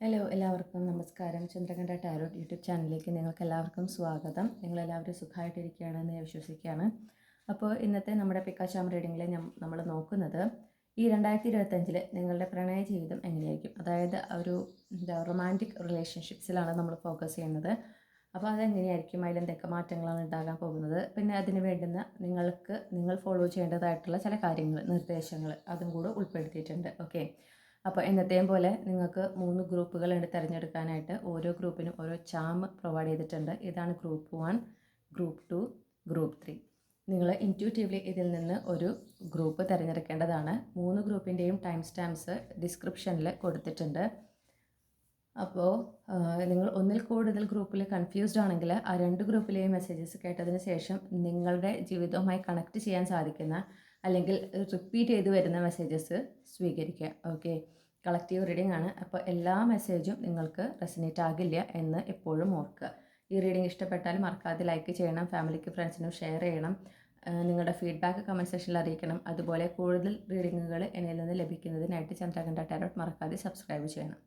Hello എല്ലാവർക്കും നമസ്കാരം. Chandrakantha tarot YouTube ചാനലിലേക്ക് നിങ്ങൾക്ക് എല്ലാവർക്കും സ്വാഗതം. നിങ്ങളെല്ലാവരും സുഖമായിട്ടിരിക്കുകയാണെന്ന് ഞാൻ വിശ്വസിക്കുകയാണ്. അപ്പോൾ ഇന്നത്തെ നമ്മുടെ പിക്കാച്ചാം റീഡിങ്ങിൽ നമ്മൾ നോക്കുന്നത് ഈ 2025 നിങ്ങളുടെ പ്രണയ ജീവിതം എങ്ങനെയായിരിക്കും. അതായത് ഒരു റൊമാൻറ്റിക് റിലേഷൻഷിപ്സിലാണ് നമ്മൾ ഫോക്കസ് ചെയ്യുന്നത്. അപ്പോൾ അതെങ്ങനെയായിരിക്കും, അതിലെന്തൊക്കെ മാറ്റങ്ങളാണ് ഉണ്ടാകാൻ പോകുന്നത്, പിന്നെ അതിന് വേണ്ടുന്ന നിങ്ങൾ ഫോളോ ചെയ്യേണ്ടതായിട്ടുള്ള ചില കാര്യങ്ങൾ, നിർദ്ദേശങ്ങൾ അതും കൂടെ ഉൾപ്പെടുത്തിയിട്ടുണ്ട്. ഓക്കെ, അപ്പോൾ എന്നത്തെയും പോലെ നിങ്ങൾക്ക് 3 ഗ്രൂപ്പുകളുണ്ട് തിരഞ്ഞെടുക്കാനായിട്ട്. ഓരോ ഗ്രൂപ്പിനും ഓരോ ചാം പ്രൊവൈഡ് ചെയ്തിട്ടുണ്ട്. ഇതാണ് ഗ്രൂപ്പ് 1, ഗ്രൂപ്പ് 2, ഗ്രൂപ്പ് 3. നിങ്ങൾ ഇൻറ്റ്യൂട്ടീവ്ലി ഇതിൽ നിന്ന് ഒരു ഗ്രൂപ്പ് തിരഞ്ഞെടുക്കേണ്ടതാണ്. 3 ഗ്രൂപ്പിൻ്റെയും ടൈം സ്റ്റാമ്പ്സ് ഡിസ്ക്രിപ്ഷനിൽ കൊടുത്തിട്ടുണ്ട്. അപ്പോൾ നിങ്ങൾ ഒന്നിൽ കൂടുതൽ ഗ്രൂപ്പിൽ കൺഫ്യൂസ്ഡ് ആണെങ്കിൽ ആ 2 ഗ്രൂപ്പിലെയും മെസ്സേജസ് കേട്ടതിന് ശേഷം നിങ്ങളുടെ ജീവിതവുമായി കണക്ട് ചെയ്യാൻ സാധിക്കുന്ന അല്ലെങ്കിൽ റിപ്പീറ്റ് ചെയ്ത് വരുന്ന മെസ്സേജസ് സ്വീകരിക്കുക. ഓക്കെ, കളക്റ്റീവ് റീഡിംഗ് ആണ്. അപ്പോൾ എല്ലാ മെസ്സേജും നിങ്ങൾക്ക് റെസനേറ്റ് ആകില്ല എന്ന് എപ്പോഴും ഓർക്കുക. ഈ റീഡിംഗ് ഇഷ്ടപ്പെട്ടാൽ മറക്കാതെ ലൈക്ക് ചെയ്യണം, ഫാമിലിക്ക് ഫ്രണ്ട്സിനും ഷെയർ ചെയ്യണം, നിങ്ങളുടെ ഫീഡ്ബാക്ക് കമൻറ്റ് സെക്ഷനിൽ അറിയിക്കണം. അതുപോലെ കൂടുതൽ റീഡിങ്ങുകൾ എന്നിൽ നിന്ന് ലഭിക്കുന്നതിനായിട്ട് ചന്ദ്രകണ്ഠ ടാരോട്ട് മറക്കാതെ സബ്സ്ക്രൈബ് ചെയ്യണം.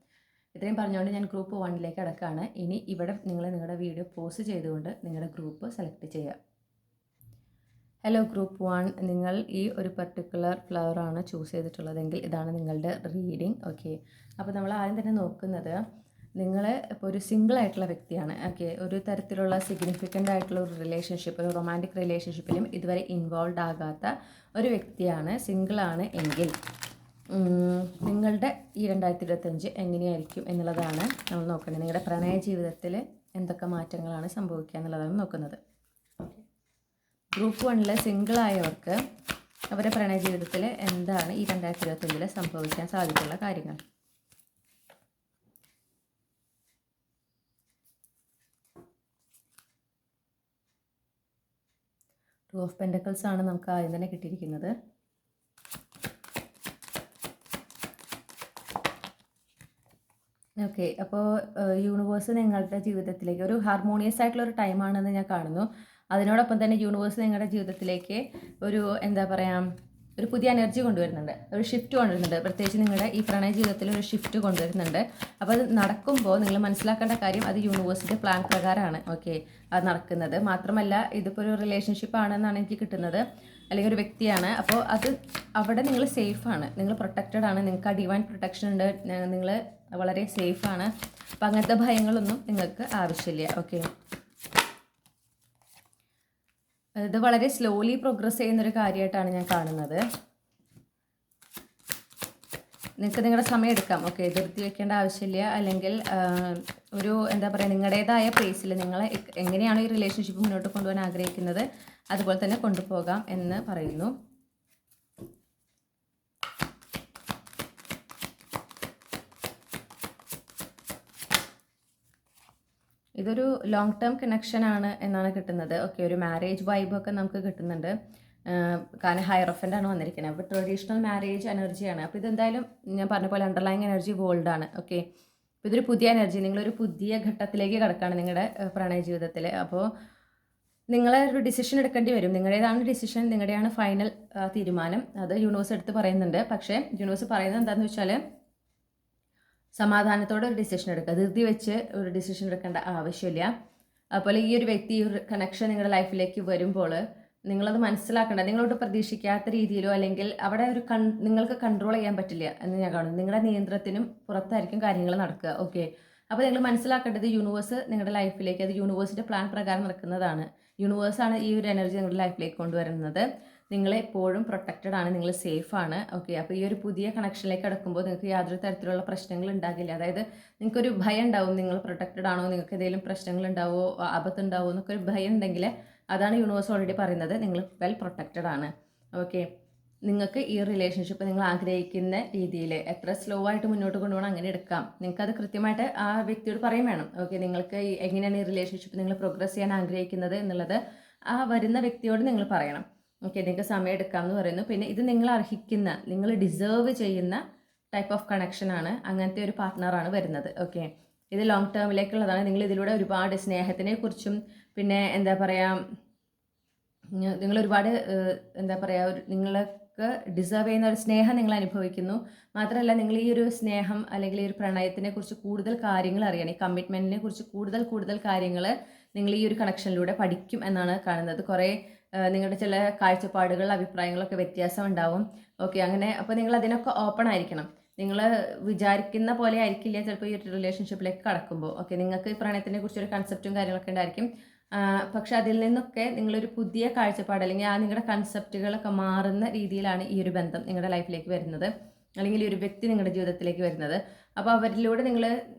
ഇത്രയും പറഞ്ഞുകൊണ്ട് ഞാൻ ഗ്രൂപ്പ് 1ലേക്ക് അടക്കാണ്. ഇനി ഇവിടെ നിങ്ങളുടെ വീഡിയോ പോസ്റ്റ് ചെയ്തുകൊണ്ട് നിങ്ങളുടെ ഗ്രൂപ്പ് സെലക്ട് ചെയ്യുക. ഹലോ ഗ്രൂപ്പ് 1, നിങ്ങൾ ഈ ഒരു പർട്ടിക്കുലർ ഫ്ലവറാണ് ചൂസ് ചെയ്തിട്ടുള്ളതെങ്കിൽ ഇതാണ് നിങ്ങളുടെ റീഡിംഗ്. ഓക്കെ, അപ്പോൾ നമ്മൾ ആദ്യം തന്നെ നോക്കുന്നത്, നിങ്ങൾ ഇപ്പോൾ ഒരു സിംഗിൾ ആയിട്ടുള്ള വ്യക്തിയാണ്. ഓക്കെ, ഒരു തരത്തിലുള്ള സിഗ്നിഫിക്കൻ്റ് ആയിട്ടുള്ള ഒരു റിലേഷൻഷിപ്പ്, ഒരു റൊമാൻറ്റിക് റിലേഷൻഷിപ്പിലും ഇതുവരെ ഇൻവോൾവ് ആകാത്ത ഒരു വ്യക്തിയാണ്, സിംഗിളാണ് എങ്കിൽ നിങ്ങളുടെ ഈ 2025 എങ്ങനെയായിരിക്കും എന്നുള്ളതാണ് നമ്മൾ നോക്കുന്നത്. നിങ്ങളുടെ പ്രണയ ജീവിതത്തിൽ എന്തൊക്കെ മാറ്റങ്ങളാണ് സംഭവിക്കുക എന്നുള്ളതാണ് നോക്കുന്നത്. ഗ്രൂപ്പ് 1 സിംഗിളായവർക്ക് അവരുടെ പ്രണയ ജീവിതത്തിൽ എന്താണ് ഈ 2025 സംഭവിക്കാൻ സാധ്യതയുള്ള കാര്യങ്ങൾ. ടു ഓഫ് പെൻഡക്കിൾസ് ആണ് നമുക്ക് ആദ്യം തന്നെ കിട്ടിയിരിക്കുന്നത്. ഓക്കെ, അപ്പോൾ യൂണിവേഴ്സ് നിങ്ങളുടെ ജീവിതത്തിലേക്ക് ഒരു ഹാർമോണിയസ് ആയിട്ടുള്ള ഒരു ടൈമാണെന്ന് ഞാൻ കാണുന്നു. അതിനോടൊപ്പം തന്നെ യൂണിവേഴ്സ് നിങ്ങളുടെ ജീവിതത്തിലേക്ക് ഒരു ഒരു പുതിയ എനർജി കൊണ്ടുവരുന്നുണ്ട്, ഒരു ഷിഫ്റ്റ് കൊണ്ടുവരുന്നുണ്ട്. പ്രത്യേകിച്ച് നിങ്ങളുടെ ഈ പ്രണയ ജീവിതത്തിൽ ഒരു ഷിഫ്റ്റ് കൊണ്ടുവരുന്നുണ്ട്. അപ്പോൾ അത് നടക്കുമ്പോൾ നിങ്ങൾ മനസ്സിലാക്കേണ്ട കാര്യം, അത് യൂണിവേഴ്സിൻ്റെ പ്ലാൻ പ്രകാരമാണ്. ഓക്കെ, അത് നടക്കുന്നത്. മാത്രമല്ല ഇതിപ്പോൾ ഒരു റിലേഷൻഷിപ്പ് ആണെന്നാണ് എനിക്ക് കിട്ടുന്നത്, അല്ലെങ്കിൽ ഒരു വ്യക്തിയാണ്. അപ്പോൾ അവിടെ നിങ്ങൾ സേഫാണ്, നിങ്ങൾ പ്രൊട്ടക്റ്റഡ് ആണ്, നിങ്ങൾക്ക് ആ ഡിവൈൻ പ്രൊട്ടക്ഷൻ ഉണ്ട്, നിങ്ങൾ വളരെ സേഫാണ്. അപ്പം അങ്ങനത്തെ ഭയങ്ങളൊന്നും നിങ്ങൾക്ക് ആവശ്യമില്ല. ഓക്കെ, ഇത് വളരെ സ്ലോലി പ്രോഗ്രസ് ചെയ്യുന്നൊരു കാര്യമായിട്ടാണ് ഞാൻ കാണുന്നത്. നിങ്ങൾക്ക് നിങ്ങളുടെ സമയം എടുക്കാം. ഓക്കെ, ധൃതി വെക്കേണ്ട ആവശ്യമില്ല. അല്ലെങ്കിൽ ഒരു നിങ്ങളുടേതായ പേസിൽ നിങ്ങൾ എങ്ങനെയാണ് ഈ റിലേഷൻഷിപ്പ് മുന്നോട്ട് കൊണ്ടുപോകാൻ ആഗ്രഹിക്കുന്നത് അതുപോലെ തന്നെ കൊണ്ടുപോകാം എന്ന് പറയുന്നു. ഇതൊരു ലോങ് ടേം കണക്ഷൻ ആണ് എന്നാണ് കിട്ടുന്നത്. ഓക്കെ, ഒരു മാരേജ് വൈബൊക്കെ നമുക്ക് കിട്ടുന്നുണ്ട്. കാരണം ഹയറോഫൻ്റ് ആണ് വന്നിരിക്കുന്നത്. അപ്പോൾ ട്രഡീഷണൽ മാരേജ് എനർജിയാണ്. അപ്പോൾ ഇതെന്തായാലും ഞാൻ പറഞ്ഞ പോലെ അണ്ടർലൈങ് എനർജി ഗോൾഡാണ്. ഓക്കെ, അപ്പോൾ ഇതൊരു പുതിയ എനർജി, നിങ്ങളൊരു പുതിയ ഘട്ടത്തിലേക്ക് കിടക്കുകയാണ് നിങ്ങളുടെ പ്രണയ ജീവിതത്തിൽ. അപ്പോൾ നിങ്ങളെ ഒരു ഡിസിഷൻ എടുക്കേണ്ടി വരും. നിങ്ങളുടേതാണ് ഡിസിഷൻ, നിങ്ങളുടെയാണ് ഫൈനൽ തീരുമാനം. അത് യൂണിവേഴ്സ് എടുത്ത് പറയുന്നുണ്ട്. പക്ഷേ യൂണിവേഴ്സ് പറയുന്നത് എന്താണെന്ന് വെച്ചാൽ, സമാധാനത്തോടെ ഒരു ഡിസിഷൻ എടുക്കുക, ധൃതി വെച്ച് ഒരു ഡിസിഷൻ എടുക്കേണ്ട ആവശ്യമില്ല. അതുപോലെ ഈ ഒരു വ്യക്തി, ഒരു കണക്ഷൻ നിങ്ങളുടെ ലൈഫിലേക്ക് വരുമ്പോൾ നിങ്ങളത് മനസ്സിലാക്കേണ്ട, നിങ്ങളോട് പ്രതീക്ഷിക്കാത്ത രീതിയിലോ അല്ലെങ്കിൽ അവിടെ നിങ്ങൾക്ക് കൺട്രോൾ ചെയ്യാൻ പറ്റില്ല എന്ന് ഞാൻ കാണുന്നു. നിങ്ങളുടെ നിയന്ത്രണത്തിനും പുറത്തായിരിക്കും കാര്യങ്ങൾ നടക്കുക. ഓക്കെ, അപ്പോൾ നിങ്ങൾ മനസ്സിലാക്കേണ്ടത്, യൂണിവേഴ്സ് നിങ്ങളുടെ ലൈഫിലേക്ക്, അത് യൂണിവേഴ്സിൻ്റെ പ്ലാൻ പ്രകാരം നടക്കുന്നതാണ്. യൂണിവേഴ്സാണ് ഈ ഒരു എനർജി നിങ്ങളുടെ ലൈഫിലേക്ക് കൊണ്ടുവരുന്നത്. നിങ്ങൾ എപ്പോഴും പ്രൊട്ടക്റ്റഡ് ആണ്, നിങ്ങൾ സേഫാണ്. ഓക്കെ, അപ്പോൾ ഈ ഒരു പുതിയ കണക്ഷനിലേക്ക് കടക്കുമ്പോൾ നിങ്ങൾക്ക് യാതൊരു തരത്തിലുള്ള പ്രശ്നങ്ങൾ ഉണ്ടാകില്ല. അതായത് നിങ്ങൾക്കൊരു ഭയം ഉണ്ടാവും, നിങ്ങൾ പ്രൊട്ടക്റ്റഡ് ആണോ, നിങ്ങൾക്ക് എന്തെങ്കിലും പ്രശ്നങ്ങൾ ഉണ്ടാവുമോ, ആപത്തുണ്ടാവുമോ എന്നൊക്കെ ഒരു ഭയം ഉണ്ടെങ്കിൽ അതാണ് യൂണിവേഴ്സ് ഓൾറെഡി പറയുന്നത്, നിങ്ങൾ വെൽ പ്രൊട്ടക്റ്റഡ് ആണ്. ഓക്കെ, നിങ്ങൾക്ക് ഈ റിലേഷൻഷിപ്പ് നിങ്ങൾ ആഗ്രഹിക്കുന്ന രീതിയിൽ എത്ര സ്ലോ ആയിട്ട് മുന്നോട്ട് കൊണ്ടുപോകണം അങ്ങനെ എടുക്കാം. നിങ്ങൾക്കത് കൃത്യമായിട്ട് ആ വ്യക്തിയോട് പറയും വേണം. ഓക്കെ, നിങ്ങൾക്ക് എങ്ങനെയാണ് ഈ റിലേഷൻഷിപ്പ് നിങ്ങൾ പ്രോഗ്രസ് ചെയ്യാൻ ആഗ്രഹിക്കുന്നത് എന്നുള്ളത് ആ വരുന്ന വ്യക്തിയോട് നിങ്ങൾ പറയണം. ഓക്കെ, നിങ്ങൾക്ക് സമയം എടുക്കാം എന്ന് പറയുന്നു. പിന്നെ ഇത് നിങ്ങൾ അർഹിക്കുന്ന, നിങ്ങൾ ഡിസേർവ് ചെയ്യുന്ന ടൈപ്പ് ഓഫ് കണക്ഷനാണ്, അങ്ങനത്തെ ഒരു പാർട്ട്ണറാണ് വരുന്നത്. ഓക്കെ, ഇത് ലോങ് ടേമിലേക്കുള്ളതാണ്. നിങ്ങൾ ഇതിലൂടെ ഒരുപാട് സ്നേഹത്തിനെ കുറിച്ചും പിന്നെ നിങ്ങൾ ഒരുപാട് നിങ്ങളെ നിങ്ങൾക്ക് ഡിസേർവ് ചെയ്യുന്ന ഒരു സ്നേഹം നിങ്ങൾ അനുഭവിക്കുന്നു. മാത്രമല്ല നിങ്ങൾ ഈ ഒരു സ്നേഹം അല്ലെങ്കിൽ ഈ ഒരു പ്രണയത്തിനെ കുറിച്ച് കൂടുതൽ കാര്യങ്ങൾ അറിയണം. ഈ കമ്മിറ്റ്മെൻറ്റിനെ കുറിച്ച് കൂടുതൽ കാര്യങ്ങൾ നിങ്ങൾ ഈ ഒരു കണക്ഷനിലൂടെ പഠിക്കും എന്നാണ് കാണുന്നത്. കുറേ നിങ്ങളുടെ ചില കാഴ്ചപ്പാടുകൾ, അഭിപ്രായങ്ങളൊക്കെ വ്യത്യാസം ഉണ്ടാവും. ഓക്കെ, അങ്ങനെ അപ്പോൾ നിങ്ങൾ അതിനൊക്കെ ഓപ്പൺ ആയിരിക്കണം. നിങ്ങൾ വിചാരിക്കുന്ന പോലെ ആയിരിക്കില്ല ചിലപ്പോൾ ഈ ഒരു റിലേഷൻഷിപ്പിലേക്ക് കടക്കുമ്പോൾ. ഓക്കെ, നിങ്ങൾക്ക് ഈ പ്രണയത്തിനെ കുറിച്ചൊരു കൺസെപ്റ്റും കാര്യങ്ങളൊക്കെ ഉണ്ടായിരിക്കും. പക്ഷെ അതിൽ നിന്നൊക്കെ നിങ്ങളൊരു പുതിയ കാഴ്ചപ്പാട് അല്ലെങ്കിൽ ആ നിങ്ങളുടെ കൺസെപ്റ്റുകളൊക്കെ മാറുന്ന രീതിയിലാണ് ഈ ഒരു ബന്ധം നിങ്ങളുടെ ലൈഫിലേക്ക് വരുന്നത്, അല്ലെങ്കിൽ ഈ ഒരു വ്യക്തി നിങ്ങളുടെ ജീവിതത്തിലേക്ക് വരുന്നത്. അപ്പോൾ അവരിലൂടെ നിങ്ങൾ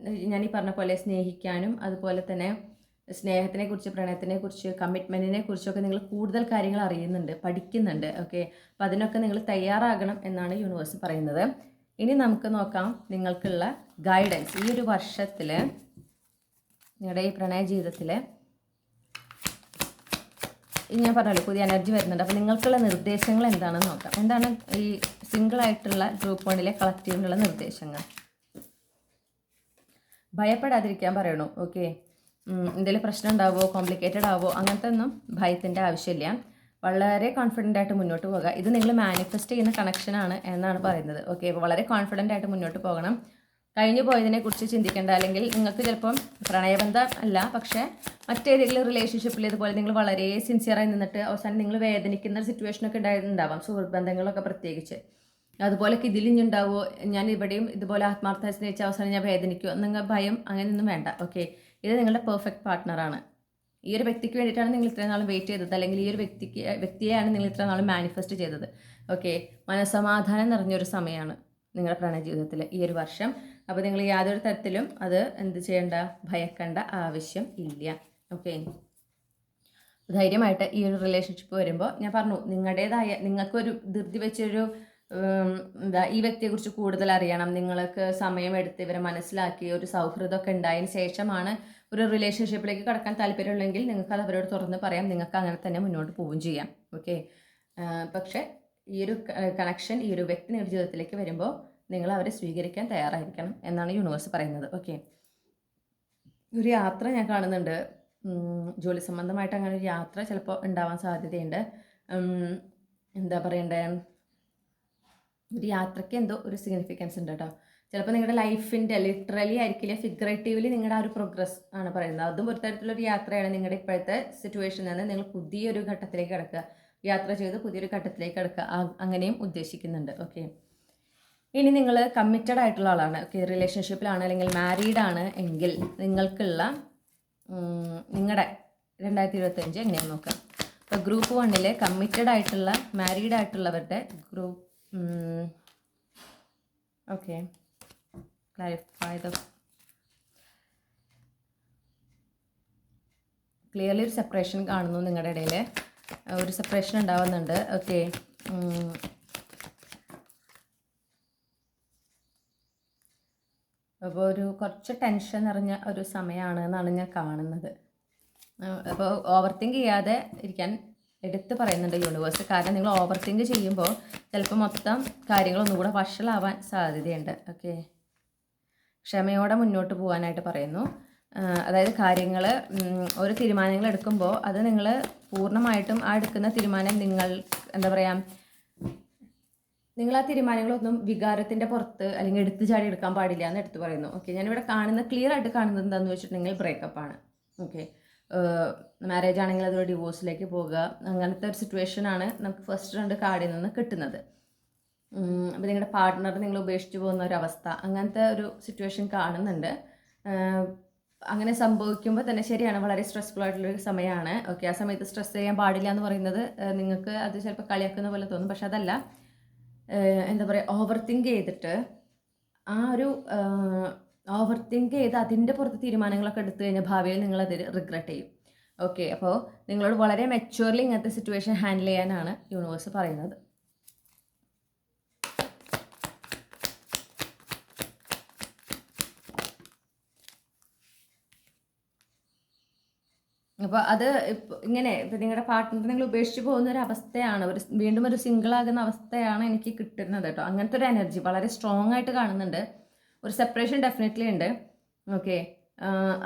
ഞാൻ ഈ പറഞ്ഞ പോലെ സ്നേഹിക്കാനും അതുപോലെ തന്നെ സ്നേഹത്തിനെക്കുറിച്ച്, പ്രണയത്തിനെക്കുറിച്ച്, കമ്മിറ്റ്മെൻറ്റിനെ കുറിച്ചൊക്കെ നിങ്ങൾ കൂടുതൽ കാര്യങ്ങൾ അറിയുന്നുണ്ട്, പഠിക്കുന്നുണ്ട്. ഓക്കെ, അപ്പോൾ അതിനൊക്കെ നിങ്ങൾ തയ്യാറാകണം എന്നാണ് യൂണിവേഴ്സ് പറയുന്നത്. ഇനി നമുക്ക് നോക്കാം നിങ്ങൾക്കുള്ള ഗൈഡൻസ്. ഈ ഒരു വർഷത്തിൽ നിങ്ങളുടെ ഈ പ്രണയ ജീവിതത്തിൽ ഞാൻ പറഞ്ഞല്ലോ പുതിയ എനർജി വരുന്നുണ്ട്. അപ്പോൾ നിങ്ങൾക്കുള്ള നിർദ്ദേശങ്ങൾ എന്താണെന്ന് നോക്കാം. എന്താണ് ഈ സിംഗിളായിട്ടുള്ള ഗ്രൂപ്പ് വണ്ണിലെ കളക്റ്റീവിനുള്ള നിർദ്ദേശങ്ങൾ? ഭയപ്പെടാതിരിക്കാൻ പറയണു. ഓക്കെ, എന്തെങ്കിലും പ്രശ്നം ഉണ്ടാവുമോ, കോംപ്ലിക്കേറ്റഡ് ആവുമോ, അങ്ങനത്തെ ഒന്നും ഭയത്തിൻ്റെ ആവശ്യമില്ല. വളരെ കോൺഫിഡൻ്റ് ആയിട്ട് മുന്നോട്ട് പോകുക. ഇത് നിങ്ങൾ മാനിഫെസ്റ്റ് ചെയ്യുന്ന കണക്ഷനാണ് എന്നാണ് പറയുന്നത്. ഓക്കെ, അപ്പോൾ വളരെ കോൺഫിഡൻ്റ് ആയിട്ട് മുന്നോട്ട് പോകണം. കഴിഞ്ഞു പോയതിനെക്കുറിച്ച് ചിന്തിക്കേണ്ട. അല്ലെങ്കിൽ നിങ്ങൾക്ക് ചിലപ്പം പ്രണയബന്ധം അല്ല, പക്ഷേ മറ്റേതെങ്കിലും റിലേഷൻഷിപ്പിൽ ഇതുപോലെ നിങ്ങൾ വളരെ സിൻസിയറായി നിന്നിട്ട് അവസാനം നിങ്ങൾ വേദനിക്കുന്ന ഒരു സിറ്റുവേഷനൊക്കെ ഉണ്ടായിട്ടുണ്ടാവാം, സുഹൃത്ത് ബന്ധങ്ങളൊക്കെ പ്രത്യേകിച്ച്. അതുപോലെയൊക്കെ ഇതിലിഞ്ഞുണ്ടാവുമോ, ഞാൻ ഇവിടെയും ഇതുപോലെ ആത്മാർത്ഥ സ്നേഹിച്ച അവസാനം ഞാൻ വേദനിക്കുമോ, നിങ്ങൾ ഭയം അങ്ങനെയൊന്നും വേണ്ട. ഓക്കെ, ഇത് നിങ്ങളുടെ പെർഫെക്റ്റ് പാർട്ട്ണറാണ്. ഈ ഒരു വ്യക്തിക്ക് വേണ്ടിയിട്ടാണ് നിങ്ങൾ ഇത്രയും നാളും വെയിറ്റ് ചെയ്തത്, അല്ലെങ്കിൽ ഈ ഒരു വ്യക്തിയെയാണ് നിങ്ങൾ ഇത്ര നാളും മാനിഫെസ്റ്റ് ചെയ്തത്. ഓക്കെ, മനസ്സമാധാനം നിറഞ്ഞൊരു സമയമാണ് നിങ്ങളുടെ പ്രണയ ജീവിതത്തിൽ ഈ ഒരു വർഷം. അപ്പോൾ നിങ്ങൾ യാതൊരു തരത്തിലും അത് എന്ത് ചെയ്യേണ്ട, ഭയക്കേണ്ട ആവശ്യം ഇല്ല. ഓക്കെ, ധൈര്യമായിട്ട് ഈ ഒരു റിലേഷൻഷിപ്പ് വരുമ്പോൾ ഞാൻ പറഞ്ഞു, നിങ്ങളുടേതായ നിങ്ങൾക്കൊരു ധൃതി വെച്ചൊരു ഈ വ്യക്തിയെക്കുറിച്ച് കൂടുതൽ അറിയണം, നിങ്ങൾക്ക് സമയമെടുത്ത് ഇവരെ മനസ്സിലാക്കി ഒരു സൗഹൃദമൊക്കെ ഉണ്ടായതിന് ശേഷമാണ് ഒരു റിലേഷൻഷിപ്പിലേക്ക് കടക്കാൻ താല്പര്യമുള്ളെങ്കിൽ നിങ്ങൾക്ക് അത് അവരോട് തുറന്ന് പറയാം. നിങ്ങൾക്ക് അങ്ങനെ തന്നെ മുന്നോട്ട് പോവുകയും ചെയ്യാം. ഓക്കെ, പക്ഷേ ഈ ഒരു കണക്ഷൻ, ഈ ഒരു വ്യക്തി നിങ്ങളുടെ ജീവിതത്തിലേക്ക് വരുമ്പോൾ നിങ്ങൾ അവരെ സ്വീകരിക്കാൻ തയ്യാറായിരിക്കണം എന്നാണ് യൂണിവേഴ്സ് പറയുന്നത്. ഓക്കെ, ഒരു യാത്ര ഞാൻ കാണുന്നുണ്ട്. ജോലി സംബന്ധമായിട്ട് അങ്ങനെ ഒരു യാത്ര ചിലപ്പോൾ ഉണ്ടാവാൻ സാധ്യതയുണ്ട്. എന്താ പറയണ്ടേ, ഒരു യാത്രയ്ക്ക് എന്തോ ഒരു സിഗ്നിഫിക്കൻസ് ഉണ്ട് കേട്ടോ. ചിലപ്പോൾ നിങ്ങളുടെ ലൈഫിൻ്റെ ലിറ്ററലി ആയിരിക്കില്ല, ഫിഗറേറ്റീവ്ലി നിങ്ങളുടെ ആ ഒരു പ്രോഗ്രസ് ആണ് പറയുന്നത്. അതും ഒരു തരത്തിലൊരു യാത്രയാണ്. നിങ്ങളുടെ ഇപ്പോഴത്തെ സിറ്റുവേഷനിൽ നിന്ന് നിങ്ങൾ പുതിയൊരു ഘട്ടത്തിലേക്ക് കിടക്കുക, യാത്ര ചെയ്ത് പുതിയൊരു ഘട്ടത്തിലേക്ക് കിടക്കുക, അങ്ങനെയും ഉദ്ദേശിക്കുന്നുണ്ട്. ഓക്കെ, ഇനി നിങ്ങൾ കമ്മിറ്റഡ് ആയിട്ടുള്ള ആളാണ്, ഓക്കെ, റിലേഷൻഷിപ്പിലാണ് അല്ലെങ്കിൽ മാരീഡ് ആണ് എങ്കിൽ നിങ്ങൾക്കുള്ള നിങ്ങളുടെ 2025 എങ്ങനെയാണെന്ന് നോക്കാം. അപ്പോൾ ഗ്രൂപ്പ് 1 കമ്മിറ്റഡ് ആയിട്ടുള്ള മാരീഡ് ആയിട്ടുള്ളവരുടെ group okay clarify the clearly ഒരു സെപ്പറേഷൻ കാണുന്നു. നിങ്ങളുടെ ഇടയിൽ ഒരു സെപ്പറേഷൻ ഉണ്ടാവുന്നുണ്ട്. ഓക്കെ, അപ്പോൾ ഒരു കുറച്ച് ടെൻഷൻ നിറഞ്ഞ ഒരു സമയമാണ് എന്നാണ് ഞാൻ കാണുന്നത്. അപ്പോൾ ഓവർ തിങ്ക് ചെയ്യാതെ ഇരിക്കാൻ എടുത്ത് പറയുന്നുണ്ട് യൂണിവേഴ്സ്. കാരണം നിങ്ങൾ ഓവർ തിങ്ക് ചെയ്യുമ്പോൾ ചിലപ്പോൾ മൊത്തം കാര്യങ്ങളൊന്നും കൂടെ വഷളാവാൻ സാധ്യതയുണ്ട്. ഓക്കെ, ക്ഷമയോടെ മുന്നോട്ട് പോകാനായിട്ട് പറയുന്നു. അതായത് കാര്യങ്ങൾ ഓരോ തീരുമാനങ്ങൾ എടുക്കുമ്പോൾ അത് നിങ്ങൾ പൂർണ്ണമായിട്ടും ആ എടുക്കുന്ന തീരുമാനം നിങ്ങൾ എന്താ പറയുക, നിങ്ങൾ ആ തീരുമാനങ്ങളൊന്നും വികാരത്തിൻ്റെ പുറത്ത് അല്ലെങ്കിൽ എടുത്ത് ചാടി എടുക്കാൻ പാടില്ല എന്ന് എടുത്ത് പറയുന്നു. ഓക്കെ, ഞാനിവിടെ ക്ലിയർ ആയിട്ട് കാണുന്നത് എന്താണെന്ന് വെച്ചിട്ടുണ്ടെങ്കിൽ ബ്രേക്കപ്പാണ്. ഓക്കെ, മാരേജ് ആണെങ്കിൽ അതൊരു ഡിവോഴ്സിലേക്ക് പോകുക, അങ്ങനത്തെ ഒരു സിറ്റുവേഷനാണ് നമുക്ക് ഫസ്റ്റ് 2 കാർഡിൽ നിന്ന് കിട്ടുന്നത്. അപ്പോൾ നിങ്ങളുടെ പാർട്ട്ണർ നിങ്ങൾ ഉപേക്ഷിച്ച് പോകുന്ന ഒരവസ്ഥ, അങ്ങനത്തെ ഒരു സിറ്റുവേഷൻ കാണുന്നുണ്ട്. അങ്ങനെ സംഭവിക്കുമ്പോൾ തന്നെ ശരിയാണ്, വളരെ സ്ട്രെസ്ഫുൾ ആയിട്ടുള്ളൊരു സമയമാണ്. ഓക്കെ, ആ സമയത്ത് സ്ട്രെസ് ചെയ്യാൻ പാടില്ല എന്ന് പറയുന്നത് നിങ്ങൾക്ക് അത് ചിലപ്പോൾ കളിയാക്കുന്ന പോലെ തോന്നും. പക്ഷെ അതല്ല, എന്താ പറയുക, ഓവർ തിങ്ക് ചെയ്തിട്ട് ആ ഒരു ഓവർ തിങ്ക് ചെയ്ത് അതിൻ്റെ പുറത്ത് തീരുമാനങ്ങളൊക്കെ എടുത്തു കഴിഞ്ഞാൽ ഭാവിയിൽ നിങ്ങളത് റിഗ്രറ്റ് ചെയ്യും. ഓക്കെ, അപ്പോൾ നിങ്ങളോട് വളരെ മെച്യൂർലി ഇങ്ങനത്തെ സിറ്റുവേഷൻ ഹാൻഡിൽ ചെയ്യാനാണ് യൂണിവേഴ്സ് പറയുന്നത്. അപ്പോൾ അത് ഇങ്ങനെ ഇപ്പം നിങ്ങളുടെ പാർട്ട്ണർ നിങ്ങൾ ഉപേക്ഷിച്ച് പോകുന്ന ഒരു അവസ്ഥയാണ്, വീണ്ടും ഒരു സിംഗിളാകുന്ന അവസ്ഥയാണ് എനിക്ക് കിട്ടുന്നത് കേട്ടോ. അങ്ങനത്തെ ഒരു എനർജി വളരെ സ്ട്രോങ് ആയിട്ട് കാണുന്നുണ്ട്. ഒരു സെപ്പറേഷൻ ഡെഫിനറ്റ്ലി ഉണ്ട്. ഓക്കെ,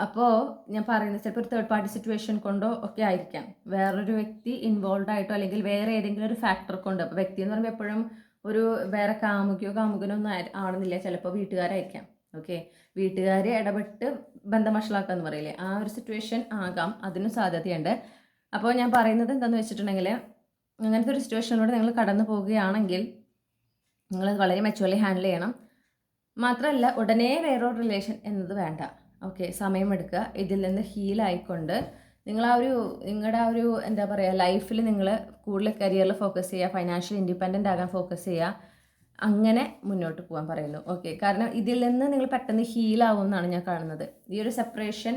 അപ്പോൾ ഞാൻ പറയുന്നത് ചിലപ്പോൾ ഒരു തേർഡ് പാർട്ടി സിറ്റുവേഷൻ കൊണ്ടോ ഒക്കെ ആയിരിക്കാം, വേറൊരു വ്യക്തി ഇൻവോൾവ് ആയിട്ടോ അല്ലെങ്കിൽ വേറെ ഏതെങ്കിലും ഒരു ഫാക്ടർ കൊണ്ട്. അപ്പോൾ വ്യക്തി എന്ന് പറയുമ്പോൾ എപ്പോഴും ഒരു വേറെ കാമുകനോ ഒന്നും ആണെന്നില്ല, ചിലപ്പോൾ വീട്ടുകാരായിരിക്കാം. ഓക്കെ, വീട്ടുകാർ ഇടപെട്ട് ബന്ധം വഷളാക്കുക എന്ന് പറയില്ലേ, ആ ഒരു സിറ്റുവേഷൻ ആകാം, അതിനും സാധ്യതയുണ്ട്. അപ്പോൾ ഞാൻ പറയുന്നത് എന്താണെന്ന് വെച്ചിട്ടുണ്ടെങ്കിൽ, അങ്ങനത്തെ ഒരു സിറ്റുവേഷനിലൂടെ നിങ്ങൾ കടന്നു പോവുകയാണെങ്കിൽ നിങ്ങൾ വളരെ മെച്ചുവർലി ഹാൻഡിൽ ചെയ്യണം. മാത്രമല്ല ഉടനെ വേറൊരു റിലേഷൻ എന്നത് വേണ്ട. ഓക്കെ, സമയമെടുക്കുക. ഇതിൽ നിന്ന് ഹീലായിക്കൊണ്ട് നിങ്ങളുടെ ആ ഒരു എന്താ പറയുക, ലൈഫിൽ നിങ്ങൾ കൂടുതൽ കരിയറിൽ ഫോക്കസ് ചെയ്യുക, ഫൈനാൻഷ്യൽ ഇൻഡിപെൻഡൻ്റ് ആകാൻ ഫോക്കസ് ചെയ്യുക, അങ്ങനെ മുന്നോട്ട് പോകാൻ പറയുന്നു. ഓക്കെ, കാരണം ഇതിൽ നിന്ന് നിങ്ങൾ പെട്ടെന്ന് ഹീലാവും എന്നാണ് ഞാൻ കാണുന്നത്. ഈ ഒരു സെപ്പറേഷൻ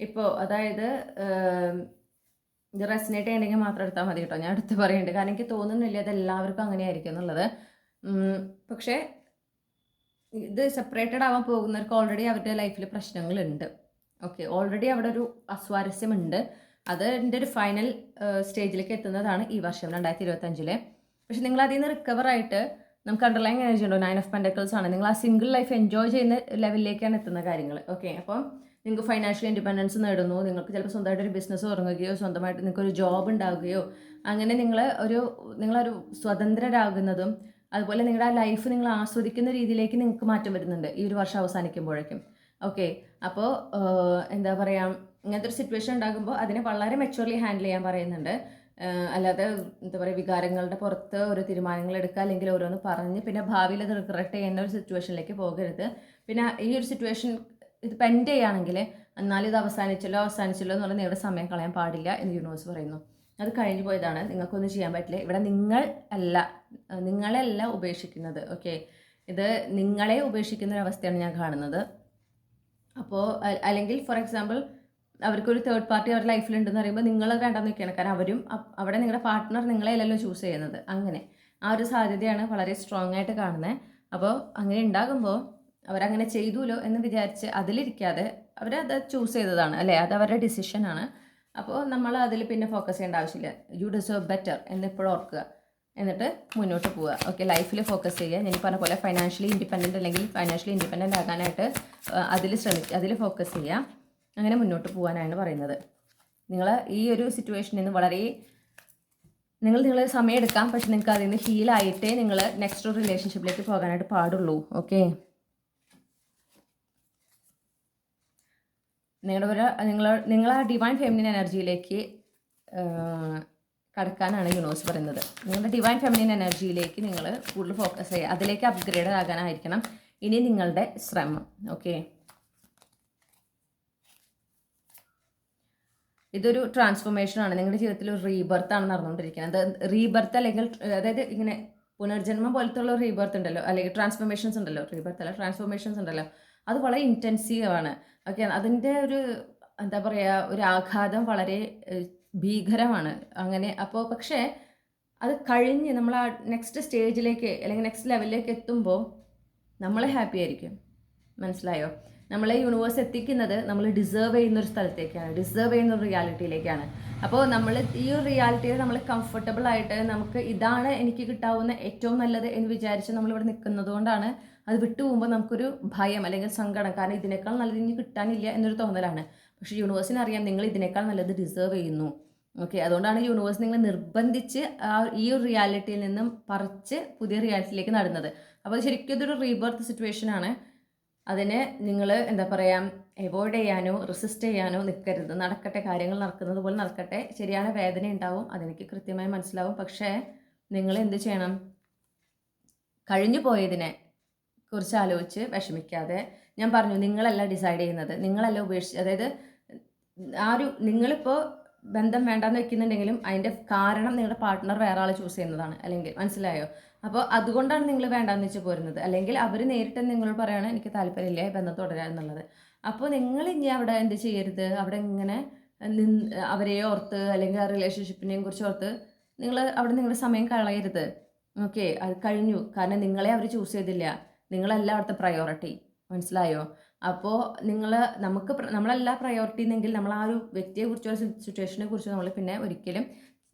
ഇപ്പോൾ അതായത് ഇത് റെസിനേറ്റ് ചെയ്യണമെങ്കിൽ മാത്രം എടുത്താൽ മതി കേട്ടോ, ഞാൻ എടുത്ത് പറയുന്നുണ്ട്. കാരണം എനിക്ക് തോന്നുന്നില്ല അത് എല്ലാവർക്കും അങ്ങനെയായിരിക്കും എന്നുള്ളത്. പക്ഷേ ഇത് സെപ്പറേറ്റഡ് ആവാൻ പോകുന്നവർക്ക് ഓൾറെഡി അവരുടെ ലൈഫിൽ പ്രശ്നങ്ങളുണ്ട്. ഓക്കെ, ഓൾറെഡി അവിടെ ഒരു അസ്വാരസ്യമുണ്ട്. അതിൻ്റെ ഒരു ഫൈനൽ സ്റ്റേജിലേക്ക് എത്തുന്നതാണ് ഈ വർഷം 2025. പക്ഷെ നിങ്ങൾ അതിൽ നിന്ന് റിക്കവർ ആയിട്ട് നമുക്ക് അണ്ടർലൈൻ എനർജി ഉണ്ടോ, 9 ഓഫ് പെൻറ്റക്കിൾസ് ആണ്. നിങ്ങൾ ആ സിംഗിൾ ലൈഫ് എൻജോയ് ചെയ്യുന്ന ലെവലിലേക്കാണ് എത്തുന്ന കാര്യങ്ങൾ. ഓക്കെ, അപ്പം നിങ്ങൾക്ക് ഫൈനാൻഷ്യൽ ഇൻഡിപെൻഡൻസ് നേടുന്നു, നിങ്ങൾക്ക് ചിലപ്പോൾ സ്വന്തമായിട്ട് ഒരു ബിസിനസ് തുടങ്ങുകയോ സ്വന്തമായിട്ട് നിങ്ങൾക്കൊരു ജോബ് ഉണ്ടാവുകയോ, അങ്ങനെ നിങ്ങളൊരു സ്വതന്ത്രരാകുന്നതും അതുപോലെ നിങ്ങളുടെ ആ ലൈഫ് നിങ്ങൾ ആസ്വദിക്കുന്ന രീതിയിലേക്ക് നിങ്ങൾക്ക് മാറ്റം വരുന്നുണ്ട് ഈ ഒരു വർഷം അവസാനിക്കുമ്പോഴേക്കും. ഓക്കെ, അപ്പോൾ എന്താ പറയുക, ഇങ്ങനത്തെ ഒരു സിറ്റുവേഷൻ ഉണ്ടാകുമ്പോൾ അതിനെ വളരെ മെച്ചുവർലി ഹാൻഡിൽ ചെയ്യാൻ പറയുന്നുണ്ട്. അല്ലാതെ എന്താ പറയുക, വികാരങ്ങളുടെ പുറത്ത് ഒരു തീരുമാനങ്ങൾ എടുക്കുക, അല്ലെങ്കിൽ ഓരോന്ന് പറഞ്ഞ് പിന്നെ ഭാവിയിൽ അത് റിഗ്രറ്റ് ചെയ്യുന്ന ഒരു സിറ്റുവേഷനിലേക്ക് പോകരുത്. പിന്നെ ഈ ഒരു സിറ്റുവേഷൻ ഇത് പെൻഡ് ചെയ്യുകയാണെങ്കിൽ എന്നാലും ഇത് അവസാനിച്ചല്ലോ എന്നുള്ള നിങ്ങളുടെ സമയം കളയാൻ പാടില്ല എന്ന് യൂണിവേഴ്സ് പറയുന്നു. അത് കഴിഞ്ഞു പോയതാണ്, നിങ്ങൾക്കൊന്നും ചെയ്യാൻ പറ്റില്ല. ഇവിടെ നിങ്ങളെയല്ല ഉപേക്ഷിക്കുന്നത്. ഓക്കെ, ഇത് നിങ്ങളെ ഉപേക്ഷിക്കുന്ന ഒരു അവസ്ഥയാണ് ഞാൻ കാണുന്നത്. അപ്പോൾ അല്ലെങ്കിൽ ഫോർ എക്സാമ്പിൾ അവർക്കൊരു തേർഡ് പാർട്ടി അവരുടെ ലൈഫിലുണ്ടെന്ന് പറയുമ്പോൾ നിങ്ങൾ വേണ്ടെന്ന് വെക്കുകയാണ്. കാരണം അവിടെ നിങ്ങളുടെ പാർട്ട്ണർ നിങ്ങളെയല്ലല്ലോ ചൂസ് ചെയ്യുന്നത്. അങ്ങനെ ആ ഒരു സാധ്യതയാണ് വളരെ സ്ട്രോങ് ആയിട്ട് കാണുന്നത്. അപ്പോൾ അങ്ങനെ ഉണ്ടാകുമ്പോൾ അവരങ്ങനെ ചെയ്തുല്ലോ എന്ന് വിചാരിച്ച് അതിലിരിക്കാതെ അവരത് ചൂസ് ചെയ്തതാണ് അല്ലേ, അത് അവരുടെ ഡിസിഷനാണ്. അപ്പോൾ നമ്മൾ അതിൽ പിന്നെ ഫോക്കസ് ചെയ്യേണ്ട ആവശ്യമില്ല. യു ഡിസേർവ് ബെറ്റർ എന്നിപ്പോഴും ഓർക്കുക, എന്നിട്ട് മുന്നോട്ട് പോവുക. ഓക്കെ, ലൈഫിൽ ഫോക്കസ് ചെയ്യുക. ഞാൻ പറഞ്ഞ പോലെ ഫൈനാൻഷ്യലി ഇൻഡിപെൻഡൻ്റ് അല്ലെങ്കിൽ ഫൈനാൻഷ്യലി ഇൻഡിപെൻഡൻ്റ് ആകാനായിട്ട് അതിൽ ഫോക്കസ് ചെയ്യുക. അങ്ങനെ മുന്നോട്ട് പോകാനാണ് പറയുന്നത്. നിങ്ങൾ ഈ ഒരു സിറ്റുവേഷനിൽ നിന്ന് നിങ്ങൾ സമയം എടുക്കാം, പക്ഷെ നിങ്ങൾക്ക് അതിൽ നിന്ന് ഹീലായിട്ടേ നിങ്ങൾ നെക്സ്റ്റ് ഒരു റിലേഷൻഷിപ്പിലേക്ക് പോകാനായിട്ട് പാടുള്ളൂ. ഓക്കെ, നിങ്ങൾ ആ ഡിവൈൻ ഫെമിനിൻ എനർജിയിലേക്ക് കടക്കാനാണ് യൂണിവേഴ്സ് പറയുന്നത്. നിങ്ങളുടെ ഡിവൈൻ ഫെമിനിൻ എനർജിയിലേക്ക് നിങ്ങൾ കൂടുതൽ ഫോക്കസ് ചെയ്യുക, അതിലേക്ക് അപ്ഗ്രേഡ് ആകാനായിരിക്കണം ഇനി നിങ്ങളുടെ ശ്രമം. ഓക്കെ, ഇതൊരു ട്രാൻസ്ഫോർമേഷനാണ്. നിങ്ങളുടെ ജീവിതത്തിൽ ഒരു റീബർത്താണ് നടന്നുകൊണ്ടിരിക്കുന്നത്. റീബർത്ത് അല്ലെങ്കിൽ അതായത് ഇങ്ങനെ പുനർജന്മം പോലത്തെ ഉള്ള റീബർത്ത് ഉണ്ടല്ലോ, അല്ലെങ്കിൽ ട്രാൻസ്ഫോർമേഷൻസ് ഉണ്ടല്ലോ, റീബർത്ത് അല്ല ട്രാൻസ്ഫോർമേഷൻസ് ഉണ്ടല്ലോ, അത് വളരെ ഇൻറ്റൻസീവാണ്. ഓക്കെ, അതിൻ്റെ ഒരു എന്താ പറയുക, ഒരു ആഘാതം വളരെ ഭീകരമാണ്. അങ്ങനെ അപ്പോൾ പക്ഷേ അത് കഴിഞ്ഞ് നമ്മൾ ആ നെക്സ്റ്റ് സ്റ്റേജിലേക്ക് അല്ലെങ്കിൽ നെക്സ്റ്റ് ലെവലിലേക്ക് എത്തുമ്പോൾ നമ്മൾ ഹാപ്പി ആയിരിക്കും. മനസ്സിലായോ? നമ്മളെ യൂണിവേഴ്സ് എത്തിക്കുന്നത് നമ്മൾ ഡിസേർവ് ചെയ്യുന്ന ഒരു സ്ഥലത്തേക്കാണ്, ഡിസേർവ് ചെയ്യുന്ന ഒരു റിയാലിറ്റിയിലേക്കാണ്. അപ്പോൾ നമ്മൾ ഈ ഒരു റിയാലിറ്റിയിൽ നമ്മൾ കംഫർട്ടബിൾ ആയിട്ട് നമുക്ക് ഇതാണ് എനിക്ക് കിട്ടാവുന്ന ഏറ്റവും നല്ലത് എന്ന് വിചാരിച്ച് നമ്മളിവിടെ നിൽക്കുന്നത് കൊണ്ടാണ് അത് വിട്ടുപോകുമ്പോൾ നമുക്കൊരു ഭയം അല്ലെങ്കിൽ സങ്കടം. കാരണം ഇതിനേക്കാൾ നല്ലത് ഇനി കിട്ടാനില്ല എന്നൊരു തോന്നലാണ്. പക്ഷേ യൂണിവേഴ്സിന് അറിയാം നിങ്ങൾ ഇതിനേക്കാൾ നല്ലത് ഡിസേർവ് ചെയ്യുന്നു. ഓക്കെ, അതുകൊണ്ടാണ് യൂണിവേഴ്സ് നിങ്ങളെ നിർബന്ധിച്ച് ഈ ഒരു റിയാലിറ്റിയിൽ നിന്നും പറിച്ച് പുതിയ റിയാലിറ്റിയിലേക്ക് നടുന്നത്. അപ്പോൾ ശരിക്കും ഇതൊരു റീബർത്ത് സിറ്റുവേഷനാണ്. അതിന് നിങ്ങൾ എന്താ പറയുക, അവോയ്ഡ് ചെയ്യാനോ റെസിസ്റ്റ് ചെയ്യാനോ നിൽക്കരുത്. നടക്കട്ടെ, കാര്യങ്ങൾ നടക്കുന്നത് പോലെ നടക്കട്ടെ. ശരിயான വേദന ഉണ്ടാവും, അതെനിക്ക് കൃത്യമായി മനസ്സിലാവും. പക്ഷേ നിങ്ങൾ എന്ത് ചെയ്യണം, കഴിഞ്ഞു പോയതിനെ കുറിച്ച് ആലോചിച്ച് വിഷമിക്കാതെ, ഞാൻ പറഞ്ഞു നിങ്ങളല്ല ഡിസൈഡ് ചെയ്യുന്നത്, നിങ്ങളല്ല അതായത് നിങ്ങളിപ്പോൾ ബന്ധം വേണ്ടാന്ന് വെക്കുന്നുണ്ടെങ്കിലും അതിൻ്റെ കാരണം നിങ്ങളുടെ പാർട്ട്ണർ വേറെ ആൾ ചൂസ് ചെയ്യുന്നതാണ്. അല്ലെങ്കിൽ മനസ്സിലായോ? അപ്പോൾ അതുകൊണ്ടാണ് നിങ്ങൾ വേണ്ടാന്ന് വെച്ച് പോരുന്നത്. അല്ലെങ്കിൽ അവർ നേരിട്ട് നിങ്ങളോട് പറയുകയാണ് എനിക്ക് താല്പര്യമില്ല ബന്ധം തുടരാൻ എന്നുള്ളത്. അപ്പോൾ നിങ്ങൾ ഇനി അവിടെ എന്ത് ചെയ്യരുത്, അവിടെ ഇങ്ങനെ അവരെ ഓർത്ത് അല്ലെങ്കിൽ ആ റിലേഷൻഷിപ്പിനെയും കുറിച്ച് ഓർത്ത് അവിടെ നിങ്ങളുടെ സമയം കളയരുത്. ഓക്കെ, അത് കഴിഞ്ഞു. കാരണം നിങ്ങളെ അവർ ചൂസ് ചെയ്തില്ല, നിങ്ങളല്ല അവിടുത്തെ പ്രയോറിറ്റി. മനസ്സിലായോ? അപ്പോൾ നമ്മളല്ല പ്രയോറിറ്റി എന്നെങ്കിൽ നമ്മൾ ആ ഒരു വ്യക്തിയെക്കുറിച്ചോ സിറ്റുവേഷനെ കുറിച്ചോ നമ്മൾ പിന്നെ ഒരിക്കലും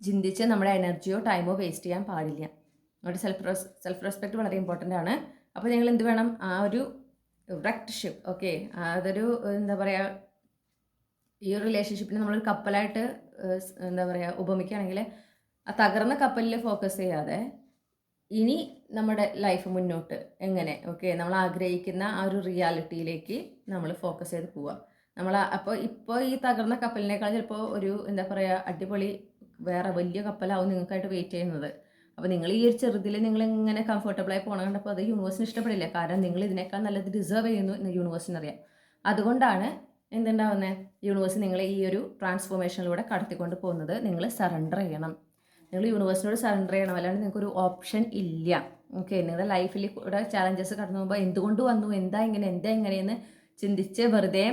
ചിന്തിച്ച് നമ്മുടെ എനർജിയോ ടൈമോ വേസ്റ്റ് ചെയ്യാൻ പാടില്ല. അവിടെ സെൽഫ് റെസ്പെക്റ്റ് വളരെ ഇമ്പോർട്ടൻ്റ് ആണ്. അപ്പോൾ നിങ്ങൾ എന്ത് വേണം, ആ ഒരു റെക്ട്ഷിപ്പ്. ഓക്കെ, അതൊരു എന്താ പറയുക, ഈ ഒരു റിലേഷൻഷിപ്പിനെ നമ്മളൊരു കപ്പലായിട്ട് എന്താ പറയുക ഉപമിക്കുകയാണെങ്കിൽ, ആ തകർന്ന കപ്പലിൽ ഫോക്കസ് ചെയ്യാതെ ഇനി നമ്മുടെ ലൈഫ് മുന്നോട്ട് എങ്ങനെ, ഓക്കെ, നമ്മൾ ആഗ്രഹിക്കുന്ന ആ ഒരു റിയാലിറ്റിയിലേക്ക് നമ്മൾ ഫോക്കസ് ചെയ്ത് പോവുക. അപ്പോൾ ഇപ്പോൾ ഈ തകർന്ന കപ്പലിനേക്കാൾ ചിലപ്പോൾ ഒരു എന്താ പറയുക അടിപൊളി വേറെ വലിയ കപ്പലാവും നിങ്ങൾക്കായിട്ട് വെയിറ്റ് ചെയ്യുന്നത്. അപ്പോൾ നിങ്ങൾ ഈ ഒരു ചെറുതിൽ നിങ്ങൾ ഇങ്ങനെ കംഫർട്ടബിളായി പോകണം കണ്ടപ്പോൾ അത് യൂണിവേഴ്സിന് ഇഷ്ടപ്പെടില്ല. കാരണം നിങ്ങൾ ഇതിനേക്കാൾ നല്ലത് ഡിസേർവ് ചെയ്യുന്നു എന്ന് യൂണിവേഴ്സിന് അറിയാം. അതുകൊണ്ടാണ് എന്തുണ്ടാവുന്നത്, യൂണിവേഴ്സ് നിങ്ങളെ ഈ ഒരു ട്രാൻസ്ഫോർമേഷനിലൂടെ കടത്തിക്കൊണ്ട് പോകുന്നത്. നിങ്ങൾ സറണ്ടർ ചെയ്യണം, നിങ്ങൾ യൂണിവേഴ്സിനോട് സറണ്ടർ ചെയ്യണം, അല്ലാണ്ട് നിങ്ങൾക്കൊരു ഓപ്ഷൻ ഇല്ല. ഓക്കെ, നിങ്ങളുടെ ലൈഫിൽ കൂടെ ചാലഞ്ചസ് കടന്നു പോകുമ്പോൾ എന്തുകൊണ്ട് വന്നു, എന്താ ഇങ്ങനെയെന്ന് ചിന്തിച്ച് വെറുതെ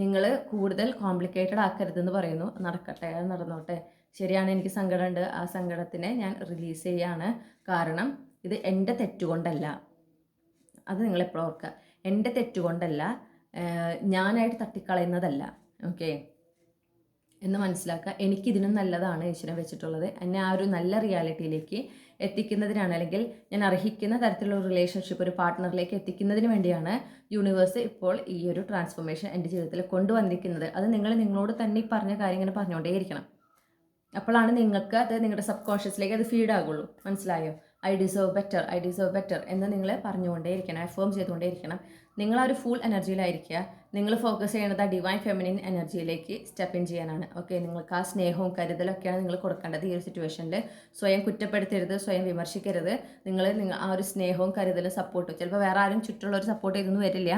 നിങ്ങൾ കൂടുതൽ കോംപ്ലിക്കേറ്റഡ് ആക്കരുതെന്ന് പറയുന്നു. നടക്കട്ടെ, അത് നടന്നോട്ടെ. ശരിയാണ്, എനിക്ക് സങ്കടമുണ്ട്, ആ സങ്കടത്തിനെ ഞാൻ റിലീസ് ചെയ്യാണ്. കാരണം ഇത് എൻ്റെ തെറ്റുകൊണ്ടല്ല, അത് നിങ്ങളെപ്പോഴും ഓർക്കുക. എൻ്റെ തെറ്റുകൊണ്ടല്ല, ഞാനായിട്ട് തട്ടിക്കളയുന്നതല്ല. ഓക്കെ എന്ന് മനസ്സിലാക്കുക. എനിക്കിതിനും നല്ലതാണ് ഈശ്വരൻ വെച്ചിട്ടുള്ളത്. എന്നെ ആ ഒരു നല്ല റിയാലിറ്റിയിലേക്ക് എത്തിക്കുന്നതിനാണ്, അല്ലെങ്കിൽ ഞാൻ അർഹിക്കുന്ന തരത്തിലുള്ള ഒരു റിലേഷൻഷിപ്പ്, ഒരു പാർട്ട്ണറിലേക്ക് എത്തിക്കുന്നതിന് വേണ്ടിയാണ് യൂണിവേഴ്സ് ഇപ്പോൾ ഈ ഒരു ട്രാൻസ്ഫോർമേഷൻ എൻ്റെ ജീവിതത്തിൽ കൊണ്ടുവന്നിരിക്കുന്നത്. അത് നിങ്ങൾ നിങ്ങളോട് തന്നെ ഈ പറഞ്ഞ കാര്യം ഇങ്ങനെ പറഞ്ഞുകൊണ്ടേയിരിക്കണം. അപ്പോഴാണ് നിങ്ങൾക്ക് അത് നിങ്ങളുടെ സബ് കോൺഷ്യസിലേക്ക് അത് ഫീഡ് ആകുള്ളൂ. മനസ്സിലായോ? ഐ ഡിസേർവ് ബെറ്റർ എന്ന് നിങ്ങൾ പറഞ്ഞുകൊണ്ടേയിരിക്കണം, അഫേം ചെയ്തുകൊണ്ടേയിരിക്കണം. നിങ്ങൾ ആ ഒരു ഫുൾ എനർജിയിലായിരിക്കുക. നിങ്ങൾ ഫോക്കസ് ചെയ്യുന്നത് ആ ഡിവൈൻ ഫെമിനിൻ എനർജിയിലേക്ക് സ്റ്റെപ്പ് ഇൻ ചെയ്യാനാണ്. ഓക്കെ, നിങ്ങൾക്ക് ആ സ്നേഹവും കരുതലൊക്കെയാണ് നിങ്ങൾ കൊടുക്കേണ്ടത്. ഈ ഒരു സിറ്റുവേഷനിൽ സ്വയം കുറ്റപ്പെടുത്തരുത്, സ്വയം വിമർശിക്കരുത്. നിങ്ങൾ ആ ഒരു സ്നേഹവും കരുതലും സപ്പോർട്ടും, ചിലപ്പോൾ വേറെ ആരും ചുറ്റുള്ളവർ സപ്പോർട്ട് ചെയ്തൊന്നും വരില്ല,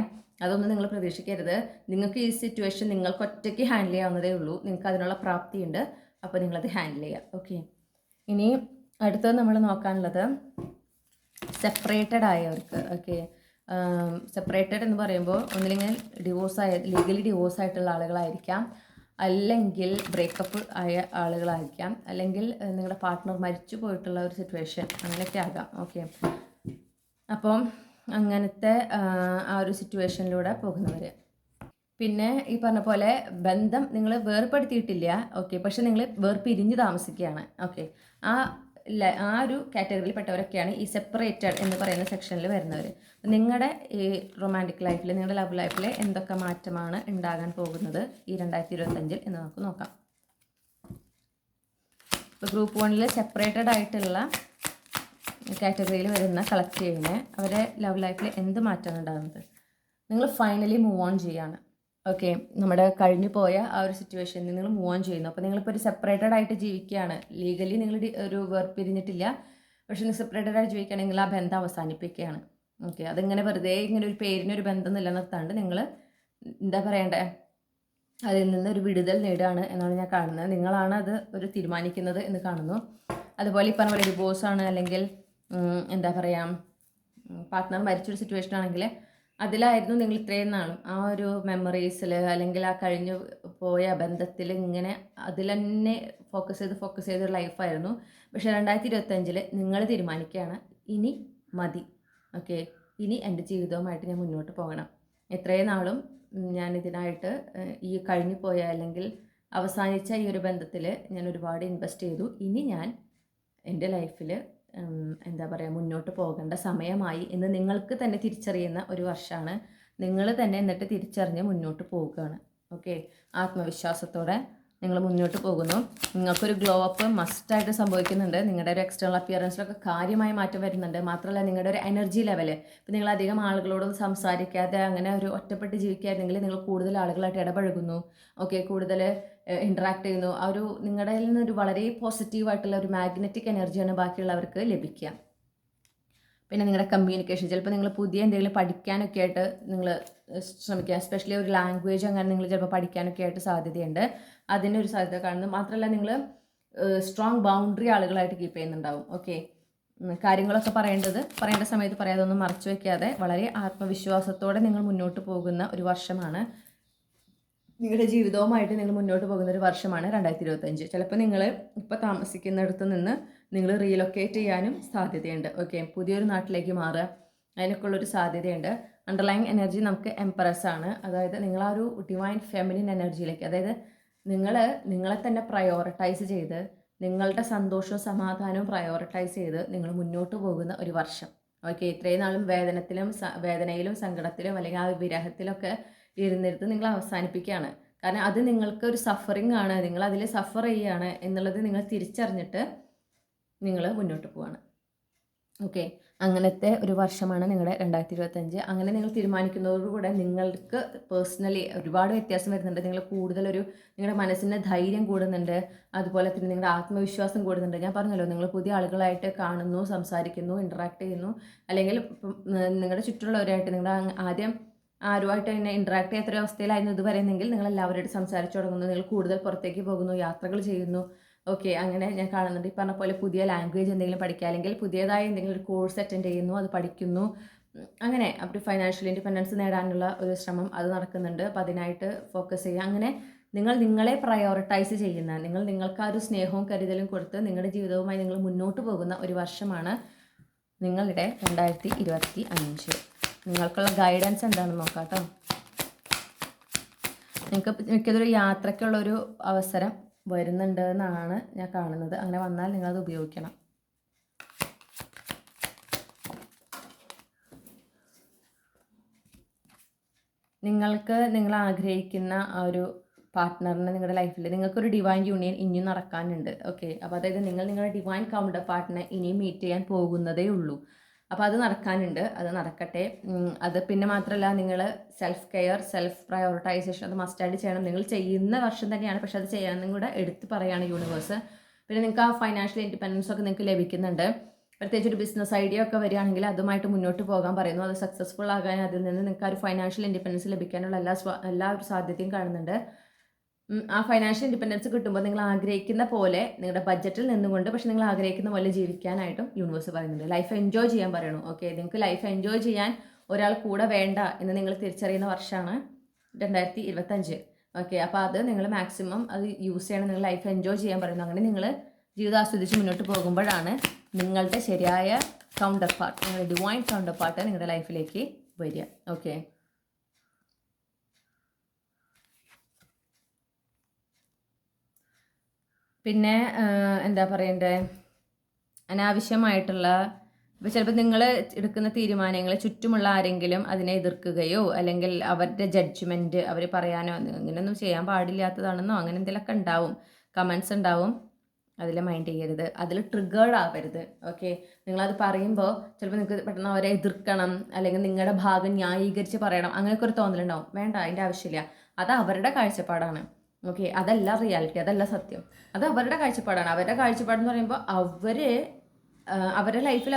അതൊന്നും നിങ്ങൾ പ്രതീക്ഷിക്കരുത്. നിങ്ങൾക്ക് ഈ സിറ്റുവേഷൻ നിങ്ങൾക്ക് ഒറ്റയ്ക്ക് ഹാൻഡിൽ ചെയ്യാവുന്നതേ ഉള്ളൂ. നിങ്ങൾക്ക് അതിനുള്ള പ്രാപ്തിയുണ്ട്. അപ്പോൾ നിങ്ങളത് ഹാൻഡിൽ ചെയ്യുക. ഓക്കെ, ഇനി അടുത്തത് നമ്മൾ നോക്കാനുള്ളത് സെപ്പറേറ്റഡ് ആയവർക്ക്. ഓക്കെ, സെപ്പറേറ്റഡ് എന്ന് പറയുമ്പോൾ ഒന്നില്ലെങ്കിൽ ലീഗലി ഡിവോഴ്സ് ആയിട്ടുള്ള ആളുകളായിരിക്കാം, അല്ലെങ്കിൽ ബ്രേക്കപ്പ് ആയ ആളുകളായിരിക്കാം, അല്ലെങ്കിൽ നിങ്ങളുടെ പാർട്ട്ണർ മരിച്ചു പോയിട്ടുള്ള ഒരു സിറ്റുവേഷൻ, അങ്ങനെയൊക്കെ ആകാം. ഓക്കെ, അപ്പം അങ്ങനത്തെ ആ ഒരു സിറ്റുവേഷനിലൂടെ പോകുന്നവർ. പിന്നെ ഈ പറഞ്ഞ പോലെ ബന്ധം നിങ്ങൾ വേർപ്പെടുത്തിയിട്ടില്ല, ഓക്കെ, പക്ഷെ നിങ്ങൾ വേർപിരിഞ്ഞ് താമസിക്കുകയാണ്. ഓക്കെ, ആ ഒരു കാറ്റഗറിയിൽ പെട്ടവരൊക്കെയാണ് ഈ സെപ്പറേറ്റഡ് എന്ന് പറയുന്ന സെക്ഷനിൽ വരുന്നവർ. നിങ്ങളുടെ ഈ റൊമാൻറ്റിക് ലൈഫിൽ, നിങ്ങളുടെ ലവ് ലൈഫിൽ എന്തൊക്കെ മാറ്റമാണ് ഉണ്ടാകാൻ പോകുന്നത് ഈ 2025 എന്ന് നമുക്ക് നോക്കാം. ഇപ്പോൾ ഗ്രൂപ്പ് 1 സെപ്പറേറ്റഡ് ആയിട്ടുള്ള കാറ്റഗറിയിൽ വരുന്ന കളക്റ്റീവിന് അവരെ ലവ് ലൈഫിൽ എന്ത് മാറ്റമാണ് ഉണ്ടാകുന്നത്? നിങ്ങൾ ഫൈനലി മൂവ് ഓൺ ചെയ്യാണ്. ഓക്കെ, നമ്മുടെ കഴിഞ്ഞു പോയ ആ ഒരു സിറ്റുവേഷനിൽ നിങ്ങൾ മൂവ് ഓൺ ചെയ്യുന്നു. അപ്പോൾ നിങ്ങളിപ്പോൾ ഒരു സെപ്പറേറ്റഡ് ആയിട്ട് ജീവിക്കുകയാണ്. ലീഗലി നിങ്ങൾ ഒരു വേർപിരിഞ്ഞിട്ടില്ല, പക്ഷേ നിങ്ങൾ സെപ്പറേറ്റഡ് ആയിട്ട് ജീവിക്കുകയാണെങ്കിൽ ആ ബന്ധം അവസാനിപ്പിക്കുകയാണ്. ഓക്കെ, അതിങ്ങനെ വെറുതെ ഇങ്ങനെ ഒരു പേരിനൊരു ബന്ധം നിലനിർത്താണ്ട് നിങ്ങൾ എന്താ പറയണ്ടേ, അതിൽ നിന്ന് ഒരു വിടുതൽ നേടുകയാണ് എന്നാണ് ഞാൻ കാണുന്നത്. നിങ്ങളാണ് അത് ഒരു തീരുമാനിക്കുന്നത് എന്ന് കാണുന്നു. അതുപോലെ ഈ പറഞ്ഞ പോലെ ഡിവോഴ്സാണ്, അല്ലെങ്കിൽ എന്താ പറയുക പാർട്ട്ണർ മരിച്ചൊരു സിറ്റുവേഷൻ ആണെങ്കിൽ അതിലായിരുന്നു നിങ്ങൾ ഇത്രയും നാളും ആ ഒരു മെമ്മറീസിൽ, അല്ലെങ്കിൽ ആ കഴിഞ്ഞു പോയ ബന്ധത്തിൽ ഇങ്ങനെ അതിൽ തന്നെ ഫോക്കസ് ചെയ്തൊരു ലൈഫായിരുന്നു. പക്ഷേ 2025 നിങ്ങൾ തീരുമാനിക്കുകയാണ്, ഇനി മതി. ഓക്കെ, ഇനി എൻ്റെ ജീവിതവുമായിട്ട് ഞാൻ മുന്നോട്ട് പോകണം. എത്രയും നാളും ഞാൻ ഇതിനായിട്ട് ഈ കഴിഞ്ഞു പോയ അല്ലെങ്കിൽ അവസാനിച്ച ഈ ഒരു ബന്ധത്തിൽ ഞാൻ ഒരുപാട് ഇൻവെസ്റ്റ് ചെയ്തു. ഇനി ഞാൻ എൻ്റെ ലൈഫിൽ എന്താ പറയുക മുന്നോട്ട് പോകേണ്ട സമയമായി എന്ന് നിങ്ങൾക്ക് തന്നെ തിരിച്ചറിയുന്ന ഒരു വർഷമാണ്. നിങ്ങൾ തന്നെ എന്നിട്ട് തിരിച്ചറിഞ്ഞ് മുന്നോട്ട് പോവുകയാണ്. ഓക്കെ, ആത്മവിശ്വാസത്തോടെ നിങ്ങൾ മുന്നോട്ട് പോകുന്നു. നിങ്ങൾക്കൊരു ഗ്ലോ അപ്പ് മസ്റ്റായിട്ട് സംഭവിക്കുന്നുണ്ട്. നിങ്ങളുടെ ഒരു എക്സ്റ്റേണൽ അപ്പിയറൻസിലൊക്കെ കാര്യമായ മാറ്റം വരുന്നുണ്ട്. മാത്രമല്ല നിങ്ങളുടെ ഒരു എനർജി ലെവല്, ഇപ്പോൾ നിങ്ങൾ അധികം ആളുകളോടൊന്നും സംസാരിക്കാതെ അങ്ങനെ ഒരു ഒറ്റപ്പെട്ട് ജീവിക്കുകയായിരുന്നെങ്കിൽ നിങ്ങൾ കൂടുതൽ ആളുകളായിട്ട് ഇടപഴകുന്നു. ഓക്കെ, കൂടുതൽ ഇൻട്രാക്ട് ചെയ്യുന്നു. ആ ഒരു നിങ്ങളുടെ കയ്യിൽ നിന്നൊരു വളരെ പോസിറ്റീവായിട്ടുള്ള ഒരു മാഗ്നറ്റിക് എനർജിയാണ് ബാക്കിയുള്ളവർക്ക് ലഭിക്കുക. പിന്നെ നിങ്ങളുടെ കമ്മ്യൂണിക്കേഷൻ, ചിലപ്പോൾ നിങ്ങൾ പുതിയ എന്തെങ്കിലും പഠിക്കാനൊക്കെ ആയിട്ട് നിങ്ങൾ ശ്രമിക്കുക. എസ്പെഷ്യലി ഒരു ലാംഗ്വേജ് അങ്ങനെ നിങ്ങൾ ചിലപ്പോൾ പഠിക്കാനൊക്കെ ആയിട്ട് സാധ്യതയുണ്ട്. അതിനൊരു സാധ്യത കാണുന്നു. മാത്രമല്ല നിങ്ങൾ സ്ട്രോങ് ബൗണ്ടറി ആളുകളായിട്ട് കീപ്പ് ചെയ്യുന്നുണ്ടാവും. ഓക്കെ, കാര്യങ്ങളൊക്കെ പറയേണ്ട സമയത്ത് പറയാതെ ഒന്നും മറച്ചു വയ്ക്കാതെ വളരെ ആത്മവിശ്വാസത്തോടെ നിങ്ങൾ മുന്നോട്ട് പോകുന്ന ഒരു വർഷമാണ്. നിങ്ങളുടെ ജീവിതവുമായിട്ട് നിങ്ങൾ മുന്നോട്ട് പോകുന്ന ഒരു വർഷമാണ് 2025. ചിലപ്പോൾ നിങ്ങൾ ഇപ്പോൾ താമസിക്കുന്നിടത്ത് നിന്ന് നിങ്ങൾ റീലൊക്കേറ്റ് ചെയ്യാനും സാധ്യതയുണ്ട്. ഓക്കെ, പുതിയൊരു നാട്ടിലേക്ക് മാറുക, അതിനൊക്കെ ഉള്ളൊരു സാധ്യതയുണ്ട്. അണ്ടർലൈൻ എനർജി നമുക്ക് എംപറസ് ആണ്. അതായത് നിങ്ങൾ ആ ഒരു ഡിവൈൻ ഫെമിനിൻ എനർജിയിലേക്ക്, അതായത് നിങ്ങളെ തന്നെ പ്രയോറിറ്റൈസ് ചെയ്ത് നിങ്ങളുടെ സന്തോഷവും സമാധാനവും പ്രയോറിറ്റൈസ് ചെയ്ത് നിങ്ങൾ മുന്നോട്ട് പോകുന്ന ഒരു വർഷം. ഓക്കെ, ഇത്രയും നാളും വേദനയിലും സങ്കടത്തിലും അല്ലെങ്കിൽ ആ വിരഹത്തിലൊക്കെ ഇരുന്നിരുന്ന് നിങ്ങൾ അവസാനിപ്പിക്കുകയാണ്. കാരണം അത് നിങ്ങൾക്ക് ഒരു സഫറിങ് ആണ്, നിങ്ങൾ അതിൽ സഫർ ചെയ്യുകയാണ് എന്നുള്ളത് നിങ്ങൾ തിരിച്ചറിഞ്ഞിട്ട് നിങ്ങൾ മുന്നോട്ട് പോവാണ്. ഓക്കെ, അങ്ങനത്തെ ഒരു വർഷമാണ് നിങ്ങളുടെ 2025. അങ്ങനെ നിങ്ങൾ തീരുമാനിക്കുന്നതോടുകൂടെ നിങ്ങൾക്ക് പേഴ്സണലി ഒരുപാട് വ്യത്യാസം വരുന്നുണ്ട്. നിങ്ങൾ നിങ്ങളുടെ മനസ്സിൻ്റെ ധൈര്യം കൂടുന്നുണ്ട്, അതുപോലെ തന്നെ നിങ്ങളുടെ ആത്മവിശ്വാസം കൂടുന്നുണ്ട്. ഞാൻ പറഞ്ഞല്ലോ, നിങ്ങൾ പുതിയ ആളുകളായിട്ട് കാണുന്നു, സംസാരിക്കുന്നു, ഇൻറ്ററാക്ട് ചെയ്യുന്നു, അല്ലെങ്കിൽ നിങ്ങളുടെ ചുറ്റുമുള്ളവരായിട്ട് നിങ്ങൾ ആദ്യം ആരുമായിട്ട് തന്നെ ഇൻറ്ററാക്ട് ചെയ്യാത്തൊരു അവസ്ഥയിലായിരുന്നു ഇത് പറയുന്നെങ്കിൽ നിങ്ങൾ എല്ലാവരോടും സംസാരിച്ചു തുടങ്ങുന്നു, നിങ്ങൾ കൂടുതൽ പുറത്തേക്ക് പോകുന്നു, യാത്രകൾ ചെയ്യുന്നു. ഓക്കെ, അങ്ങനെ ഞാൻ കാണുന്നുണ്ട്. ഈ പറഞ്ഞ പോലെ പുതിയ ലാംഗ്വേജ് എന്തെങ്കിലും പഠിക്കുക, അല്ലെങ്കിൽ പുതിയതായി എന്തെങ്കിലും ഒരു കോഴ്സ് അറ്റൻഡ് ചെയ്യുന്നു, അത് പഠിക്കുന്നു. അങ്ങനെ അവർ ഫൈനാൻഷ്യൽ ഇൻഡിപെൻഡൻസ് നേടാനുള്ള ഒരു ശ്രമം അത് നടക്കുന്നുണ്ട്. അപ്പോൾ അതിനായിട്ട് ഫോക്കസ് ചെയ്യുക. അങ്ങനെ നിങ്ങൾ നിങ്ങളെ പ്രയോറിറ്റൈസ് ചെയ്യുന്ന, നിങ്ങൾക്ക് ആ ഒരു സ്നേഹവും കരുതലും കൊടുത്ത് നിങ്ങളുടെ ജീവിതവുമായി നിങ്ങൾ മുന്നോട്ട് പോകുന്ന ഒരു വർഷമാണ് നിങ്ങളുടെ 2025. നിങ്ങൾക്കുള്ള ഗൈഡൻസ് എന്താണെന്ന് നോക്കാം കേട്ടോ. നിങ്ങൾക്ക് മിക്കതൊരു യാത്രയ്ക്കുള്ളൊരു അവസരം വരുന്നുണ്ട് എന്നാണ് ഞാൻ കാണുന്നത്. അങ്ങനെ വന്നാൽ നിങ്ങളത് ഉപയോഗിക്കണം. നിങ്ങൾ ആഗ്രഹിക്കുന്ന ആ ഒരു പാർട്ട്ണറിനെ നിങ്ങളുടെ ലൈഫിൽ നിങ്ങൾക്കൊരു ഡിവൈൻ യൂണിയൻ ഇനിയും നടക്കാനുണ്ട്. ഓക്കെ, അപ്പോൾ അതായത് നിങ്ങളുടെ ഡിവൈൻ കൗണ്ടർ പാർട്ട്ണറെ ഇനിയും മീറ്റ് ചെയ്യാൻ പോകുന്നതേ ഉള്ളൂ. അപ്പോൾ അത് നടക്കാനുണ്ട്, അത് നടക്കട്ടെ. അത് പിന്നെ മാത്രമല്ല, നിങ്ങൾ സെൽഫ് കെയർ, സെൽഫ് പ്രയോറിറ്റൈസേഷൻ അത് മസ്റ്റായിട്ട് ചെയ്യണം. നിങ്ങൾ ചെയ്യുന്ന വർഷം തന്നെയാണ്, പക്ഷെ അത് ചെയ്യാനും കൂടെ എടുത്ത് പറയുകയാണ് യൂണിവേഴ്സ്. പിന്നെ നിങ്ങൾക്ക് ആ ഫൈനാൻഷ്യൽ ഇൻഡിപെൻഡൻസ് ഒക്കെ നിങ്ങൾക്ക് ലഭിക്കുന്നുണ്ട്. പ്രത്യേകിച്ച് ഒരു ബിസിനസ് ഐഡിയ ഒക്കെ വരികയാണെങ്കിൽ അതുമായിട്ട് മുന്നോട്ട് പോകാൻ പറയുന്നു. അത് സക്സസ്ഫുൾ ആകാൻ, അതിൽ നിന്ന് നിങ്ങൾക്ക് ആ ഒരു ഫൈനാൻഷ്യൽ ഇൻഡിപെൻഡൻസ് ലഭിക്കാനുള്ള എല്ലാ ഒരു സാധ്യതയും കാണുന്നുണ്ട്. ആ ഫൈനാൻഷ്യൽ ഇൻഡിപെൻഡൻസ് കിട്ടുമ്പോൾ നിങ്ങൾ ആഗ്രഹിക്കുന്ന പോലെ നിങ്ങളുടെ ബഡ്ജറ്റിൽ നിന്നുകൊണ്ട്, പക്ഷെ നിങ്ങൾ ആഗ്രഹിക്കുന്ന പോലെ ജീവിക്കാനായിട്ടും യൂണിവേഴ്സ് പറയുന്നുണ്ട്. ലൈഫ് എൻജോയ് ചെയ്യാൻ പറയണു. ഓക്കെ, നിങ്ങൾക്ക് ലൈഫ് എൻജോയ് ചെയ്യാൻ ഒരാൾ കൂടെ വേണ്ട എന്ന് നിങ്ങൾ തിരിച്ചറിയുന്ന വർഷമാണ് 2025. ഓക്കെ, അപ്പോൾ അത് നിങ്ങൾ മാക്സിമം അത് യൂസ് ചെയ്യണം. നിങ്ങൾ ലൈഫ് എൻജോയ് ചെയ്യാൻ പറയുന്നു. അങ്ങനെ നിങ്ങൾ ജീവിതം ആസ്വദിച്ച് മുന്നോട്ട് പോകുമ്പോഴാണ് നിങ്ങളുടെ ശരിയായ കൗണ്ടർ പാർട്ട്, നിങ്ങളുടെ ഡിവൈൻ കൗണ്ടർ പാർട്ട് നിങ്ങളുടെ ലൈഫിലേക്ക് വരിക. ഓക്കെ, പിന്നെ എന്താ പറയണ്ടേ, അനാവശ്യമായിട്ടുള്ള ഇപ്പോൾ ചിലപ്പോൾ നിങ്ങൾ എടുക്കുന്ന തീരുമാനങ്ങൾ ചുറ്റുമുള്ള ആരെങ്കിലും അതിനെ എതിർക്കുകയോ അല്ലെങ്കിൽ അവരുടെ ജഡ്ജ്മെൻറ്റ് അവർ പറയാനോ ഇങ്ങനെയൊന്നും ചെയ്യാൻ പാടില്ലാത്തതാണെന്നോ അങ്ങനെ എന്തെങ്കിലുമൊക്കെ ഉണ്ടാവും, കമൻസ് ഉണ്ടാവും. അതിൽ മൈൻഡ് ചെയ്യരുത്, അതിൽ ട്രിഗേർഡ് ആവരുത്. ഓക്കെ, നിങ്ങളത് പറയുമ്പോൾ ചിലപ്പോൾ നിങ്ങൾക്ക് പെട്ടെന്ന് അവരെ എതിർക്കണം, അല്ലെങ്കിൽ നിങ്ങളുടെ ഭാഗം ന്യായീകരിച്ച് പറയണം, അങ്ങനെയൊക്കെ ഒരു തോന്നലുണ്ടാവും. വേണ്ട, അതിൻ്റെ ആവശ്യമില്ല. അത് അവരുടെ കാഴ്ചപ്പാടാണ്. ഓക്കെ, അതല്ല റിയാലിറ്റി, അതല്ല സത്യം. അത് അവരുടെ കാഴ്ചപ്പാടാണ്. അവരുടെ കാഴ്ചപ്പാടെന്ന് പറയുമ്പോൾ അവരുടെ ലൈഫിൽ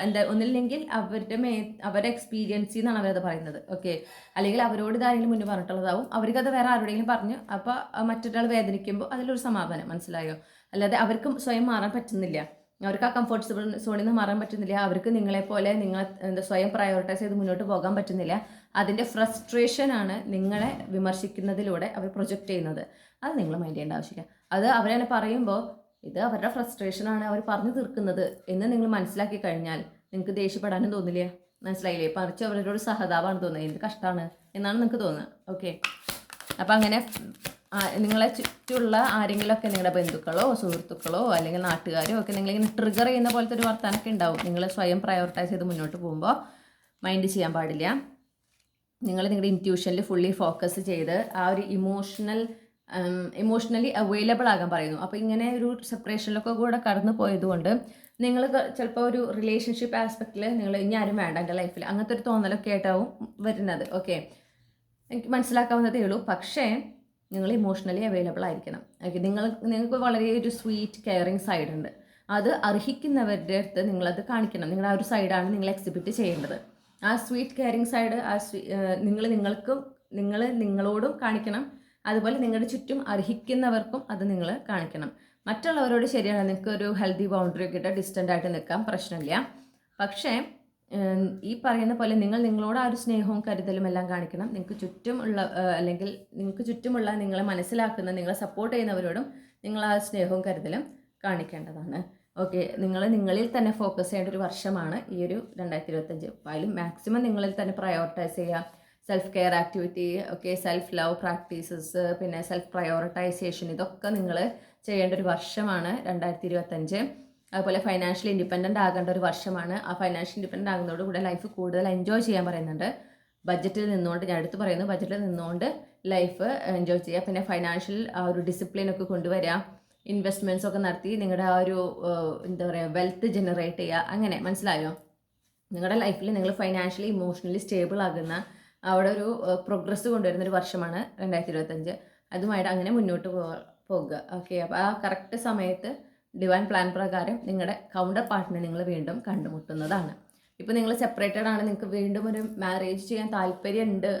എന്താ ഒന്നില്ലെങ്കിൽ അവരുടെ എക്സ്പീരിയൻസിൽ നിന്നാണ് അവരത് പറയുന്നത്. ഓക്കെ, അല്ലെങ്കിൽ അവരോട് ഇതാരെങ്കിലും മുന്നേ പറഞ്ഞിട്ടുള്ളതാവും, അവർക്കത് വേറെ ആരോടെങ്കിലും പറഞ്ഞു, അപ്പോൾ മറ്റൊരാൾ വേദനിക്കുമ്പോൾ അതിലൊരു സമാധാനം. മനസ്സിലായോ? അല്ലാതെ അവർക്ക് സ്വയം മാറാൻ പറ്റുന്നില്ല, അവർക്ക് ആ കംഫർട്ട് സോണിൽ നിന്ന് മാറാൻ പറ്റുന്നില്ല, അവർക്ക് നിങ്ങളെപ്പോലെ സ്വയം പ്രയോറിറ്റൈസ് ചെയ്ത് മുന്നോട്ട് പോകാൻ പറ്റുന്നില്ല. അതിൻ്റെ ഫ്രസ്ട്രേഷനാണ് നിങ്ങളെ വിമർശിക്കുന്നതിലൂടെ അവർ പ്രൊജക്റ്റ് ചെയ്യുന്നത്. അത് നിങ്ങൾ മൈൻഡ് ചെയ്യേണ്ട ആവശ്യമില്ല. അത് അവരങ്ങനെ പറയുമ്പോൾ ഇത് അവരുടെ ഫ്രസ്ട്രേഷനാണ് അവർ പറഞ്ഞു തീർക്കുന്നത് എന്ന് നിങ്ങൾ മനസ്സിലാക്കി കഴിഞ്ഞാൽ നിങ്ങൾക്ക് ദേഷ്യപ്പെടാനും തോന്നില്ല. മനസ്സിലായില്ലേ? പറിച്ച് അവരോട് സഹതാപമാണ് തോന്നുന്നത്, എന്ത് കഷ്ടമാണ് എന്നാണ് നിങ്ങൾക്ക് തോന്നുക. ഓക്കെ, അപ്പം അങ്ങനെ നിങ്ങളെ ചുറ്റുള്ള ആരെങ്കിലുമൊക്കെ നിങ്ങളുടെ ബന്ധുക്കളോ സുഹൃത്തുക്കളോ അല്ലെങ്കിൽ നാട്ടുകാരോ ഒക്കെ നിങ്ങളിങ്ങനെ ട്രിഗർ ചെയ്യുന്ന പോലത്തെ ഒരു വർത്താനൊക്കെ ഉണ്ടാവും. നിങ്ങൾ സ്വയം പ്രയോറിറ്റൈസ് ചെയ്ത് മുന്നോട്ട് പോകുമ്പോൾ മൈൻഡ് ചെയ്യാൻ പാടില്ല. നിങ്ങളുടെ ഇൻറ്റ്യൂഷനിൽ ഫുള്ളി ഫോക്കസ് ചെയ്ത് ആ ഒരു ഇമോഷണലി അവൈലബിൾ ആകാൻ പറയുന്നു. അപ്പോൾ ഇങ്ങനെ ഒരു സെപ്പറേഷനിലൊക്കെ കൂടെ കടന്നു പോയതുകൊണ്ട് നിങ്ങൾ ചിലപ്പോൾ ഒരു റിലേഷൻഷിപ്പ് ആസ്പെക്റ്റിൽ നിങ്ങൾ ഇനി ആരും വേണ്ട എൻ്റെ ലൈഫിൽ, അങ്ങനത്തെ ഒരു തോന്നലൊക്കെ ആയിട്ടാവും വരുന്നത്. ഓക്കെ, എനിക്ക് മനസ്സിലാക്കാവുന്നതേ ഉള്ളൂ. പക്ഷേ നിങ്ങൾ ഇമോഷണലി അവൈലബിൾ ആയിരിക്കണം. ഓക്കെ, നിങ്ങൾക്ക് വളരെ ഒരു സ്വീറ്റ് കെയറിങ് സൈഡ് ഉണ്ട്. അത് അർഹിക്കുന്നവരുടെ അടുത്ത് നിങ്ങളത് കാണിക്കണം. നിങ്ങളുടെ ആ ഒരു സൈഡാണ് നിങ്ങൾ എക്സിബിറ്റ് ചെയ്യേണ്ടത്. ആ സ്വീറ്റ് കെയറിങ് സൈഡ് നിങ്ങൾ നിങ്ങളോടും കാണിക്കണം. അതുപോലെ നിങ്ങളുടെ ചുറ്റും അർഹിക്കുന്നവർക്കും അത് നിങ്ങൾ കാണിക്കണം. മറ്റുള്ളവരോട് ശരിയാണ്, നിങ്ങൾക്ക് ഒരു ഹെൽത്തി ബൗണ്ടറി ഒക്കെ ഇട്ട് ഡിസ്റ്റൻ്റ് ആയിട്ട് നിൽക്കാം, പ്രശ്നമില്ല. പക്ഷേ ഈ പറയുന്ന പോലെ നിങ്ങളോട് ആ ഒരു സ്നേഹവും കരുതലും എല്ലാം കാണിക്കണം. നിങ്ങൾക്ക് ചുറ്റുമുള്ള നിങ്ങളെ മനസ്സിലാക്കുന്ന, നിങ്ങളെ സപ്പോർട്ട് ചെയ്യുന്നവരോടും നിങ്ങൾ ആ സ്നേഹവും കരുതലും കാണിക്കേണ്ടതാണ്. ഓക്കെ, നിങ്ങളിൽ തന്നെ ഫോക്കസ് ചെയ്യേണ്ട ഒരു വർഷമാണ് ഈ ഒരു 2025. അതിലും മാക്സിമം നിങ്ങളിൽ തന്നെ പ്രയോറിറ്റൈസ് ചെയ്യുക. Self care activity, okay, self love practices, പിന്നെ സെൽഫ് പ്രയോറിറ്റൈസേഷൻ, ഇതൊക്കെ നിങ്ങൾ ചെയ്യേണ്ട ഒരു വർഷമാണ് 2025. അതുപോലെ ഫൈനാൻഷ്യലി ഇൻഡിപെൻഡൻ്റ് ആകേണ്ട ഒരു വർഷമാണ്. ആ ഫൈനാൻഷ്യൽ ഇൻഡിപെൻഡൻ്റ് ആകുന്നതോടുകൂടെ ലൈഫ് കൂടുതൽ എൻജോയ് ചെയ്യാൻ പറയുന്നുണ്ട്. ബഡ്ജറ്റിൽ നിന്നുകൊണ്ട്, ഞാൻ എടുത്ത് പറയുന്നു, ബഡ്ജറ്റിൽ നിന്നുകൊണ്ട് ലൈഫ് എൻജോയ് ചെയ്യുക. പിന്നെ ഫൈനാൻഷ്യൽ ആ ഒരു ഡിസിപ്ലിനൊക്കെ കൊണ്ടുവരിക, ഇൻവെസ്റ്റ്മെൻറ്റ്സ് ഒക്കെ നടത്തി നിങ്ങളുടെ ആ ഒരു എന്താ പറയുക വെൽത്ത് ജനറേറ്റ് ചെയ്യുക. അങ്ങനെ മനസ്സിലായോ? നിങ്ങളുടെ ലൈഫിൽ നിങ്ങൾ ഫൈനാൻഷ്യലി ഇമോഷണലി സ്റ്റേബിൾ ആകുന്ന അവിടെ ഒരു പ്രോഗ്രസ് കൊണ്ടുവരുന്ന ഒരു വർഷമാണ് 2025. അതുമായിട്ട് അങ്ങനെ മുന്നോട്ട് പോകുക. ഓക്കെ, അപ്പോൾ ആ കറക്റ്റ് സമയത്ത് ഡിവൈൻ പ്ലാൻ പ്രകാരം നിങ്ങളുടെ കൗണ്ടർ പാർട്ടിനെ നിങ്ങൾ വീണ്ടും കണ്ടുമുട്ടുന്നതാണ്. ഇപ്പോൾ നിങ്ങൾ സെപ്പറേറ്റഡ് ആണ്, നിങ്ങൾക്ക് വീണ്ടും ഒരു മാരേജ് ചെയ്യാൻ താല്പര്യമുണ്ട്,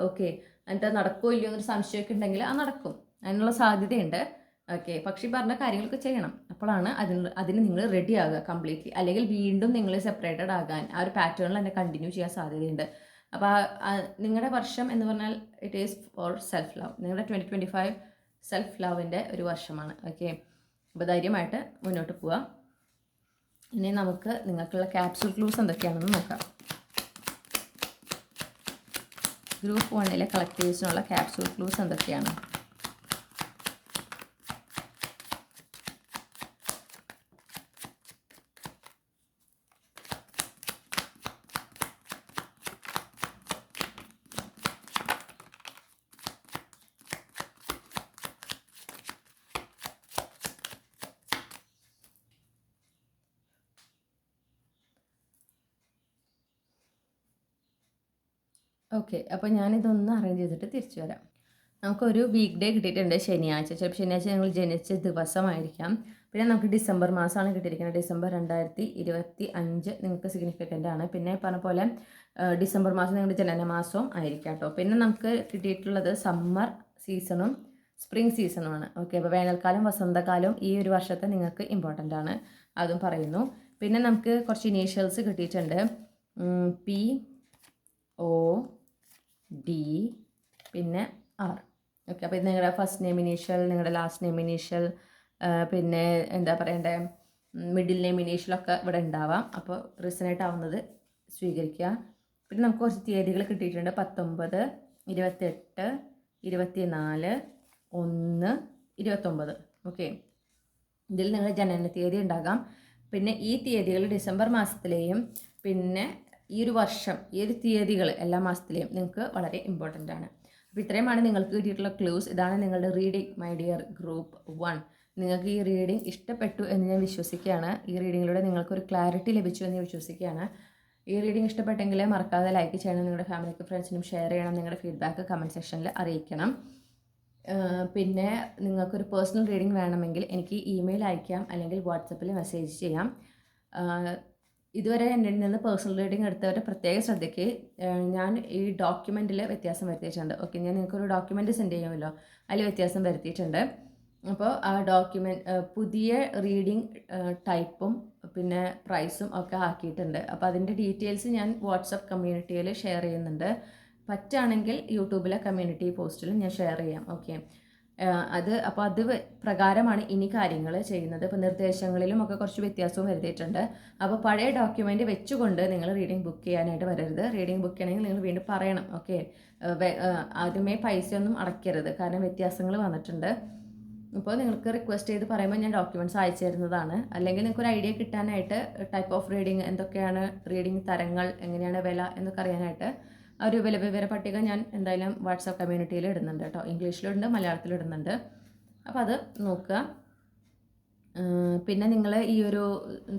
ഓക്കെ, എന്നിട്ട് നടക്കുമോ ഇല്ലയോ എന്നൊരു സംശയമൊക്കെ ഉണ്ടെങ്കിൽ അത് നടക്കും, അതിനുള്ള സാധ്യതയുണ്ട്. ഓക്കെ, പക്ഷേ പറഞ്ഞ കാര്യങ്ങളൊക്കെ ചെയ്യണം. അപ്പോഴാണ് അതിന് നിങ്ങൾ റെഡി ആകുക കംപ്ലീറ്റ്ലി. അല്ലെങ്കിൽ വീണ്ടും നിങ്ങൾ സെപ്പറേറ്റഡ് ആകാൻ ആ ഒരു പാറ്റേണിൽ തന്നെ കണ്ടിന്യൂ ചെയ്യാൻ സാധ്യതയുണ്ട്. അപ്പോൾ നിങ്ങളുടെ വർഷം എന്ന് പറഞ്ഞാൽ it is for self love. നിങ്ങളുടെ 2025 സെൽഫ് ലവിൻ്റെ ഒരു വർഷമാണ്. ഓക്കെ, അപ്പോൾ ധൈര്യമായിട്ട് മുന്നോട്ട് പോവുക. ഇനി നമുക്ക് നിങ്ങൾക്കുള്ള ക്യാപ്സ്യൂൾ ക്ലൂസ് എന്തൊക്കെയാണെന്ന് നോക്കാം. ഗ്രൂപ്പ് 1 കളക്ടീവ്സിനുള്ള ക്യാപ്സ്യൂൾ ക്ലൂസ് എന്തൊക്കെയാണ്? ഓക്കെ, അപ്പോൾ ഞാനിതൊന്ന് അറേഞ്ച് ചെയ്തിട്ട് തിരിച്ചു വരാം. നമുക്കൊരു വീക്ക് ഡേ കിട്ടിയിട്ടുണ്ട്, ശനിയാഴ്ച. ചിലപ്പോൾ ശനിയാഴ്ച ഞങ്ങൾ ജനിച്ച ദിവസമായിരിക്കാം. പിന്നെ നമുക്ക് ഡിസംബർ മാസമാണ് കിട്ടിയിരിക്കുന്നത്. ഡിസംബർ 2025 നിങ്ങൾക്ക് സിഗ്നിഫിക്കൻ്റ് ആണ്. പിന്നെ പറഞ്ഞ പോലെ ഡിസംബർ മാസം നിങ്ങളുടെ ജനനമാസവും ആയിരിക്കാം കേട്ടോ. പിന്നെ നമുക്ക് കിട്ടിയിട്ടുള്ളത് സമ്മർ സീസണും സ്പ്രിംഗ് സീസണുമാണ്. ഓക്കെ, അപ്പോൾ വേനൽക്കാലം വസന്തകാലവും ഈ ഒരു വർഷത്തെ നിങ്ങൾക്ക് ഇമ്പോർട്ടൻ്റ് ആണ്, അതും പറയുന്നു. പിന്നെ നമുക്ക് കുറച്ച് ഇനീഷ്യൽസ് കിട്ടിയിട്ടുണ്ട്. POD പിന്നെ R. ഓക്കെ, അപ്പോൾ ഇത് നിങ്ങളുടെ ഫസ്റ്റ് നെയിം ഇനീഷ്യൽ, നിങ്ങളുടെ ലാസ്റ്റ് നെയിം ഇനീഷ്യൽ, പിന്നെ എന്താ പറയണ്ടേ, മിഡിൽ നെയിം ഇനീഷ്യലൊക്കെ ഇവിടെ ഉണ്ടാവാം. അപ്പോൾ റീസണേറ്റ് ആവുന്നത് സ്വീകരിക്കുക. പിന്നെ നമുക്ക് കുറച്ച് തീയതികൾ കിട്ടിയിട്ടുണ്ട്. 19, 28, 24, 1, 29. ഓക്കെ, ഇതിൽ നിങ്ങളുടെ ജനന തീയതി ഉണ്ടാകാം. പിന്നെ ഈ തീയതികൾ ഡിസംബർ മാസത്തിലെയും പിന്നെ ഈ ഒരു വർഷം ഈ ഒരു തീയതികൾ എല്ലാ മാസത്തിലെയും നിങ്ങൾക്ക് വളരെ ഇമ്പോർട്ടൻ്റ് ആണ്. അപ്പോൾ ഇത്രയുമാണ് നിങ്ങൾക്ക് കിട്ടിയിട്ടുള്ള ക്ലൂസ്. ഇതാണ് നിങ്ങളുടെ റീഡിംഗ് മൈ ഡിയർ ഗ്രൂപ്പ് 1. നിങ്ങൾക്ക് ഈ റീഡിംഗ് ഇഷ്ടപ്പെട്ടു എന്ന് ഞാൻ വിശ്വസിക്കുകയാണ്. ഈ റീഡിങ്ങിലൂടെ നിങ്ങൾക്കൊരു ക്ലാരിറ്റി ലഭിച്ചു എന്ന് വിശ്വസിക്കുകയാണ്. ഈ റീഡിംഗ് ഇഷ്ടപ്പെട്ടെങ്കിൽ മറക്കാതെ ലൈക്ക് ചെയ്യണം, നിങ്ങളുടെ ഫാമിലിക്ക് ഫ്രണ്ട്സിനും ഷെയർ ചെയ്യണം, നിങ്ങളുടെ ഫീഡ്ബാക്ക് കമൻറ്റ് സെക്ഷനിൽ അറിയിക്കണം. പിന്നെ നിങ്ങൾക്കൊരു പേഴ്സണൽ റീഡിംഗ് വേണമെങ്കിൽ എനിക്ക് ഇമെയിൽ അയക്കാം, അല്ലെങ്കിൽ വാട്സപ്പിൽ മെസ്സേജ് ചെയ്യാം. ഇതുവരെ എൻ്റെ നിന്ന് പേഴ്സണൽ റീഡിംഗ് എടുത്തവരെ പ്രത്യേകം ശ്രദ്ധിക്കുക. ഞാൻ ഈ ഡോക്യുമെൻറ്റിൽ വ്യത്യാസം വരുത്തിയിട്ടുണ്ട്. ഓക്കെ, ഞാൻ നിങ്ങൾക്കൊരു ഡോക്യുമെൻറ്റ് സെൻഡ് ചെയ്യുമല്ലോ, അതിൽ വ്യത്യാസം വരുത്തിയിട്ടുണ്ട്. അപ്പോൾ ആ ഡോക്യുമെൻറ്റ് പുതിയ റീഡിംഗ് ടൈപ്പും പിന്നെ പ്രൈസും ഒക്കെ ആക്കിയിട്ടുണ്ട്. അപ്പോൾ അതിൻ്റെ ഡീറ്റെയിൽസ് ഞാൻ വാട്സപ്പ് കമ്മ്യൂണിറ്റിയിൽ ഷെയർ ചെയ്യുന്നുണ്ട്. പറ്റുകയാണെങ്കിൽ യൂട്യൂബിലെ കമ്മ്യൂണിറ്റി പോസ്റ്റിലും ഞാൻ ഷെയർ ചെയ്യാം. ഓക്കെ, അപ്പോൾ അത് പ്രകാരമാണ് ഇനി കാര്യങ്ങൾ ചെയ്യുന്നത്. ഇപ്പോൾ നിർദ്ദേശങ്ങളിലും ഒക്കെ കുറച്ച് വ്യത്യാസവും വരുത്തിയിട്ടുണ്ട്. അപ്പോൾ പഴയ ഡോക്യുമെൻ്റ് വെച്ചുകൊണ്ട് നിങ്ങൾ റീഡിംഗ് ബുക്ക് ചെയ്യാനായിട്ട് വരരുത്. റീഡിംഗ് ബുക്ക് ചെയ്യണമെങ്കിൽ നിങ്ങൾ വീണ്ടും പറയണം. ഓക്കെ, ആദ്യമേ പൈസയൊന്നും അടയ്ക്കരുത്, കാരണം വ്യത്യാസങ്ങൾ വന്നിട്ടുണ്ട്. അപ്പോൾ നിങ്ങൾക്ക് റിക്വസ്റ്റ് ചെയ്ത് പറയുമ്പോൾ ഞാൻ ഡോക്യുമെൻറ്റ്സ് അയച്ചു തരുന്നതാണ്. അല്ലെങ്കിൽ നിങ്ങൾക്കൊരു ഐഡിയ കിട്ടാനായിട്ട് ടൈപ്പ് ഓഫ് റീഡിംഗ് എന്തൊക്കെയാണ്, റീഡിംഗ് തരങ്ങൾ എങ്ങനെയാണ്, വില എന്നൊക്കെ അറിയാനായിട്ട് ആ ഒരു വിവര പട്ടിക ഞാൻ എന്തായാലും വാട്സാപ്പ് കമ്മ്യൂണിറ്റിയിൽ ഇടുന്നുണ്ട് കേട്ടോ. ഇംഗ്ലീഷിലുണ്ട്, മലയാളത്തിലിടുന്നുണ്ട്. അപ്പോൾ അത് നോക്കുക. പിന്നെ നിങ്ങൾ ഈ ഒരു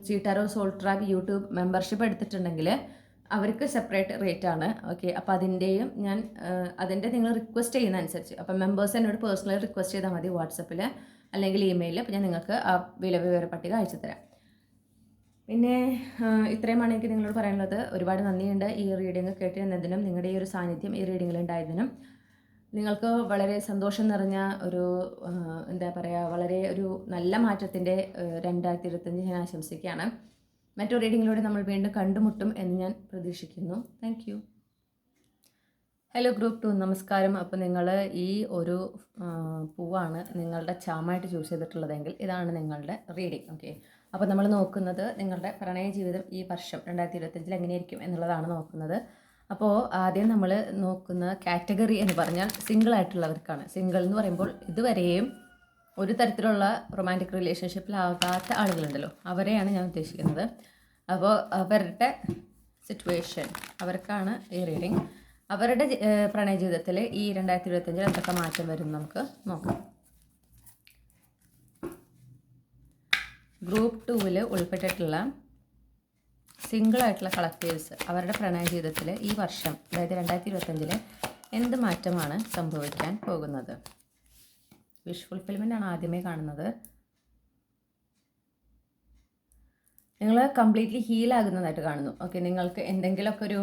ചീട്ടാരോ സോൾ ട്രാക്ക് യൂട്യൂബ് മെമ്പർഷിപ്പ് എടുത്തിട്ടുണ്ടെങ്കിൽ അവർക്ക് സെപ്പറേറ്റ് റേറ്റ് ആണ്. ഓക്കെ, അപ്പോൾ അതിൻ്റെ നിങ്ങൾ റിക്വസ്റ്റ് ചെയ്യുന്ന അനുസരിച്ച്, അപ്പോൾ മെമ്പേഴ്സ് എന്നോട് പേഴ്സണലി റിക്വസ്റ്റ് ചെയ്താൽ മതി വാട്സപ്പിൽ അല്ലെങ്കിൽ ഇമെയിലിൽ. അപ്പോൾ ഞാൻ നിങ്ങൾക്ക് ആ വിവര പട്ടിക അയച്ചു തരാം. പിന്നെ ഇത്രയുമാണ് എനിക്ക് നിങ്ങളോട് പറയാനുള്ളത്. ഒരുപാട് നന്ദിയുണ്ട് ഈ റീഡിംഗ് കേട്ടിരുന്നതിനും നിങ്ങളുടെ ഈ ഒരു സാന്നിധ്യം ഈ റീഡിങ്ങിൽ ഉണ്ടായതിനും. നിങ്ങൾക്ക് വളരെ സന്തോഷം നിറഞ്ഞ ഒരു എന്താ പറയുക, വളരെ ഒരു നല്ല മാറ്റത്തിൻ്റെ 2025 ഞാൻ ആശംസിക്കുകയാണ്. മറ്റൊരു റീഡിങ്ങിലൂടെ നമ്മൾ വീണ്ടും കണ്ടുമുട്ടും എന്ന് ഞാൻ പ്രതീക്ഷിക്കുന്നു. Thank you. ഹലോ ഗ്രൂപ്പ് 2, നമസ്കാരം. അപ്പോൾ നിങ്ങൾ ഈ ഒരു പൂവാണ് നിങ്ങളുടെ ചാമായിട്ട് ചൂസ് ചെയ്തിട്ടുള്ളതെങ്കിൽ ഇതാണ് നിങ്ങളുടെ റീഡിംഗ്. ഓക്കെ, അപ്പോൾ നമ്മൾ നോക്കുന്നത് നിങ്ങളുടെ പ്രണയ ജീവിതം ഈ വർഷം 2025 എങ്ങനെയായിരിക്കും എന്നുള്ളതാണ് നോക്കുന്നത്. അപ്പോൾ ആദ്യം നമ്മൾ നോക്കുന്ന കാറ്റഗറി എന്ന് പറഞ്ഞാൽ സിംഗിൾ ആയിട്ടുള്ളവർക്കാണ്. സിംഗിൾ എന്ന് പറയുമ്പോൾ ഇതുവരെയും ഒരു തരത്തിലുള്ള റൊമാൻറ്റിക് റിലേഷൻഷിപ്പിലാകാത്ത ആളുകളുണ്ടല്ലോ, അവരെയാണ് ഞാൻ ഉദ്ദേശിക്കുന്നത്. അപ്പോൾ അവരുടെ സിറ്റുവേഷൻ, അവർക്കാണ് ഈ റീഡിങ്. അവരുടെ പ്രണയ ജീവിതത്തിൽ ഈ 2025 എന്തൊക്കെ മാറ്റം വരും നമുക്ക് നോക്കാം. ഗ്രൂപ്പ് 2-ൽ ഉൾപ്പെട്ടിട്ടുള്ള സിംഗിളായിട്ടുള്ള കളക്റ്റീവ്സ് അവരുടെ പ്രണയ ജീവിതത്തിൽ ഈ വർഷം, അതായത് 2025 എന്ത് മാറ്റമാണ് സംഭവിക്കാൻ പോകുന്നത്? വിഷ് ഫുൾഫിൽമെൻ്റ് ആണ് ആദ്യമേ കാണുന്നത്. നിങ്ങൾ കംപ്ലീറ്റ്ലി ഹീലാകുന്നതായിട്ട് കാണുന്നു. ഓക്കെ, നിങ്ങൾക്ക് എന്തെങ്കിലുമൊക്കെ ഒരു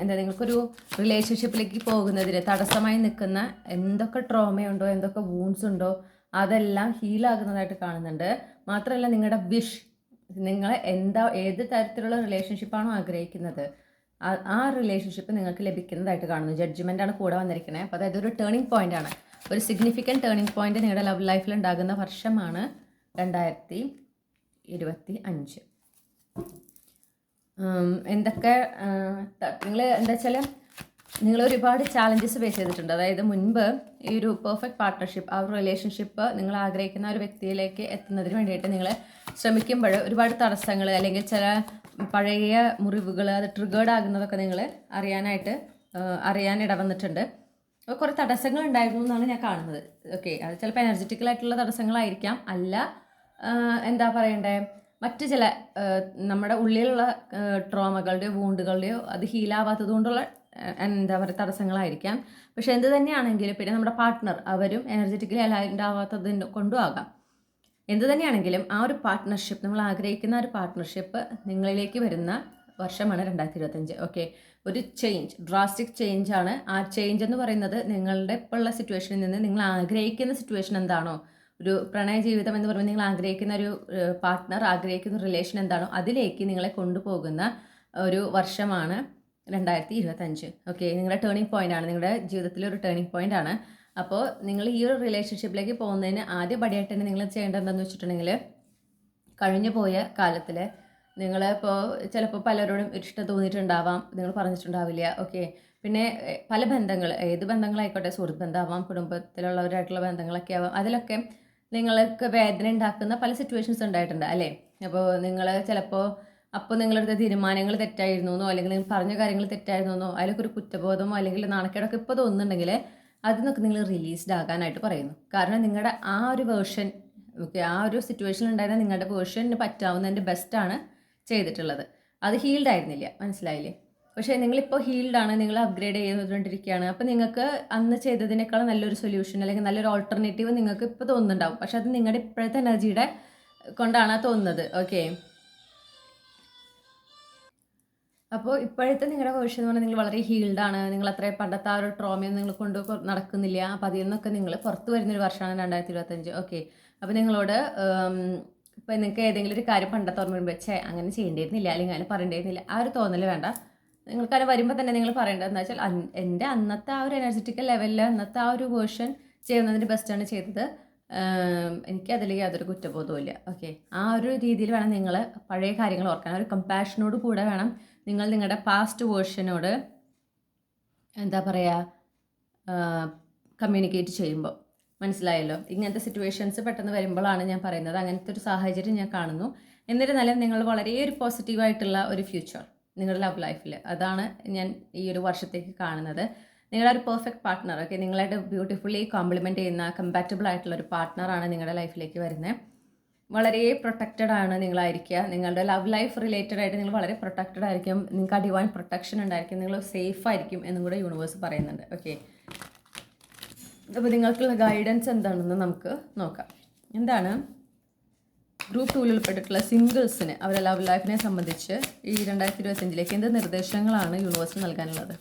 നിങ്ങൾക്കൊരു റിലേഷൻഷിപ്പിലേക്ക് പോകുന്നതിന് തടസ്സമായി നിൽക്കുന്ന എന്തൊക്കെ ട്രോമയുണ്ടോ, എന്തൊക്കെ വൂൺസ് ഉണ്ടോ, അതെല്ലാം ഹീലാകുന്നതായിട്ട് കാണുന്നുണ്ട്. മാത്രമല്ല, നിങ്ങളുടെ വിഷ്, നിങ്ങൾ ഏത് തരത്തിലുള്ള റിലേഷൻഷിപ്പാണോ ആഗ്രഹിക്കുന്നത് ആ റിലേഷൻഷിപ്പ് നിങ്ങൾക്ക് ലഭിക്കുന്നതായിട്ട് കാണുന്നു. ജഡ്ജ്മെൻ്റാണ് കൂടെ വന്നിരിക്കുന്നത്. അപ്പോൾ അതായത് ഒരു ടേണിംഗ് പോയിൻ്റ് ആണ്, ഒരു സിഗ്നിഫിക്കൻറ്റ് ടേണിംഗ് പോയിൻ്റ് നിങ്ങളുടെ ലവ് ലൈഫിൽ ഉണ്ടാകുന്ന വർഷമാണ് 2025. എന്തൊക്കെ നിങ്ങൾ എന്താ വെച്ചാൽ നിങ്ങൾ ഒരുപാട് ചാലഞ്ചസ് ഫേസ് ചെയ്തിട്ടുണ്ട്. അതായത് മുൻപ് ഈ ഒരു പെർഫെക്റ്റ് പാർട്ട്ണർഷിപ്പ്, ആ ഒരു റിലേഷൻഷിപ്പ് നിങ്ങൾ ആഗ്രഹിക്കുന്ന ഒരു വ്യക്തിയിലേക്ക് എത്തുന്നതിന് വേണ്ടിയിട്ട് നിങ്ങൾ ശ്രമിക്കുമ്പോൾ ഒരുപാട് തടസ്സങ്ങൾ അല്ലെങ്കിൽ ചില പഴയ മുറിവുകൾ, അത് ട്രിഗേർഡ് ആകുന്നതൊക്കെ നിങ്ങൾ അറിയാനിട വന്നിട്ടുണ്ട്. അപ്പോൾ കുറേ തടസ്സങ്ങൾ ഉണ്ടായിരുന്നു എന്നാണ് ഞാൻ കാണുന്നത്. ഓക്കെ, അത് ചിലപ്പോൾ എനർജറ്റിക്കലായിട്ടുള്ള തടസ്സങ്ങളായിരിക്കാം, അല്ല എന്താ പറയണ്ടേ, മറ്റ് ചില നമ്മുടെ ഉള്ളിലുള്ള ട്രോമകളുടെയോ വൂണ്ടുകളുടെയോ അത് ഹീലാവാത്തത് കൊണ്ടുള്ള എന്താ പറയുക തടസ്സങ്ങളായിരിക്കാം. പക്ഷെ എന്ത് തന്നെയാണെങ്കിലും പിന്നെ നമ്മുടെ പാർട്ട്ണർ അവരും എനർജറ്റിക്കലി അലൈൻഡ് ആവാത്തതിന് കൊണ്ടും ആകാം. എന്ത് തന്നെയാണെങ്കിലും ആ ഒരു പാർട്ട്ണർഷിപ്പ്, നമ്മൾ ആഗ്രഹിക്കുന്ന ഒരു പാർട്ട്ണർഷിപ്പ് നിങ്ങളിലേക്ക് വരുന്ന വർഷമാണ് 2025. ഓക്കെ, ഒരു ചേഞ്ച്, ഡ്രാസ്റ്റിക് ചേഞ്ച് ആണ്. ആ ചേഞ്ച് എന്ന് പറയുന്നത് നിങ്ങളുടെ ഇപ്പോഴുള്ള സിറ്റുവേഷനിൽ നിന്ന് നിങ്ങൾ ആഗ്രഹിക്കുന്ന സിറ്റുവേഷൻ എന്താണോ, ഒരു പ്രണയ ജീവിതം എന്ന് പറയുമ്പോൾ നിങ്ങൾ ആഗ്രഹിക്കുന്ന ഒരു പാർട്ട്ണർ, ആഗ്രഹിക്കുന്ന റിലേഷൻ എന്താണോ അതിലേക്ക് നിങ്ങളെ കൊണ്ടുപോകുന്ന ഒരു വർഷമാണ് 2025. ഓക്കെ, നിങ്ങളുടെ ടേണിംഗ് പോയിൻ്റ് ആണ്, നിങ്ങളുടെ ജീവിതത്തിലെ ഒരു ടേണിംഗ് പോയിൻ്റ് ആണ്. അപ്പോൾ നിങ്ങൾ ഈ ഒരു റിലേഷൻഷിപ്പിലേക്ക് പോകുന്നതിന് ആദ്യ പടിയായിട്ട് തന്നെ നിങ്ങൾ ചെയ്യേണ്ടത് എന്താണെന്ന് വെച്ചിട്ടുണ്ടെങ്കിൽ, കഴിഞ്ഞു പോയ കാലത്തിൽ നിങ്ങൾ ചിലപ്പോൾ പലരോടും ഇഷ്ടം തോന്നിയിട്ടുണ്ടാവാം, നിങ്ങൾ പറഞ്ഞിട്ടുണ്ടാവില്ല. ഓക്കെ, പിന്നെ പല ബന്ധങ്ങൾ, ഏത് ബന്ധങ്ങളായിക്കോട്ടെ, സുഹൃത്ത് ബന്ധമാവാം, കുടുംബത്തിലുള്ളവരായിട്ടുള്ള ബന്ധങ്ങളൊക്കെ ആവാം, അതിലൊക്കെ നിങ്ങൾക്ക് വേദന ഉണ്ടാക്കുന്ന പല സിറ്റുവേഷൻസ് ഉണ്ടായിട്ടുണ്ട് അല്ലേ. അപ്പോൾ നിങ്ങൾ ചിലപ്പോൾ നിങ്ങളെടുത്ത തീരുമാനങ്ങൾ തെറ്റായിരുന്നു എന്നോ, അല്ലെങ്കിൽ നിങ്ങൾ പറഞ്ഞ കാര്യങ്ങൾ തെറ്റായിരുന്നു എന്നോ, അതിലൊക്കെ ഒരു കുറ്റബോധമോ അല്ലെങ്കിൽ നാണക്കേടൊക്കെ ഇപ്പോൾ തോന്നുന്നുണ്ടെങ്കിൽ അതിൽ നിന്നൊക്കെ നിങ്ങൾ റിലീസ്ഡ് ആകാനായിട്ട് പറയുന്നു. കാരണം നിങ്ങളുടെ ആ ഒരു വേർഷൻ, ഓക്കെ, ആ ഒരു സിറ്റുവേഷനിൽ ഉണ്ടായിരുന്ന നിങ്ങളുടെ വേർഷന് പറ്റാവുന്നതിൻ്റെ ബെസ്റ്റാണ് ചെയ്തിട്ടുള്ളത്. അത് ഹീൽഡ് ആയിരുന്നില്ല, മനസ്സിലായില്ലേ? പക്ഷേ നിങ്ങളിപ്പോൾ ഹീൽഡാണ്, നിങ്ങൾ അപ്ഗ്രേഡ് ചെയ്തുകൊണ്ടിരിക്കുകയാണ്. അപ്പോൾ നിങ്ങൾക്ക് അന്ന് ചെയ്തതിനേക്കാൾ നല്ലൊരു സൊല്യൂഷൻ അല്ലെങ്കിൽ നല്ലൊരു ഓൾട്ടർനേറ്റീവ് നിങ്ങൾക്ക് ഇപ്പോൾ തോന്നുന്നുണ്ടാവും. പക്ഷെ അത് നിങ്ങളുടെ ഇപ്പോഴത്തെ എനർജിയുടെ കൊണ്ടാണ് തോന്നുന്നത്. ഓക്കെ, അപ്പോൾ ഇപ്പോഴത്തെ നിങ്ങളുടെ വേർഷൻ എന്ന് പറഞ്ഞാൽ നിങ്ങൾ വളരെ ഹീൽഡാണ്, നിങ്ങൾ അത്ര പണ്ടത്തെ ആ ഒരു ട്രോമയൊന്നും നിങ്ങൾ കൊണ്ട് നടക്കുന്നില്ല. അപ്പോൾ അതിൽ നിന്നൊക്കെ നിങ്ങൾ പുറത്ത് വരുന്നൊരു വർഷമാണ് 2025. ഓക്കെ, അപ്പോൾ നിങ്ങളോട് ഇപ്പോൾ നിങ്ങൾക്ക് ഏതെങ്കിലും ഒരു കാര്യം പണ്ടത്തെ ഓർമ്മ വരുമ്പോൾ അങ്ങനെ ചെയ്യേണ്ടിയിരുന്നില്ല അല്ലെങ്കിൽ അങ്ങനെ പറയേണ്ടിയിരുന്നില്ല, ആ ഒരു തോന്നൽ വേണ്ട. നിങ്ങൾക്കത് വരുമ്പോൾ തന്നെ നിങ്ങൾ പറയേണ്ടത് എന്താ വെച്ചാൽ, എൻ്റെ അന്നത്തെ ആ ഒരു എനർജറ്റിക്കൽ ലെവലിൽ അന്നത്തെ ആ ഒരു വേർഷൻ ചെയ്യുന്നതിൻ്റെ ബെസ്റ്റാണ് ചെയ്തത്, എനിക്കതിൽ യാതൊരു കുറ്റബോധവും ഇല്ല. ഓക്കെ, ആ ഒരു രീതിയിൽ വേണം നിങ്ങൾ പഴയ കാര്യങ്ങൾ ഓർക്കാൻ. ഒരു കമ്പാഷനോട് കൂടെ വേണം നിങ്ങൾ നിങ്ങളുടെ പാസ്റ്റ് വേർഷനോട് എന്താ പറയുക കമ്മ്യൂണിക്കേറ്റ് ചെയ്യുമ്പോൾ. മനസ്സിലായല്ലോ? ഇങ്ങനത്തെ സിറ്റുവേഷൻസ് പെട്ടെന്ന് വരുമ്പോഴാണ് ഞാൻ പറയുന്നത്. അങ്ങനത്തെ ഒരു സാഹചര്യം ഞാൻ കാണുന്നു. എന്നിരുന്നാലും നിങ്ങൾ വളരെ ഒരു പോസിറ്റീവായിട്ടുള്ള ഒരു ഫ്യൂച്ചർ നിങ്ങളുടെ ലവ് ലൈഫിൽ, അതാണ് ഞാൻ ഈ ഒരു വർഷത്തേക്ക് കാണുന്നത്. നിങ്ങളുടെ ഒരു പെർഫെക്റ്റ് പാർട്ട്ണർ, ഓക്കെ, നിങ്ങളായിട്ട് ബ്യൂട്ടിഫുള്ളി കോംപ്ലിമെൻറ്റ് ചെയ്യുന്ന കമ്പാറ്റബിൾ ആയിട്ടുള്ള ഒരു പാർട്ട്ണറാണ് നിങ്ങളുടെ ലൈഫിലേക്ക് വരുന്നത്. വളരെ പ്രൊട്ടക്റ്റഡ് ആണ് നിങ്ങളായിരിക്കുക. നിങ്ങളുടെ ലവ് ലൈഫ് റിലേറ്റഡ് ആയിട്ട് നിങ്ങൾ വളരെ പ്രൊട്ടക്റ്റഡ് ആയിരിക്കും. നിങ്ങൾക്ക് ആ ഡിവൈൻ പ്രൊട്ടക്ഷൻ ഉണ്ടായിരിക്കും. നിങ്ങൾ സേഫ് ആയിരിക്കും എന്നും കൂടെ യൂണിവേഴ്സ് പറയുന്നുണ്ട്. ഓക്കെ, അപ്പോൾ നിങ്ങൾക്കുള്ള ഗൈഡൻസ് എന്താണെന്ന് നമുക്ക് നോക്കാം. എന്താണ് ഗ്രൂപ്പ് 2-ൽ ഉൾപ്പെട്ടിട്ടുള്ള സിംഗിൾസിന് അവരുടെ ലവ് ലൈഫിനെ സംബന്ധിച്ച് ഈ 2025 എന്ത് നിർദ്ദേശങ്ങളാണ് യൂണിവേഴ്സ് നൽകാനുള്ളത്?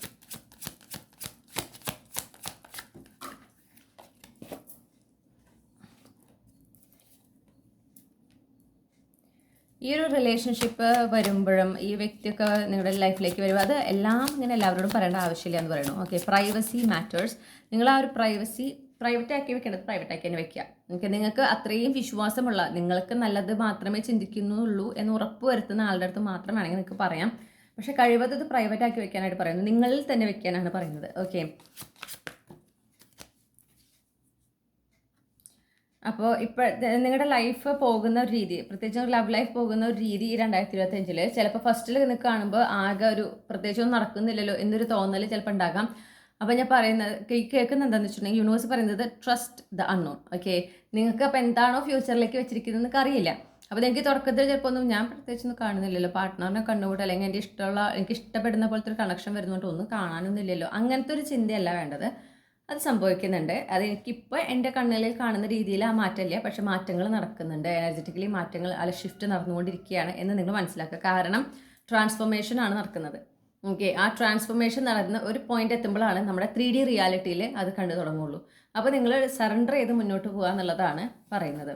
ഈ ഒരു റിലേഷൻഷിപ്പ് വരുമ്പോഴും ഈ വ്യക്തിയൊക്കെ നിങ്ങളുടെ ലൈഫിലേക്ക് വരുമ്പോൾ അത് എല്ലാം ഇങ്ങനെ എല്ലാവരോടും പറയേണ്ട ആവശ്യമില്ല എന്ന് പറയുന്നു. Okay, privacy matters. നിങ്ങൾ ആ ഒരു പ്രൈവസി പ്രൈവറ്റ് ആക്കി വെക്കേണ്ടത് പ്രൈവറ്റ് ആക്കി തന്നെ വെക്കുക. ഓക്കെ, നിങ്ങൾക്ക് അത്രയും വിശ്വാസമുള്ള, നിങ്ങൾക്ക് നല്ലത് മാത്രമേ ചിന്തിക്കുന്നുള്ളൂ എന്ന് ഉറപ്പ് വരുത്തുന്ന ആളുടെ അടുത്ത് മാത്രമാണെങ്കിൽ നിങ്ങൾക്ക് പറയാം. പക്ഷേ കഴിവത് ഇത് പ്രൈവറ്റ് ആക്കി വെക്കാനായിട്ട് പറയുന്നു, നിങ്ങളിൽ തന്നെ വെക്കാനാണ് പറയുന്നത്. ഓക്കെ, അപ്പോൾ ഇപ്പോൾ നിങ്ങളുടെ ലൈഫ് പോകുന്ന ഒരു രീതി, പ്രത്യേകിച്ച് ലവ് ലൈഫ് പോകുന്ന ഒരു രീതി ഈ 2025 ചിലപ്പോൾ ഫസ്റ്റിൽ നിങ്ങൾക്ക് കാണുമ്പോൾ ആകെ ഒരു പ്രത്യേകിച്ചൊന്നും നടക്കുന്നില്ലല്ലോ എന്നൊരു തോന്നൽ ചിലപ്പോൾ ഉണ്ടാകാം. അപ്പോൾ ഞാൻ പറയുന്നത് കേൾക്കുന്നത് എന്താണെന്ന് വെച്ചിട്ടുണ്ടെങ്കിൽ യൂണിവേഴ്സ് പറയുന്നത് ട്രസ്റ്റ് ദ അൺനോൺ. ഓക്കെ, നിങ്ങൾക്ക് അപ്പോൾ എന്താണോ ഫ്യൂച്ചറിലേക്ക് വെച്ചിരിക്കുന്നത് നിങ്ങൾക്ക് അറിയില്ല. അപ്പോൾ എനിക്ക് തുടക്കത്തിൽ ചിലപ്പോൾ ഒന്നും ഞാൻ പ്രത്യേകിച്ചൊന്നും കാണുന്നില്ലല്ലോ, പാർട്ട്ണറിനെ കണ്ടുകൂടെ അല്ലെങ്കിൽ എനിക്ക് ഇഷ്ടപ്പെടുന്ന പോലത്തെ ഒരു കണക്ഷൻ വരുന്നോട്ട് ഒന്നും കാണാനൊന്നുമില്ലല്ലോ, അങ്ങനത്തെ ഒരു ചിന്തയല്ല വേണ്ടത്. അത് സംഭവിക്കുന്നുണ്ട്. അത് എനിക്കിപ്പോൾ എൻ്റെ കണ്ണുകളിൽ കാണുന്ന രീതിയിൽ ആ മാറ്റമില്ല, പക്ഷേ മാറ്റങ്ങൾ നടക്കുന്നുണ്ട്. എനർജറ്റിക്കലി മാറ്റങ്ങൾ ഷിഫ്റ്റ് നടന്നുകൊണ്ടിരിക്കുകയാണ് എന്ന് നിങ്ങൾ മനസ്സിലാക്കുക. കാരണം ട്രാൻസ്ഫോർമേഷൻ ആണ് നടക്കുന്നത്. ഓക്കെ, ആ ട്രാൻസ്ഫോർമേഷൻ നടന്ന ഒരു പോയിന്റ് എത്തുമ്പോഴാണ് നമ്മുടെ 3D റിയാലിറ്റിയിൽ അത് കണ്ടു തുടങ്ങുള്ളൂ. അപ്പോൾ നിങ്ങൾ സറണ്ടർ ചെയ്ത് മുന്നോട്ട് പോകുക എന്നുള്ളതാണ് പറയുന്നത്.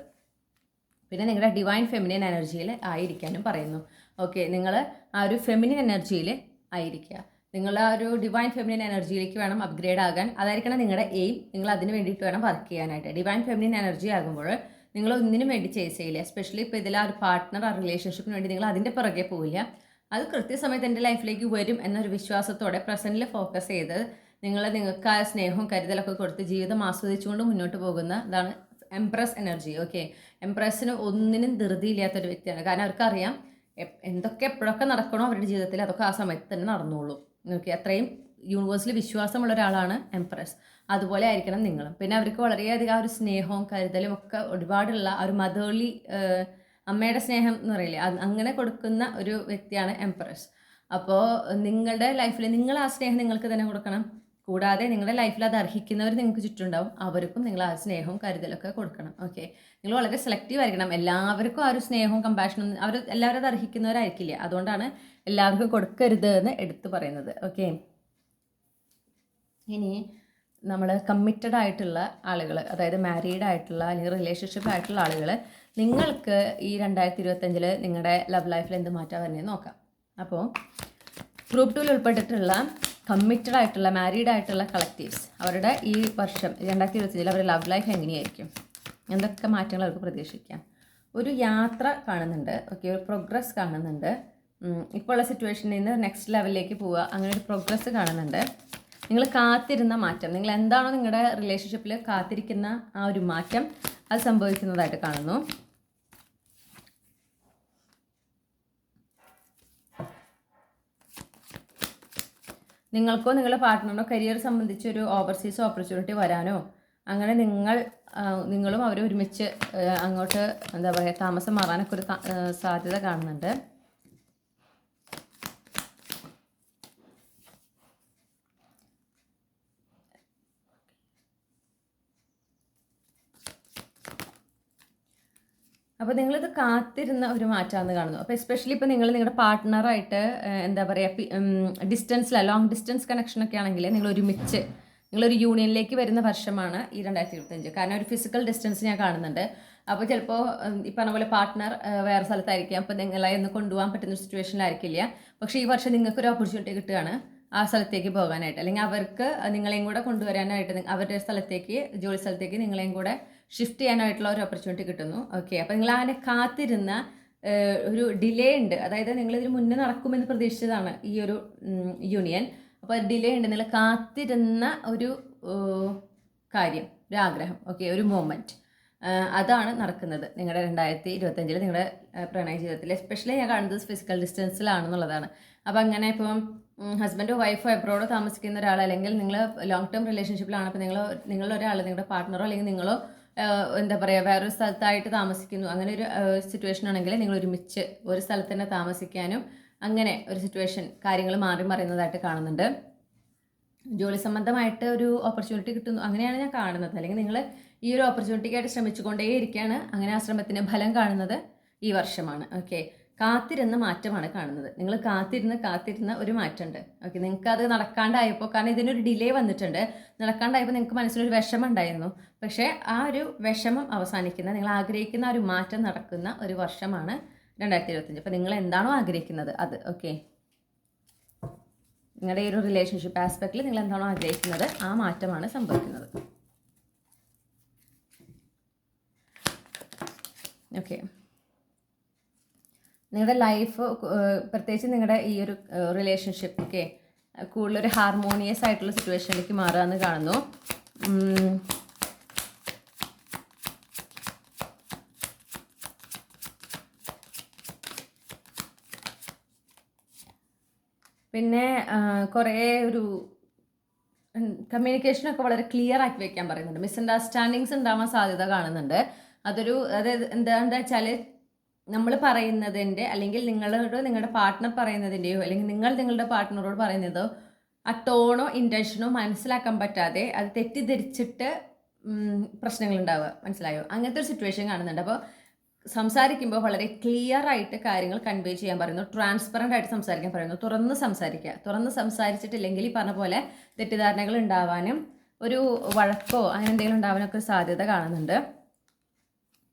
പിന്നെ നിങ്ങളുടെ ഡിവൈൻ ഫെമിനിൻ എനർജിയിൽ ആയിരിക്കാനും പറയുന്നു. ഓക്കെ, നിങ്ങൾ ആ ഒരു ഫെമിനിൻ എനർജിയിൽ ആയിരിക്കുക. നിങ്ങൾ ആ ഒരു ഡിവൈൻ ഫെമിനിൻ എനർജിയിലേക്ക് വേണം അപ്ഗ്രേഡ് ആകാൻ. അതായിരിക്കണം നിങ്ങളുടെ എയിം. നിങ്ങൾ അതിന് വേണ്ടിയിട്ട് വേണം വർക്ക് ചെയ്യാനായിട്ട്. ഡിവൈൻ ഫെമിനിൻ എനർജി ആകുമ്പോൾ നിങ്ങൾ ഒന്നിനും വേണ്ടി ചേസ് ചെയ്യില്ല. എസ്പെഷ്യലി ഇപ്പോൾ ഇതിൽ ആ ഒരു പാർട്ട്ണർ, ആ റിലേഷൻഷിപ്പിന് വേണ്ടി നിങ്ങൾ അതിൻ്റെ പുറകെ പോവില്ല. അത് കൃത്യസമയത്ത് എൻ്റെ ലൈഫിലേക്ക് വരും എന്നൊരു വിശ്വാസത്തോടെ പ്രസൻറ്റിൽ ഫോക്കസ് ചെയ്ത് നിങ്ങൾക്ക് ആ സ്നേഹവും കരുതലൊക്കെ കൊടുത്ത് ജീവിതം ആസ്വദിച്ചുകൊണ്ട് മുന്നോട്ട് പോകുന്ന ഇതാണ് എംപ്രസ് എനർജി. ഓക്കെ, എംപ്രസിന് ഒന്നിനും ധൃതിയില്ലാത്തൊരു വ്യക്തിയാണ്. കാരണം അവർക്കറിയാം എന്തൊക്കെ എപ്പോഴൊക്കെ നടക്കണോ അവരുടെ ജീവിതത്തിൽ അതൊക്കെ ആ സമയത്ത് തന്നെ നടന്നോളൂ. ഓക്കെ, അത്രയും യൂണിവേഴ്സിൽ വിശ്വാസമുള്ള ഒരാളാണ് എംപ്രസ്. അതുപോലെ ആയിരിക്കണം നിങ്ങളും. പിന്നെ അവർക്ക് വളരെയധികം ആ ഒരു സ്നേഹവും കരുതലും ഒക്കെ ഒരുപാടുള്ള ആ ഒരു മദേർലി അമ്മയുടെ സ്നേഹം എന്ന് പറയില്ലേ, അങ്ങനെ കൊടുക്കുന്ന ഒരു വ്യക്തിയാണ് എംപ്രസ്. അപ്പോൾ നിങ്ങളുടെ ലൈഫിൽ നിങ്ങൾ ആ സ്നേഹം നിങ്ങൾക്ക് തന്നെ കൊടുക്കണം. കൂടാതെ നിങ്ങളുടെ ലൈഫിൽ അത് അർഹിക്കുന്നവർ നിങ്ങൾക്ക് ചുറ്റുണ്ടാവും, അവർക്കും നിങ്ങൾ ആ സ്നേഹവും കരുതലൊക്കെ കൊടുക്കണം. ഓക്കെ, നിങ്ങൾ വളരെ സെലക്റ്റീവ് ആയിരിക്കണം. എല്ലാവർക്കും ആ ഒരു സ്നേഹവും കമ്പാഷനും എല്ലാവരും അത് അർഹിക്കുന്നവരായിരിക്കില്ല. അതുകൊണ്ടാണ് എല്ലാവർക്കും കൊടുക്കരുത് എന്ന് എടുത്തു പറയുന്നത്. ഓക്കെ, ഇനി നമ്മൾ കമ്മിറ്റഡ് ആയിട്ടുള്ള ആളുകൾ, അതായത് മാരീഡ് ആയിട്ടുള്ള അല്ലെങ്കിൽ റിലേഷൻഷിപ്പ് ആയിട്ടുള്ള ആളുകൾ, നിങ്ങൾക്ക് ഈ 2025 നിങ്ങളുടെ ലവ് ലൈഫിൽ എന്ത് മാറ്റാൻ വരുന്നത് നോക്കാം. അപ്പോൾ ഗ്രൂപ്പ് 2 ഉൾപ്പെട്ടിട്ടുള്ള കമ്മിറ്റഡ് ആയിട്ടുള്ള മാരീഡ് ആയിട്ടുള്ള കളക്റ്റീവ്സ്, അവരുടെ ഈ വർഷം 2025 അവരുടെ ലവ് ലൈഫ് എങ്ങനെയായിരിക്കും, എന്തൊക്കെ മാറ്റങ്ങൾ അവർക്ക് പ്രതീക്ഷിക്കാം. ഒരു യാത്ര കാണുന്നുണ്ട്. ഓക്കെ, ഒരു പ്രോഗ്രസ് കാണുന്നുണ്ട്. ഇപ്പോൾ ഉള്ള സിറ്റുവേഷനിൽ നിന്ന് നെക്സ്റ്റ് ലെവലിലേക്ക് പോവുക, അങ്ങനെ ഒരു പ്രോഗ്രസ് കാണുന്നുണ്ട്. നിങ്ങൾ കാത്തിരുന്ന മാറ്റം, നിങ്ങൾ എന്താണോ നിങ്ങളുടെ റിലേഷൻഷിപ്പിൽ കാത്തിരിക്കുന്ന ആ ഒരു മാറ്റം, അത് സംഭവിക്കുന്നതായിട്ട് കാണുന്നു. നിങ്ങൾക്കോ നിങ്ങളുടെ പാർട്ട്ണറിനോ കരിയർ സംബന്ധിച്ചൊരു ഓവർസീസ് ഓപ്പർച്യൂണിറ്റി വരാനോ, അങ്ങനെ നിങ്ങളും അവരും ഒരുമിച്ച് അങ്ങോട്ട് എന്താ പറയുക താമസം മാറാനൊക്കെ ഒരു സാധ്യത കാണുന്നുണ്ട്. അപ്പോൾ നിങ്ങളിത് കാത്തിരുന്ന ഒരു മാറ്റമാണെന്ന് കാണുന്നു. അപ്പോൾ എസ്പെഷ്യലി ഇപ്പോൾ നിങ്ങളുടെ പാർട്ട്ണറായിട്ട് എന്താ പറയുക ഡിസ്റ്റൻസിലാണ്, ലോങ് ഡിസ്റ്റൻസ് കണക്ഷനൊക്കെ ആണെങ്കിൽ നിങ്ങൾ ഒരുമിച്ച് നിങ്ങളൊരു യൂണിയനിലേക്ക് വരുന്ന വർഷമാണ് ഈ 2025. കാരണം ഒരു ഫിസിക്കൽ ഡിസ്റ്റൻസ് ഞാൻ കാണുന്നുണ്ട്. അപ്പോൾ ചിലപ്പോൾ ഈ പറഞ്ഞ പോലെ പാർട്ട്ണർ വേറെ സ്ഥലത്തായിരിക്കാം, അപ്പോൾ നിങ്ങളെ ഒന്ന് കൊണ്ടുപോകാൻ പറ്റുന്ന സിറ്റുവേഷനിലായിരിക്കില്ല. പക്ഷേ ഈ വർഷം നിങ്ങൾക്കൊരു ഓപ്പർച്യൂണിറ്റി കിട്ടുകയാണ് ആ സ്ഥലത്തേക്ക് പോകാനായിട്ട്, അല്ലെങ്കിൽ അവർക്ക് നിങ്ങളെയും കൂടെ കൊണ്ടുവരാനായിട്ട് അവരുടെ സ്ഥലത്തേക്ക്, ജോലി സ്ഥലത്തേക്ക് നിങ്ങളെയും കൂടെ ഷിഫ്റ്റ് ചെയ്യാനായിട്ടുള്ള ഒരു ഓപ്പർച്യൂണിറ്റി കിട്ടുന്നു. ഓക്കെ, അപ്പോൾ നിങ്ങൾ അതിനെ കാത്തിരുന്ന ഒരു ഡിലേ ഉണ്ട്. അതായത് നിങ്ങളിതിന് മുന്നേ നടക്കുമെന്ന് പ്രതീക്ഷിച്ചതാണ് ഈ ഒരു യൂണിയൻ. അപ്പോൾ ഡിലേ ഉണ്ട്, നിങ്ങൾ കാത്തിരുന്ന ഒരു കാര്യം, ഒരു ആഗ്രഹം, ഓക്കെ, ഒരു മൊമെൻറ്റ്, അതാണ് നടക്കുന്നത് നിങ്ങളുടെ 2025 നിങ്ങളുടെ പ്രണയ ജീവിതത്തിൽ. എസ്പെഷ്യലി ഞാൻ കാണുന്നത് ഫിസിക്കൽ ഡിസ്റ്റൻസിലാണെന്നുള്ളതാണ്. അപ്പോൾ അങ്ങനെ ഇപ്പം ഹസ്ബൻഡോ വൈഫോ എബ്രോഡോ താമസിക്കുന്ന ഒരാൾ, അല്ലെങ്കിൽ നിങ്ങൾ ലോങ് ടേം റിലേഷൻഷിപ്പിലാണ്, അപ്പോൾ നിങ്ങളൊരാൾ, നിങ്ങളുടെ പാർട്ട്ണറോ അല്ലെങ്കിൽ നിങ്ങളോ എന്താ പറയുക വേറൊരു സ്ഥലത്തായിട്ട് താമസിക്കുന്നു, അങ്ങനെ ഒരു സിറ്റുവേഷൻ ആണെങ്കിൽ നിങ്ങൾ ഒരുമിച്ച് ഒരു സ്ഥലത്ത് തന്നെ താമസിക്കാനും അങ്ങനെ ഒരു സിറ്റുവേഷൻ, കാര്യങ്ങൾ മാറി മറിയുന്നതായിട്ട് കാണുന്നുണ്ട്. ജോലി സംബന്ധമായിട്ട് ഒരു ഓപ്പർച്യൂണിറ്റി കിട്ടുന്നു, അങ്ങനെയാണ് ഞാൻ കാണുന്നത്. അല്ലെങ്കിൽ നിങ്ങൾ ഈ ഒരു ഓപ്പർച്യൂണിറ്റിക്കായിട്ട് ശ്രമിച്ചുകൊണ്ടേയിരിക്കുകയാണ്, അങ്ങനെ ആ ശ്രമത്തിന് ഫലം കാണുന്നത് ഈ വർഷമാണ്. ഓക്കെ, കാത്തിരുന്ന മാറ്റമാണ് കാണുന്നത്. നിങ്ങൾ കാത്തിരുന്ന ഒരു മാറ്റമുണ്ട്. ഓക്കെ, നിങ്ങൾക്ക് അത് നടക്കാണ്ടായപ്പോൾ, കാരണം ഇതിനൊരു ഡിലേ വന്നിട്ടുണ്ട്, നടക്കാണ്ടായപ്പോൾ നിങ്ങൾക്ക് മനസ്സിലൊരു വിഷമം ഉണ്ടായിരുന്നു. പക്ഷേ ആ ഒരു വിഷമം അവസാനിക്കുന്ന, നിങ്ങൾ ആഗ്രഹിക്കുന്ന ആ ഒരു മാറ്റം നടക്കുന്ന ഒരു വർഷമാണ് 2025. അപ്പോൾ നിങ്ങൾ എന്താണോ ആഗ്രഹിക്കുന്നത് അത്. ഓക്കെ, നിങ്ങളുടെ ഈ ഒരു റിലേഷൻഷിപ്പ് ആസ്പെക്റ്റിൽ നിങ്ങൾ എന്താണോ ആഗ്രഹിക്കുന്നത് ആ മാറ്റമാണ് സംഭവിക്കുന്നത്. ഓക്കെ, നിങ്ങളുടെ ലൈഫ്, പ്രത്യേകിച്ച് നിങ്ങളുടെ ഈ ഒരു റിലേഷൻഷിപ്പ്, ഓക്കെ, കൂടുതലൊരു ഹാർമോണിയസ് ആയിട്ടുള്ള സിറ്റുവേഷനിലേക്ക് മാറുക എന്ന് കാണുന്നു. പിന്നെ കുറേ ഒരു കമ്മ്യൂണിക്കേഷനൊക്കെ വളരെ ക്ലിയർ ആക്കി വെക്കാൻ പറയുന്നുണ്ട്. മിസ്അണ്ടർസ്റ്റാൻഡിങ്സ് ഉണ്ടാവാൻ സാധ്യത കാണുന്നുണ്ട്. അതായത് എന്താണെന്ന് വെച്ചാൽ നമ്മൾ പറയുന്നതിൻ്റെ അല്ലെങ്കിൽ നിങ്ങളുടെ പാർട്ട്ണർ പറയുന്നതിൻ്റെയോ അല്ലെങ്കിൽ നിങ്ങൾ നിങ്ങളുടെ പാർട്ട്ണറോട് പറയുന്നതോ ആ ടോണോ ഇൻറ്റൻഷനോ മനസ്സിലാക്കാൻ പറ്റാതെ അത് തെറ്റിദ്ധരിച്ചിട്ട് പ്രശ്നങ്ങളുണ്ടാവുക. മനസ്സിലായോ? അങ്ങനത്തെ ഒരു സിറ്റുവേഷൻ കാണുന്നുണ്ട്. അപ്പോൾ സംസാരിക്കുമ്പോൾ വളരെ ക്ലിയർ ആയിട്ട് കാര്യങ്ങൾ കൺവേ ചെയ്യാൻ പറയുന്നു. ട്രാൻസ്പെറൻ്റ് ആയിട്ട് സംസാരിക്കാൻ പറയുന്നു. തുറന്ന് സംസാരിക്കുക. തുറന്ന് സംസാരിച്ചിട്ടില്ലെങ്കിൽ ഈ പറഞ്ഞ പോലെ തെറ്റിദ്ധാരണകൾ ഉണ്ടാവാനും ഒരു വഴക്കോ അങ്ങനെ എന്തെങ്കിലും ഉണ്ടാവാനൊക്കെ സാധ്യത കാണുന്നുണ്ട്.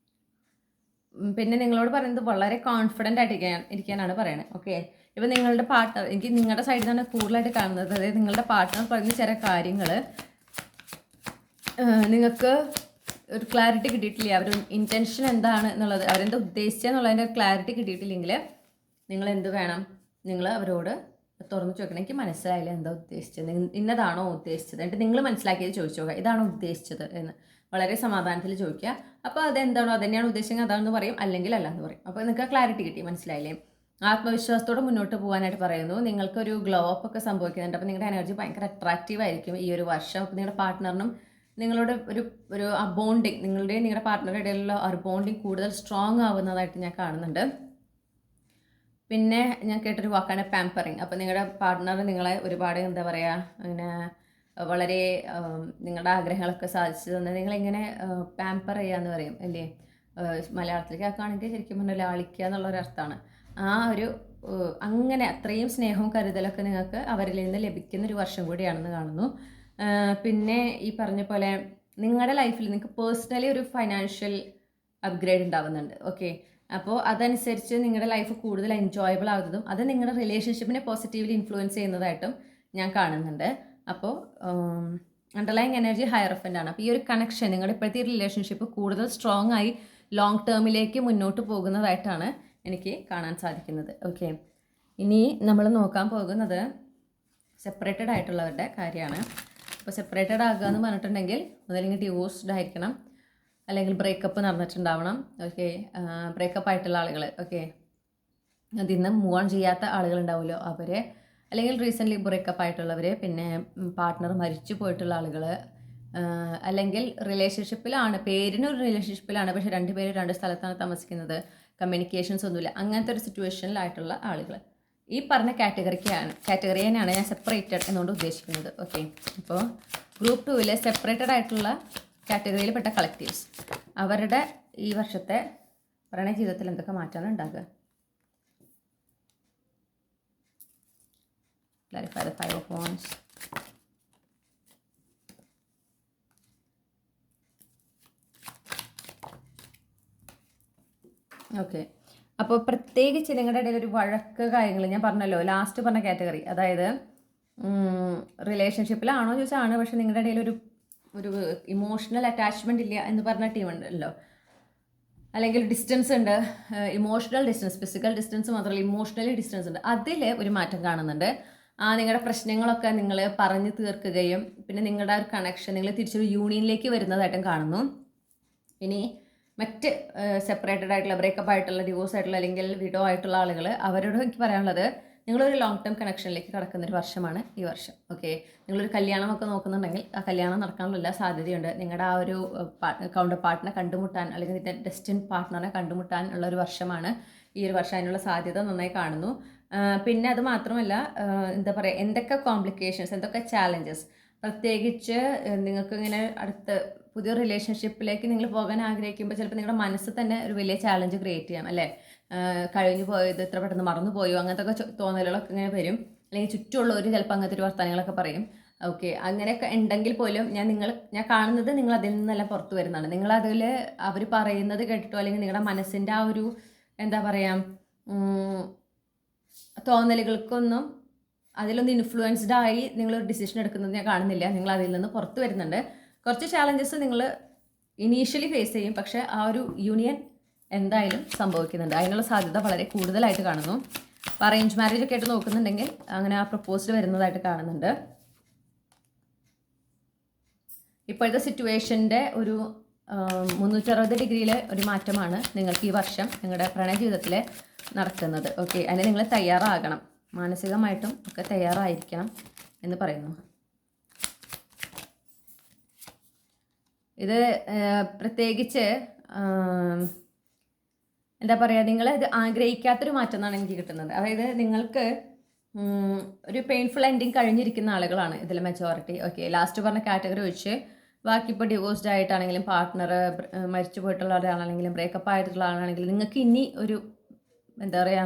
പിന്നെ നിങ്ങളോട് പറയുന്നത് വളരെ കോൺഫിഡൻ്റ് ആയിട്ട് ഇരിക്കാനാണ് പറയുന്നത്. ഓക്കെ, ഇപ്പം നിങ്ങളുടെ പാർട്ട്ണർ, എനിക്ക് നിങ്ങളുടെ സൈഡിൽ നിന്നാണ് കൂടുതലായിട്ട് കാണുന്നത്. അതായത് നിങ്ങളുടെ പാർട്ട്ണർ പറയുന്ന ചില കാര്യങ്ങൾ നിങ്ങൾക്ക് ഒരു ക്ലാരിറ്റി കിട്ടിയിട്ടില്ല. അവർ ഇൻറ്റൻഷൻ എന്താണ് എന്നുള്ളത്, അവരെന്താ ഉദ്ദേശിച്ചെന്നുള്ളതിൻ്റെ ഒരു ക്ലാരിറ്റി കിട്ടിയിട്ടില്ലെങ്കിൽ നിങ്ങൾ എന്ത് വേണം, നിങ്ങൾ അവരോട് തുറന്നു ചോദിക്കണം. എനിക്ക് മനസ്സിലായില്ല എന്താ ഉദ്ദേശിച്ചത്, ഇന്നതാണോ ഉദ്ദേശിച്ചത്, എന്നിട്ട് നിങ്ങൾ മനസ്സിലാക്കിയത് ചോദിച്ചു നോക്കുക, ഇതാണോ ഉദ്ദേശിച്ചത് എന്ന് വളരെ സമാധാനത്തിൽ ചോദിക്കുക. അപ്പോൾ അതെന്താണോ അതന്നെയാണ് ഉദ്ദേശിച്ചത് അതാണെന്ന് പറയും, അല്ലെങ്കിൽ അല്ല എന്ന് പറയും. അപ്പോൾ നിങ്ങൾക്ക് ക്ലാരിറ്റി കിട്ടി, മനസ്സിലായില്ലേ? ആത്മവിശ്വാസത്തോടെ മുന്നോട്ട് പോകാനായിട്ട് പറയുന്നു. നിങ്ങൾക്കൊരു ഗ്ലോ അപ്പ് ഒക്കെ സംഭവിക്കുന്നുണ്ട്. അപ്പോൾ നിങ്ങളുടെ എനർജി ഭയങ്കര അട്രാക്റ്റീവ് ആയിരിക്കും ഈ ഒരു വർഷം. അപ്പോൾ നിങ്ങളുടെ പാർട്ട്ണറിനും നിങ്ങളുടെ ഒരു ആ ബോണ്ടിങ്, നിങ്ങളുടെ പാർട്ട്ണറുടെ ഇടയിലുള്ള ഒരു ബോണ്ടിങ് കൂടുതൽ സ്ട്രോങ് ആവുന്നതായിട്ട് ഞാൻ കാണുന്നുണ്ട്. പിന്നെ ഞാൻ കേട്ടൊരു വാക്കാണ് പാമ്പറിങ്. അപ്പോൾ നിങ്ങളുടെ പാർട്ട്ണർ നിങ്ങളെ ഒരുപാട് എന്താ പറയുക, അങ്ങനെ വളരെ നിങ്ങളുടെ ആഗ്രഹങ്ങളൊക്കെ സാധിച്ചു തന്നെ നിങ്ങളിങ്ങനെ പാമ്പർ ചെയ്യാന്ന് പറയും അല്ലേ? മലയാളത്തിലേക്ക് ആക്കുകയാണെങ്കിൽ ശരിക്കും പറഞ്ഞാൽ ലാളിക്കുക എന്നുള്ളൊരർത്ഥമാണ്. ആ ഒരു അങ്ങനെ അത്രയും സ്നേഹവും കരുതലൊക്കെ നിങ്ങൾക്ക് അവരിൽ നിന്ന് ലഭിക്കുന്ന ഒരു വർഷം കൂടിയാണെന്ന് കാണുന്നു. പിന്നെ ഈ പറഞ്ഞ പോലെ നിങ്ങളുടെ ലൈഫിൽ നിങ്ങൾക്ക് പേഴ്സണലി ഒരു ഫൈനാൻഷ്യൽ അപ്ഗ്രേഡ് ഉണ്ടാവുന്നുണ്ട്. ഓക്കെ, അപ്പോൾ അതനുസരിച്ച് നിങ്ങളുടെ ലൈഫ് കൂടുതൽ എൻജോയബിൾ ആകുന്നതും അത് നിങ്ങളുടെ റിലേഷൻഷിപ്പിനെ പോസിറ്റീവ്ലി ഇൻഫ്ലുവൻസ് ചെയ്യുന്നതായിട്ടും ഞാൻ കാണുന്നുണ്ട്. അപ്പോൾ അണ്ടർലൈങ് എനർജി ഹയറഫൻ്റ് ആണ്. അപ്പോൾ ഈ ഒരു കണക്ഷൻ, നിങ്ങളുടെ ഇപ്പോഴത്തെ റിലേഷൻഷിപ്പ് കൂടുതൽ സ്ട്രോങ് ആയി ലോങ് ടേമിലേക്ക് മുന്നോട്ട് പോകുന്നതായിട്ടാണ് എനിക്ക് കാണാൻ സാധിക്കുന്നത്. ഓക്കെ, ഇനി നമ്മൾ നോക്കാൻ പോകുന്നത് സെപ്പറേറ്റഡ് ആയിട്ടുള്ളവരുടെ കാര്യമാണ്. അപ്പോൾ സെപ്പറേറ്റഡ് ആകുക എന്ന് പറഞ്ഞിട്ടുണ്ടെങ്കിൽ ഒന്നല്ലെങ്കിൽ ഡിവോഴ്സ്ഡ് ആയിരിക്കണം, അല്ലെങ്കിൽ ബ്രേക്കപ്പ് നടന്നിട്ടുണ്ടാവണം. ഓക്കെ, ബ്രേക്കപ്പ് ആയിട്ടുള്ള ആളുകൾ, ഓക്കെ, അതിൽ നിന്ന് മൂവ് ഓൺ ചെയ്യാത്ത ആളുകളുണ്ടാവുമല്ലോ അവരെ, അല്ലെങ്കിൽ റീസെൻ്റ്ലി ബ്രേക്കപ്പ് ആയിട്ടുള്ളവർ, പിന്നെ പാർട്ട്ണർ മരിച്ചു പോയിട്ടുള്ള ആളുകൾ, അല്ലെങ്കിൽ റിലേഷൻഷിപ്പിലാണ്, പേരിനൊരു റിലേഷൻഷിപ്പിലാണ് പക്ഷേ രണ്ടുപേരും രണ്ട് സ്ഥലത്താണ് താമസിക്കുന്നത്, കമ്മ്യൂണിക്കേഷൻസ് ഒന്നുമില്ല, അങ്ങനത്തെ ഒരു സിറ്റുവേഷനിലായിട്ടുള്ള ആളുകൾ. ഈ പറഞ്ഞ കാറ്റഗറിയാണ് ഞാൻ സെപ്പറേറ്റഡ് എന്നുകൊണ്ട് ഉദ്ദേശിക്കുന്നത്. ഓക്കെ, അപ്പോൾ ഗ്രൂപ്പ് 2 സെപ്പറേറ്റഡ് ആയിട്ടുള്ള കാറ്റഗറിയിൽപ്പെട്ട കളക്റ്റീവ്സ്, അവരുടെ ഈ വർഷത്തെ പ്രണയ ജീവിതത്തിൽ എന്തൊക്കെ മാറ്റമാണ് ഉണ്ടാകുക? Clarify the 5 of Wands. Okay, അപ്പോൾ പ്രത്യേകിച്ച് നിങ്ങളുടെ ഇടയിൽ ഒരു വഴക്ക് കാര്യങ്ങൾ, ഞാൻ പറഞ്ഞല്ലോ ലാസ്റ്റ് പറഞ്ഞ കാറ്റഗറി, അതായത് റിലേഷൻഷിപ്പിലാണോ ചോദിച്ചാൽ ആണ്, പക്ഷെ നിങ്ങളുടെ ഇടയിൽ ഒരു ഇമോഷണൽ അറ്റാച്ച്മെൻ്റ് ഇല്ല എന്ന് പറഞ്ഞ ടീം ഉണ്ടല്ലോ, അല്ലെങ്കിൽ ഡിസ്റ്റൻസ് ഉണ്ട്, ഇമോഷണൽ ഡിസ്റ്റൻസ്, ഫിസിക്കൽ ഡിസ്റ്റൻസ് മാത്രമല്ല ഇമോഷണലി ഡിസ്റ്റൻസ് ഉണ്ട്, അതിൽ ഒരു മാറ്റം കാണുന്നുണ്ട്. നിങ്ങളുടെ പ്രശ്നങ്ങളൊക്കെ നിങ്ങൾ പറഞ്ഞു തീർക്കുകയും പിന്നെ നിങ്ങളുടെ ഒരു കണക്ഷൻ നിങ്ങൾ തിരിച്ചൊരു യൂണിയനിലേക്ക് വരുന്നതായിട്ടും കാണുന്നു. ഇനി മറ്റ് സെപ്പറേറ്റഡ് ആയിട്ടുള്ള, ബ്രേക്കപ്പ് ആയിട്ടുള്ള, ഡിവോഴ്സ് ആയിട്ടുള്ള അല്ലെങ്കിൽ വിഡോ ആയിട്ടുള്ള ആളുകൾ, അവരോട് എനിക്ക് പറയാനുള്ളത്, നിങ്ങളൊരു ലോങ് ടേം കണക്ഷനിലേക്ക് കടക്കുന്നൊരു വർഷമാണ് ഈ വർഷം. ഓക്കെ, നിങ്ങളൊരു കല്യാണമൊക്കെ നോക്കുന്നുണ്ടെങ്കിൽ ആ കല്യാണം നടക്കാനുള്ള എല്ലാ സാധ്യതയുണ്ട്. നിങ്ങളുടെ ആ ഒരു കൗണ്ടർ പാർട്ട്ണറെ കണ്ടുമുട്ടാൻ അല്ലെങ്കിൽ നിങ്ങളുടെ ഡെസ്റ്റിൻ പാർട്ട്ണറെ കണ്ടുമുട്ടാൻ ഉള്ള ഒരു വർഷമാണ് ഈ ഒരു വർഷം. അതിനുള്ള സാധ്യത നന്നായി കാണുന്നു. പിന്നെ അത് മാത്രമല്ല, എന്താ പറയുക, എന്തൊക്കെ കോംപ്ലിക്കേഷൻസ്, എന്തൊക്കെ ചാലഞ്ചസ്, പ്രത്യേകിച്ച് നിങ്ങൾക്ക് ഇങ്ങനെ അടുത്ത പുതിയ റിലേഷൻഷിപ്പിലേക്ക് നിങ്ങൾ പോകാൻ ആഗ്രഹിക്കുമ്പോൾ ചിലപ്പോൾ നിങ്ങളുടെ മനസ്സ് തന്നെ ഒരു വലിയ ചാലഞ്ച് ക്രിയേറ്റ് ചെയ്യാം അല്ലേ? കഴിഞ്ഞു പോയത് ഇത്ര പെട്ടെന്ന് മറന്നു പോയോ, അങ്ങനത്തെ ഒക്കെ തോന്നലുകളൊക്കെ ഇങ്ങനെ വരും. അല്ലെങ്കിൽ ചുറ്റുമുള്ളവർ ചിലപ്പോൾ അങ്ങനത്തെ ഒരു വർത്തമാനങ്ങളൊക്കെ പറയും. ഓക്കെ, അങ്ങനെയൊക്കെ ഉണ്ടെങ്കിൽ പോലും ഞാൻ കാണുന്നത് നിങ്ങൾ അതിൽ നിന്നെല്ലാം പുറത്ത് വരുന്നതാണ്. നിങ്ങളതിൽ അവർ പറയുന്നത് കേട്ടിട്ടോ അല്ലെങ്കിൽ നിങ്ങളുടെ മനസ്സിൻ്റെ ആ ഒരു എന്താ പറയുക തോന്നലുകൾക്കൊന്നും അതിലൊന്ന് ഇൻഫ്ലുവൻസ്ഡ് ആയി നിങ്ങളൊരു ഡിസിഷൻ എടുക്കുന്നത് ഞാൻ കാണുന്നില്ല. നിങ്ങൾ അതിൽ നിന്ന് പുറത്ത് വരുന്നുണ്ട്. കുറച്ച് ചാലഞ്ചസ് നിങ്ങൾ ഇനീഷ്യലി ഫേസ് ചെയ്യും, പക്ഷേ ആ ഒരു യൂണിയൻ എന്തായാലും സംഭവിക്കുന്നുണ്ട്. അതിനുള്ള സാധ്യത വളരെ കൂടുതലായിട്ട് കാണുന്നു. അപ്പോൾ അറേഞ്ച് മാരേജ് ഒക്കെ ആയിട്ട് നോക്കുന്നുണ്ടെങ്കിൽ അങ്ങനെ ആ പ്രപ്പോസൽ വരുന്നതായിട്ട് കാണുന്നുണ്ട്. ഇപ്പോഴത്തെ സിറ്റുവേഷൻ്റെ ഒരു 360 ഡിഗ്രിയിലെ ഒരു മാറ്റമാണ് നിങ്ങൾക്ക് ഈ വർഷം നിങ്ങളുടെ പ്രണയ ജീവിതത്തിൽ നടക്കുന്നത്. ഓക്കെ, അതിന് നിങ്ങൾ തയ്യാറാകണം. മാനസികമായിട്ടും ഒക്കെ തയ്യാറായിരിക്കണം എന്ന് പറയുന്നു. ഇത് പ്രത്യേകിച്ച് എന്താ പറയുക, നിങ്ങൾ ഇത് ആഗ്രഹിക്കാത്തൊരു മാറ്റം എന്നാണ് എനിക്ക് കിട്ടുന്നത്. അതായത് നിങ്ങൾക്ക് ഒരു പെയിൻഫുൾ എൻഡിങ് കഴിഞ്ഞിരിക്കുന്ന ആളുകളാണ് ഇതിൽ മെജോറിറ്റി. ഓക്കെ, ലാസ്റ്റ് പറഞ്ഞ കാറ്റഗറി വെച്ച് ബാക്കി ഇപ്പോൾ ഡിവോഴ്സ്ഡ് ആയിട്ടാണെങ്കിലും പാർട്ട്ണർ മരിച്ചു പോയിട്ടുള്ള ഒരാളാണെങ്കിലും ബ്രേക്കപ്പ് ആയിട്ടുള്ള ആളാണെങ്കിലും നിങ്ങൾക്ക് ഇനി ഒരു എന്താ പറയുക,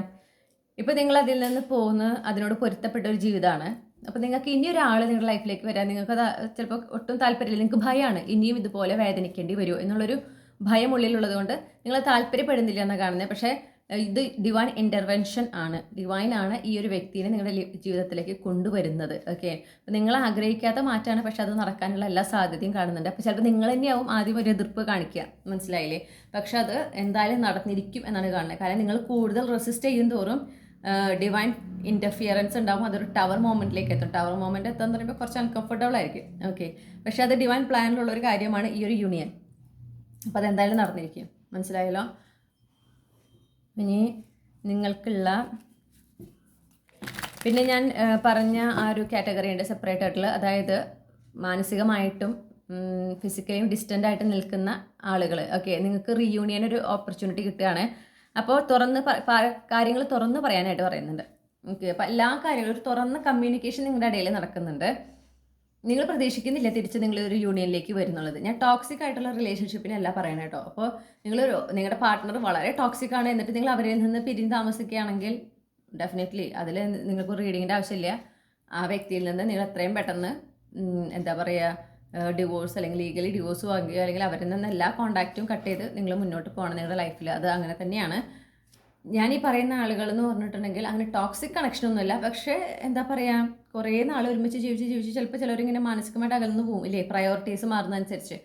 ഇപ്പോൾ നിങ്ങൾ അതിൽ നിന്ന് പോകുന്ന അതിനോട് പൊരുത്തപ്പെട്ട ഒരു ജീവിതമാണ്. അപ്പോൾ നിങ്ങൾക്ക് ഇനി ഒരാൾ നിങ്ങളുടെ ലൈഫിലേക്ക് വരാൻ നിങ്ങൾക്ക് ചിലപ്പോൾ ഒട്ടും താല്പര്യമില്ല, നിങ്ങൾക്ക് ഭയമാണ് ഇനിയും ഇതുപോലെ വേദനിക്കേണ്ടി വരുമോ എന്നുള്ളൊരു ഭയം ഉള്ളിലുള്ളത് കൊണ്ട് നിങ്ങൾ താല്പര്യപ്പെടുന്നില്ല എന്ന് കാണുന്നത്. പക്ഷേ ഇത് ഡിവൈൻ ഇൻ്റർവെൻഷൻ ആണ്, ഡിവൈൻ ആണ് ഈ ഒരു വ്യക്തിനെ നിങ്ങളുടെ ജീവിതത്തിലേക്ക് കൊണ്ടുവരുന്നത്. ഓക്കെ, അപ്പോൾ നിങ്ങൾ ആഗ്രഹിക്കാത്ത മാറ്റമാണ്, പക്ഷെ അത് നടക്കാനുള്ള എല്ലാ സാധ്യതയും കാണുന്നുണ്ട്. അപ്പോൾ ചിലപ്പോൾ നിങ്ങൾ തന്നെയാവും ആദ്യം ഒരു എതിർപ്പ് കാണിക്കുക, മനസ്സിലായില്ലേ? പക്ഷെ അത് എന്തായാലും നടന്നിരിക്കും എന്നാണ് കാണുന്നത്. കാരണം നിങ്ങൾ കൂടുതൽ റെസിസ്റ്റ് ചെയ്യും തോറും ഡിവൈൻ ഇൻ്റർഫിയറൻസ് ഉണ്ടാകും. അതൊരു ടവർ മൊമെൻറ്റിലേക്ക് എത്തും. ടവർ മൊമെൻറ്റ് എത്താന്ന് പറയുമ്പോൾ കുറച്ച് അൺകംഫർട്ടബിൾ ആയിരിക്കും. ഓക്കെ, പക്ഷെ അത് ഡിവൈൻ പ്ലാനിലുള്ള ഒരു കാര്യമാണ് ഈ ഒരു യൂണിയൻ. അപ്പോൾ അതെന്തായാലും നടന്നിരിക്കും, മനസ്സിലായല്ലോ? ഇനി നിങ്ങൾക്കുള്ള പിന്നെ ഞാൻ പറഞ്ഞ ആ ഒരു കാറ്റഗറി ഉണ്ട് സെപ്പറേറ്റ് ആയിട്ടുള്ള, അതായത് മാനസികമായിട്ടും ഫിസിക്കലിയും ഡിസ്റ്റൻ്റ് ആയിട്ട് നിൽക്കുന്ന ആളുകൾ. ഓക്കെ, നിങ്ങൾക്ക് റീയൂണിയൻ ഒരു ഓപ്പർച്യൂണിറ്റി കിട്ടുകയാണ്. അപ്പോൾ കാര്യങ്ങൾ തുറന്ന് പറയാനായിട്ട് പറയുന്നുണ്ട്. ഓക്കെ, അപ്പോൾ എല്ലാ കാര്യങ്ങളും ഒരു തുറന്ന കമ്മ്യൂണിക്കേഷൻ നിങ്ങളുടെ ഇടയിൽ നടക്കുന്നുണ്ട്. നിങ്ങൾ പ്രതീക്ഷിക്കുന്നില്ല തിരിച്ച് നിങ്ങളൊരു യൂണിയനിലേക്ക് വരുന്നുള്ളത്. ഞാൻ ടോക്സിക് ആയിട്ടുള്ള റിലേഷൻഷിപ്പിനല്ല പറയണം കേട്ടോ. അപ്പോൾ നിങ്ങളുടെ പാർട്ട്ണർ വളരെ ടോക്സിക് ആണ്, എന്നിട്ട് നിങ്ങൾ അവരിൽ നിന്ന് പിരിഞ്ഞ് താമസിക്കുകയാണെങ്കിൽ ഡെഫിനറ്റ്ലി അതിൽ നിങ്ങൾക്ക് റീഡിങ്ങിൻ്റെ ആവശ്യമില്ല. ആ വ്യക്തിയിൽ നിന്ന് നിങ്ങൾ എത്രയും പെട്ടെന്ന് എന്താ പറയുക ഡിവോഴ്സ് അല്ലെങ്കിൽ ലീഗലി ഡിവോഴ്സ് വാങ്ങുക, അല്ലെങ്കിൽ അവരിൽ നിന്ന് എല്ലാ കോൺടാക്റ്റും കട്ട് ചെയ്ത് നിങ്ങൾ മുന്നോട്ട് പോകണം നിങ്ങളുടെ ലൈഫിൽ. അത് അങ്ങനെ തന്നെയാണ്. ഞാൻ ഈ പറയുന്ന ആളുകൾ എന്ന് പറഞ്ഞിട്ടുണ്ടെങ്കിൽ അങ്ങനെ ടോക്സിക് കണക്ഷനൊന്നുമില്ല. പക്ഷേ എന്താ പറയുക, കുറേ നാൾ ഒരുമിച്ച് ജീവിച്ച് ചിലപ്പോൾ ചിലരിങ്ങനെ മാനസികമായിട്ട് അകന്നു പോകും ഇല്ലേ, പ്രയോറിറ്റീസ് മാറുന്നതനുസരിച്ച്.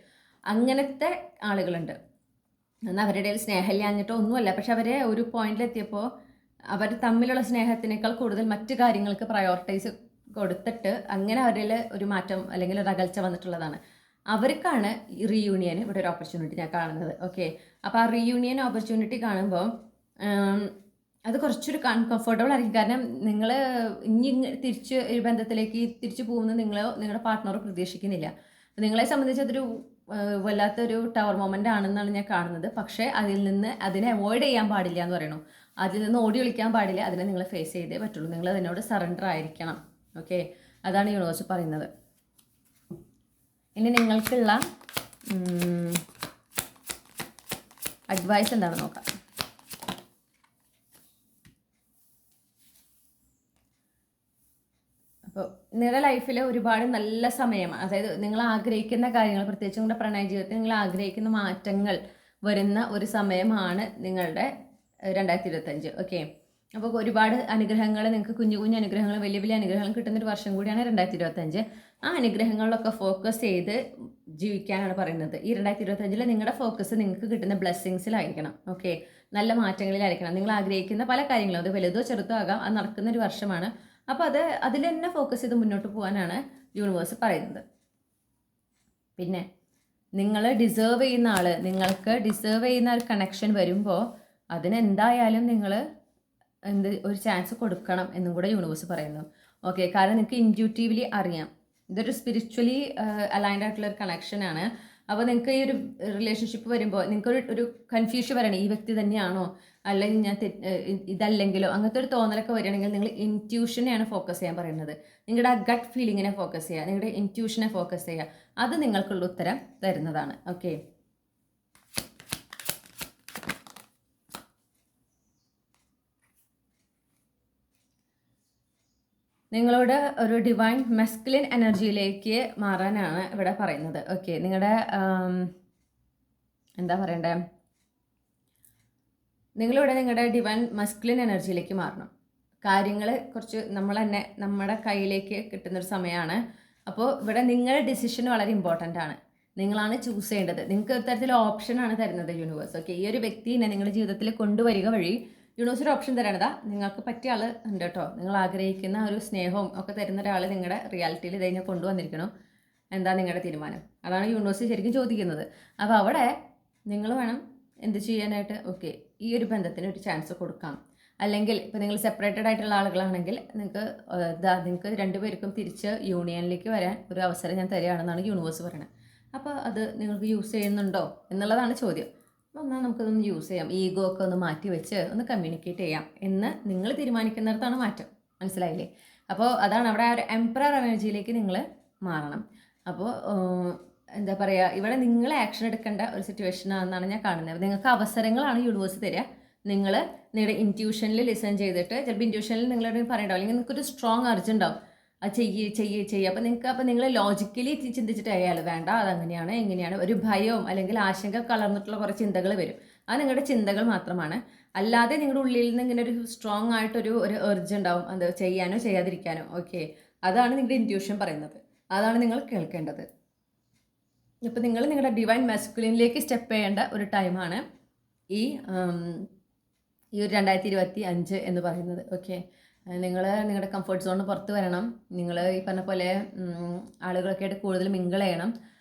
അങ്ങനത്തെ ആളുകളുണ്ട്. എന്നാൽ അവരുടെ ഇടയിൽ സ്നേഹമില്ലാഞ്ഞിട്ടോ ഒന്നുമല്ല, പക്ഷെ അവരെ ഒരു പോയിന്റിലെത്തിയപ്പോൾ അവർ തമ്മിലുള്ള സ്നേഹത്തിനേക്കാൾ കൂടുതൽ മറ്റു കാര്യങ്ങൾക്ക് പ്രയോറിറ്റൈസ് കൊടുത്തിട്ട് അങ്ങനെ അവരിൽ ഒരു മാറ്റം അല്ലെങ്കിൽ ഒരു അകൽച്ച വന്നിട്ടുള്ളതാണ്. അവർക്കാണ് ഈ റീയൂണിയൻ ഇവിടെ ഒരു ഓപ്പർച്യൂണിറ്റി ഞാൻ കാണുന്നത്. ഓക്കെ, അപ്പോൾ ആ റീയൂണിയൻ ഓപ്പർച്യൂണിറ്റി കാണുമ്പോൾ അത് കുറച്ചൊരു കംഫർട്ടബിൾ ആയിരിക്കും. കാരണം നിങ്ങൾ ഇനി തിരിച്ച് ഒരു ബന്ധത്തിലേക്ക് തിരിച്ചു പോകുന്നത് നിങ്ങളുടെ പാർട്ട്ണർ പ്രതീക്ഷിക്കുന്നില്ല. നിങ്ങളെ സംബന്ധിച്ച് അതൊരു വല്ലാത്തൊരു ടവർ മൊമെൻ്റ് ആണെന്നാണ് ഞാൻ കാണുന്നത്. പക്ഷേ അതിനെ അവോയ്ഡ് ചെയ്യാൻ പാടില്ല എന്ന് പറയണു. അതിൽ നിന്ന് ഓടി ഒളിക്കാൻ പാടില്ല, അതിനെ നിങ്ങൾ ഫേസ് ചെയ്തേ പറ്റുള്ളൂ. നിങ്ങൾ അതിനോട് സറണ്ടർ ആയിരിക്കണം. ഓക്കെ, അതാണ് യൂണിവേഴ്സ് പറയുന്നത്. ഇനി നിങ്ങൾക്കുള്ള അഡ്വൈസ് എന്താണെന്ന് നോക്കാം. അപ്പോൾ നിങ്ങളുടെ ലൈഫിൽ ഒരുപാട് നല്ല സമയം, അതായത് നിങ്ങൾ ആഗ്രഹിക്കുന്ന കാര്യങ്ങൾ, പ്രത്യേകിച്ച് നിങ്ങളുടെ പ്രണയ ജീവിതത്തിൽ നിങ്ങൾ ആഗ്രഹിക്കുന്ന മാറ്റങ്ങൾ വരുന്ന ഒരു സമയമാണ് നിങ്ങളുടെ 2025. ഓക്കെ, അപ്പോൾ ഒരുപാട് അനുഗ്രഹങ്ങൾ, നിങ്ങൾക്ക് കുഞ്ഞു കുഞ്ഞു അനുഗ്രഹങ്ങൾ, വലിയ വലിയ അനുഗ്രഹങ്ങൾ കിട്ടുന്നൊരു വർഷം കൂടിയാണ് 2025. ആ അനുഗ്രഹങ്ങളിലൊക്കെ ഫോക്കസ് ചെയ്ത് ജീവിക്കാനാണ് പറയുന്നത്. ഈ 2025 നിങ്ങളുടെ ഫോക്കസ് നിങ്ങൾക്ക് കിട്ടുന്ന ബ്ലെസ്സിങ്സിലായിരിക്കണം. ഓക്കെ, നല്ല മാറ്റങ്ങളിലായിരിക്കണം. നിങ്ങൾ ആഗ്രഹിക്കുന്ന പല കാര്യങ്ങളും, അത് വലുതോ ചെറുതോ ആകാം, അത് നടക്കുന്നൊരു വർഷമാണ്. അപ്പോൾ അതിൽ തന്നെ ഫോക്കസ് ചെയ്ത് മുന്നോട്ട് പോകാനാണ് യൂണിവേഴ്സ് പറയുന്നത്. പിന്നെ നിങ്ങൾ ഡിസേർവ് ചെയ്യുന്ന ആൾ, നിങ്ങൾക്ക് ഡിസേർവ് ചെയ്യുന്ന ഒരു കണക്ഷൻ വരുമ്പോൾ അതിനെന്തായാലും നിങ്ങൾ ഒരു ചാൻസ് കൊടുക്കണം എന്നും കൂടെ യൂണിവേഴ്സ് പറയുന്നു. ഓക്കെ, കാരണം നിങ്ങൾക്ക് ഇൻറ്റ്യൂട്ടീവ്ലി അറിയാം, ഇതൊരു സ്പിരിച്വലി അലൈൻഡ് ആയിട്ടുള്ള ഒരു കണക്ഷനാണ്. അപ്പോൾ നിങ്ങൾക്ക് ഈ ഒരു റിലേഷൻഷിപ്പ് വരുമ്പോൾ നിങ്ങൾക്ക് ഒരു കൺഫ്യൂഷൻ വരണം, ഈ വ്യക്തി തന്നെയാണോ അല്ലെങ്കിൽ ഞാൻ ഇതല്ലെങ്കിലോ, അങ്ങനത്തെ ഒരു തോന്നലൊക്കെ വരികയാണെങ്കിൽ നിങ്ങൾ ഇൻറ്റ്യൂഷനെയാണ് ഫോക്കസ് ചെയ്യാൻ പറയുന്നത്. നിങ്ങളുടെ ആ ഗട്ട് ഫീലിങ്ങിനെ ഫോക്കസ് ചെയ്യുക, നിങ്ങളുടെ ഇൻറ്റ്യൂഷനെ ഫോക്കസ് ചെയ്യുക. അത് നിങ്ങൾക്കുള്ള ഉത്തരം തരുന്നതാണ്. ഓക്കെ, നിങ്ങളോട് ഒരു ഡിവൈൻ മെസ്കുലിൻ എനർജിയിലേക്ക് മാറാനാണ് ഇവിടെ പറയുന്നത്. ഓക്കെ, നിങ്ങളുടെ എന്താ പറയണ്ടേ, നിങ്ങളിവിടെ നിങ്ങളുടെ ഡിവൈൻ മസ്കുലിൻ എനർജിയിലേക്ക് മാറണം. കാര്യങ്ങൾ കുറച്ച് നമ്മൾ തന്നെ നമ്മുടെ കയ്യിലേക്ക് കിട്ടുന്നൊരു സമയമാണ്. അപ്പോൾ ഇവിടെ നിങ്ങളുടെ ഡിസിഷൻ വളരെ ഇമ്പോർട്ടൻ്റ് ആണ്. നിങ്ങളാണ് ചൂസ് ചെയ്യേണ്ടത്. നിങ്ങൾക്ക് ഒരു തരത്തിൽ ഓപ്ഷനാണ് തരുന്നത് യൂണിവേഴ്സ്. ഓക്കെ, ഈ ഒരു വ്യക്തിനെ നിങ്ങളുടെ ജീവിതത്തിൽ കൊണ്ടുവരിക വഴി യൂണിവേഴ്സ് ഒരു ഓപ്ഷൻ തരണതാ, നിങ്ങൾക്ക് പറ്റിയ ആൾ ഉണ്ട് കേട്ടോ. നിങ്ങൾ ആഗ്രഹിക്കുന്ന ഒരു സ്നേഹവും ഒക്കെ തരുന്ന ഒരാൾ നിങ്ങളുടെ റിയാലിറ്റിയിൽ ഇതിനെ കൊണ്ടുവന്നിരിക്കണം. എന്താ നിങ്ങളുടെ തീരുമാനം? അതാണ് യൂണിവേഴ്സ് ശരിക്കും ചോദിക്കുന്നത്. അപ്പോൾ അവിടെ നിങ്ങൾ വേണം എന്ത് ചെയ്യാനായിട്ട്. ഓക്കെ, ഈ ഒരു ബന്ധത്തിന് ഒരു ചാൻസ് കൊടുക്കാം. അല്ലെങ്കിൽ ഇപ്പോൾ നിങ്ങൾ സെപ്പറേറ്റഡ് ആയിട്ടുള്ള ആളുകളാണെങ്കിൽ നിങ്ങൾക്ക് രണ്ടുപേർക്കും തിരിച്ച് യൂണിയനിലേക്ക് വരാൻ ഒരു അവസരം ഞാൻ തരികയാണെന്നാണ് യൂണിവേഴ്സ് പറയുന്നത്. അപ്പോൾ അത് നിങ്ങൾക്ക് യൂസ് ചെയ്യുന്നുണ്ടോ എന്നുള്ളതാണ് ചോദ്യം. അപ്പോൾ എന്നാൽ നമുക്കതൊന്ന് യൂസ് ചെയ്യാം, ഈഗോ ഒക്കെ ഒന്ന് മാറ്റി വെച്ച് ഒന്ന് കമ്മ്യൂണിക്കേറ്റ് ചെയ്യാം എന്ന് നിങ്ങൾ തീരുമാനിക്കുന്നിടത്താണ് മാറ്റം. മനസ്സിലായില്ലേ? അപ്പോൾ അതാണ് അവിടെ ആ ഒരു എംപറർ എനർജിയിലേക്ക് നിങ്ങൾ മാറണം. അപ്പോൾ എന്താ പറയുക, ഇവിടെ നിങ്ങൾ ആക്ഷൻ എടുക്കേണ്ട ഒരു സിറ്റുവേഷൻ ആണെന്നാണ് ഞാൻ കാണുന്നത്. നിങ്ങൾക്ക് അവസരങ്ങളാണ് യൂണിവേഴ്സ് തരിക. നിങ്ങൾ നിങ്ങളുടെ ഇൻറ്റ്യൂഷനിൽ ലിസൺ ചെയ്തിട്ട് ചിലപ്പോൾ ഇൻറ്റ്യൂഷനിൽ നിങ്ങളോട് പറയണ്ടാവും, അല്ലെങ്കിൽ നിങ്ങൾക്കൊരു സ്ട്രോങ് അർജ് ഉണ്ടാവും അത് ചെയ്യുക. അപ്പോൾ നിങ്ങൾ ലോജിക്കലി ചിന്തിച്ചിട്ട് അയാൾ വേണ്ട അതങ്ങനെയാണ് ഇങ്ങനെയാണ് ഒരു ഭയവും അല്ലെങ്കിൽ ആശങ്ക കലർന്നിട്ടുള്ള കുറേ ചിന്തകൾ വരും. അത് നിങ്ങളുടെ ചിന്തകൾ മാത്രമാണ്. അല്ലാതെ നിങ്ങളുടെ ഉള്ളിൽ നിന്ന് ഇങ്ങനെ ഒരു സ്ട്രോങ് ആയിട്ടൊരു എർജ് ഉണ്ടാവും, അത് ചെയ്യാനോ ചെയ്യാതിരിക്കാനോ. ഓക്കെ, അതാണ് നിങ്ങളുടെ ഇൻറ്റ്യൂഷൻ പറയുന്നത്, അതാണ് നിങ്ങൾ കേൾക്കേണ്ടത്. ഇപ്പോൾ നിങ്ങൾ നിങ്ങളുടെ ഡിവൈൻ മാസ്കുലിനിലേക്ക് സ്റ്റെപ്പ് ചെയ്യേണ്ട ഒരു ടൈമാണ് ഈ ഒരു 2025 എന്ന് പറയുന്നത്. ഓക്കെ, നിങ്ങൾ നിങ്ങളുടെ കംഫർട്ട് സോണിന് പുറത്ത് വരണം. നിങ്ങൾ ഈ പറഞ്ഞ പോലെ ആളുകളൊക്കെ ആയിട്ട് കൂടുതൽ മിങ്കിൾ ചെയ്യണം.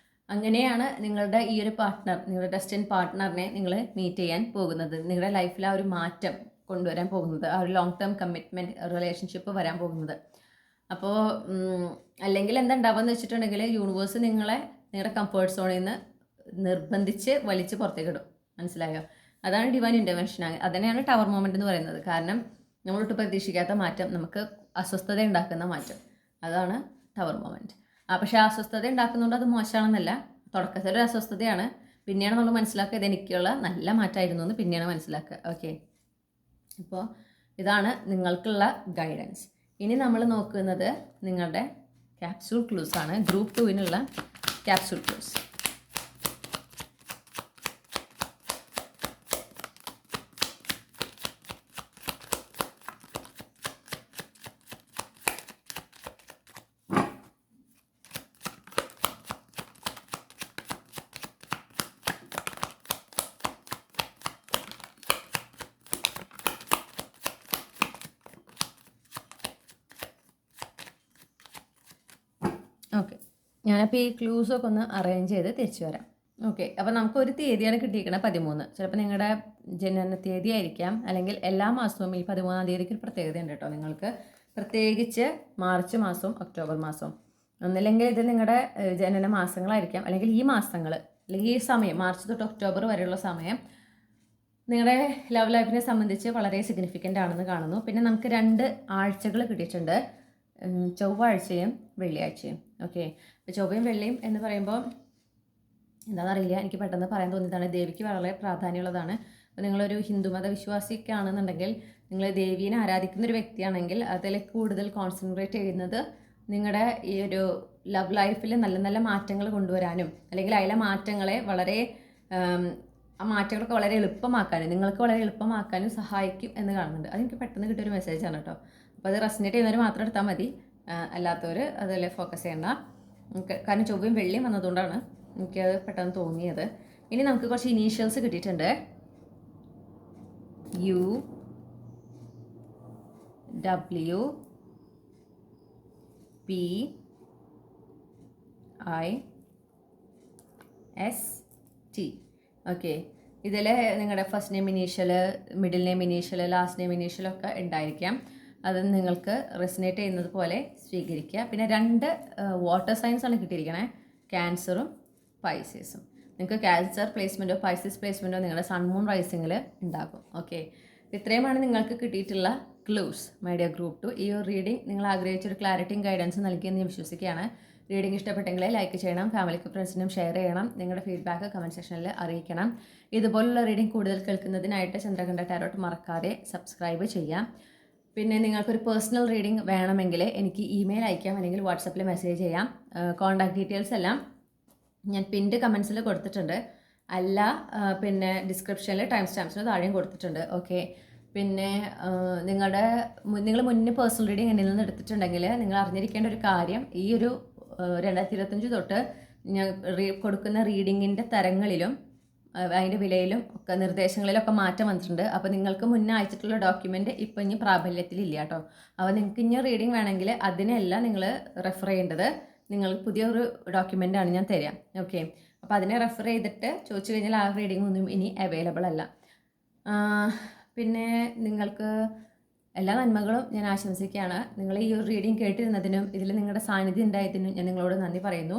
അങ്ങനെയാണ് നിങ്ങളുടെ ഈ ഒരു പാർട്ട്ണർ, നിങ്ങളുടെ ഡെസ്റ്റിൻ പാർട്ട്ണറിനെ നിങ്ങൾ മീറ്റ് ചെയ്യാൻ പോകുന്നത്. നിങ്ങളുടെ ലൈഫിൽ ആ ഒരു മാറ്റം കൊണ്ടുവരാൻ പോകുന്നത്, ആ ഒരു ലോങ് ടേം കമ്മിറ്റ്മെൻറ്റ് റിലേഷൻഷിപ്പ് വരാൻ പോകുന്നത്. അപ്പോൾ അല്ലെങ്കിൽ എന്താ ഉണ്ടാവുകയെന്ന് വെച്ചിട്ടുണ്ടെങ്കിൽ യൂണിവേഴ്സ് നിങ്ങളുടെ കംഫർട്ട് സോണിൽ നിന്ന് നിർബന്ധിച്ച് വലിച്ച് പുറത്തേക്ക് ഇടും. മനസ്സിലായോ? അതാണ് ഡിവൈൻ ഇൻ്റർവെൻഷൻ. അതിനെയാണ് ടവർ മൊമെൻ്റ് എന്ന് പറയുന്നത്. കാരണം നമ്മളൊട്ട് പ്രതീക്ഷിക്കാത്ത മാറ്റം, നമുക്ക് അസ്വസ്ഥത ഉണ്ടാക്കുന്ന മാറ്റം, അതാണ് ടവർ മൊമെൻറ്റ്. പക്ഷേ അസ്വസ്ഥത ഉണ്ടാക്കുന്നുണ്ട് അത് മോശമാണെന്നല്ല. തുടക്കത്തിൽ ഒരു അസ്വസ്ഥതയാണ്, പിന്നെയാണ് നമ്മൾ മനസ്സിലാക്കുക ഇത് എനിക്കുള്ള നല്ല മാറ്റമായിരുന്നു എന്ന് പിന്നെയാണ് മനസ്സിലാക്കുക. ഓക്കെ, അപ്പോൾ ഇതാണ് നിങ്ങൾക്കുള്ള ഗൈഡൻസ്. ഇനി നമ്മൾ നോക്കുന്നത് നിങ്ങളുടെ ക്യാപ്സ്യൂൾ ക്ലൂസ് ആണ്. ഗ്രൂപ്പ് 2-നുള്ള ക്യാപ്സ്യൂൾ ക്ലൂസ്. ഓക്കെ, ഞാനപ്പോൾ ഈ ക്ലൂസൊക്കെ ഒന്ന് അറേഞ്ച് ചെയ്ത് തിരിച്ചു വരാം. ഓക്കെ, അപ്പോൾ നമുക്കൊരു തീയതിയാണ് കിട്ടിയിരിക്കുന്നത് 13. ചിലപ്പോൾ നിങ്ങളുടെ ജനന തീയതി ആയിരിക്കാം, അല്ലെങ്കിൽ എല്ലാ മാസവും ഈ 13-ാം തീയതിക്ക് ഒരു പ്രത്യേകതയുണ്ട് കേട്ടോ നിങ്ങൾക്ക്. പ്രത്യേകിച്ച് മാർച്ച് മാസവും ഒക്ടോബർ മാസവും. ഒന്നില്ലെങ്കിൽ ഇത് നിങ്ങളുടെ ജനന മാസങ്ങളായിരിക്കാം, അല്ലെങ്കിൽ ഈ മാസങ്ങൾ, അല്ലെങ്കിൽ ഈ സമയം മാർച്ച് തൊട്ട് ഒക്ടോബർ വരെയുള്ള സമയം നിങ്ങളുടെ ലവ് ലൈഫിനെ സംബന്ധിച്ച് വളരെ സിഗ്നിഫിക്കൻ്റ് ആണെന്ന് കാണുന്നു. പിന്നെ നമുക്ക് 2 ആഴ്ചകൾ കിട്ടിയിട്ടുണ്ട്, ചൊവ്വാഴ്ചയും വെള്ളിയാഴ്ചയും. ഓക്കെ, ഇപ്പോൾ ചൊവ്വയും വെള്ളിയും എന്ന് പറയുമ്പോൾ എന്താണെന്നറിയില്ല, എനിക്ക് പെട്ടെന്ന് പറയാൻ തോന്നിയതാണ്. ദേവിക്ക് വളരെ പ്രാധാന്യമുള്ളതാണ്. അപ്പോൾ നിങ്ങളൊരു ഹിന്ദുമത വിശ്വാസിയൊക്കെ ആണെന്നുണ്ടെങ്കിൽ, നിങ്ങൾ ദേവീനെ ആരാധിക്കുന്ന ഒരു വ്യക്തിയാണെങ്കിൽ അതിൽ കൂടുതൽ കോൺസെൻട്രേറ്റ് ചെയ്യുന്നത് നിങ്ങളുടെ ഈ ഒരു ലവ് ലൈഫിൽ നല്ല നല്ല മാറ്റങ്ങൾ കൊണ്ടുവരാനും, അല്ലെങ്കിൽ അതിലെ മാറ്റങ്ങളെ ആ മാറ്റങ്ങളൊക്കെ വളരെ എളുപ്പമാക്കാനും, നിങ്ങൾക്ക് വളരെ എളുപ്പമാക്കാനും സഹായിക്കും എന്ന് കാണുന്നുണ്ട്. അതെനിക്ക് പെട്ടെന്ന് കിട്ടിയൊരു മെസ്സേജാണ് കേട്ടോ. അപ്പോൾ അത് റെസനേറ്റ് ചെയ്യുന്നവർ മാത്രം എടുത്താൽ മതി, അല്ലാത്തവർ അതിൽ ഫോക്കസ് ചെയ്യണ്ട. കാരണം ചൊവ്വയും വെള്ളിയും വന്നതുകൊണ്ടാണ് എനിക്കത് പെട്ടെന്ന് തോന്നിയത്. ഇനി നമുക്ക് കുറച്ച് ഇനീഷ്യൽസ് കിട്ടിയിട്ടുണ്ട്. U W P I S T. Okay, ഇതിൽ നിങ്ങളുടെ first name initial, middle name initial, last name ഇനീഷ്യലൊക്കെ ഉണ്ടായിരിക്കാം. അത് നിങ്ങൾക്ക് റെസനേറ്റ് ചെയ്യുന്നത് പോലെ സ്വീകരിക്കുക. പിന്നെ 2 വാട്ടർ സൈൻസ് ആണ് കിട്ടിയിരിക്കണേ, ക്യാൻസറും പൈസസും. നിങ്ങൾക്ക് ക്യാൻസർ പ്ലേസ്മെൻറ്റോ പൈസസ് പ്ലേസ്മെൻറ്റോ നിങ്ങളുടെ സൺ മൂൺ റൈസിങ്ങിൽ ഉണ്ടാകും. ഓക്കെ, ഇത്രയുമാണ് നിങ്ങൾക്ക് കിട്ടിയിട്ടുള്ള ക്ലൂസ് മൈ ഡിയർ ഗ്രൂപ്പ് 2. ഈ ഒരു റീഡിംഗ് നിങ്ങൾ ആഗ്രഹിച്ചൊരു ക്ലാരിറ്റിയും ഗൈഡൻസും നൽകിയെന്ന് ഞാൻ വിശ്വസിക്കുകയാണ്. റീഡിംഗ് ഇഷ്ടപ്പെട്ടെങ്കിൽ ലൈക്ക് ചെയ്യണം, ഫാമിലിക്ക് ഫ്രണ്ട്സിനും ഷെയർ ചെയ്യണം, നിങ്ങളുടെ ഫീഡ്ബാക്ക് കമൻറ്റ് സെക്ഷനിൽ അറിയിക്കണം. ഇതുപോലുള്ള റീഡിംഗ് കൂടുതൽ കേൾക്കുന്നതിനായിട്ട് ചന്ദ്രകണ്ഠ ടാരോട്ട് മറക്കാതെ സബ്സ്ക്രൈബ് ചെയ്യാം. പിന്നെ നിങ്ങൾക്കൊരു പേഴ്സണൽ റീഡിംഗ് വേണമെങ്കിൽ എനിക്ക് ഇമെയിൽ അയക്കാം, അല്ലെങ്കിൽ വാട്സപ്പിൽ മെസ്സേജ് ചെയ്യാം. കോൺടാക്ട് ഡീറ്റെയിൽസ് എല്ലാം ഞാൻ പിൻഡ് കമൻസിൽ കൊടുത്തിട്ടുണ്ട്, അല്ല പിന്നെ ഡിസ്ക്രിപ്ഷനിൽ ടൈം സ്റ്റാമ്പ്സിന് താഴെയും കൊടുത്തിട്ടുണ്ട്. ഓക്കെ, പിന്നെ നിങ്ങൾ മുന്നേ പേഴ്സണൽ റീഡിംഗ് എന്നിൽ നിന്ന് എടുത്തിട്ടുണ്ടെങ്കിൽ നിങ്ങൾ അറിഞ്ഞിരിക്കേണ്ട ഒരു കാര്യം, ഈ ഒരു 2025 തൊട്ട് ഞാൻ കൊടുക്കുന്ന റീഡിങ്ങിൻ്റെ തരങ്ങളിലും അതിൻ്റെ വിലയിലും ഒക്കെ നിർദ്ദേശങ്ങളിലൊക്കെ മാറ്റം വന്നിട്ടുണ്ട്. അപ്പോൾ നിങ്ങൾക്ക് മുന്നേ അയച്ചിട്ടുള്ള ഡോക്യുമെൻറ്റ് ഇപ്പോൾ ഇനി പ്രാബല്യത്തിലില്ല കേട്ടോ. അപ്പോൾ നിങ്ങൾക്ക് ഇനി റീഡിംഗ് വേണമെങ്കിൽ അതിനല്ല നിങ്ങൾ റെഫർ ചെയ്യേണ്ടത്, നിങ്ങൾ പുതിയൊരു ഡോക്യുമെൻ്റാണ് ഞാൻ തരാം. ഓക്കെ, അപ്പോൾ അതിനെ റെഫർ ചെയ്തിട്ട് ചോദിച്ചു കഴിഞ്ഞാൽ ആ റീഡിംഗ് ഒന്നും ഇനി അവൈലബിൾ അല്ല. പിന്നെ നിങ്ങൾക്ക് എല്ലാ നന്മകളും ഞാൻ ആശംസിക്കുകയാണ്. നിങ്ങൾ ഈ ഒരു റീഡിംഗ് കേട്ടിരുന്നതിനും ഇതിൽ നിങ്ങളുടെ സാന്നിധ്യം ഉണ്ടായതിനും ഞാൻ നിങ്ങളോട് നന്ദി പറയുന്നു.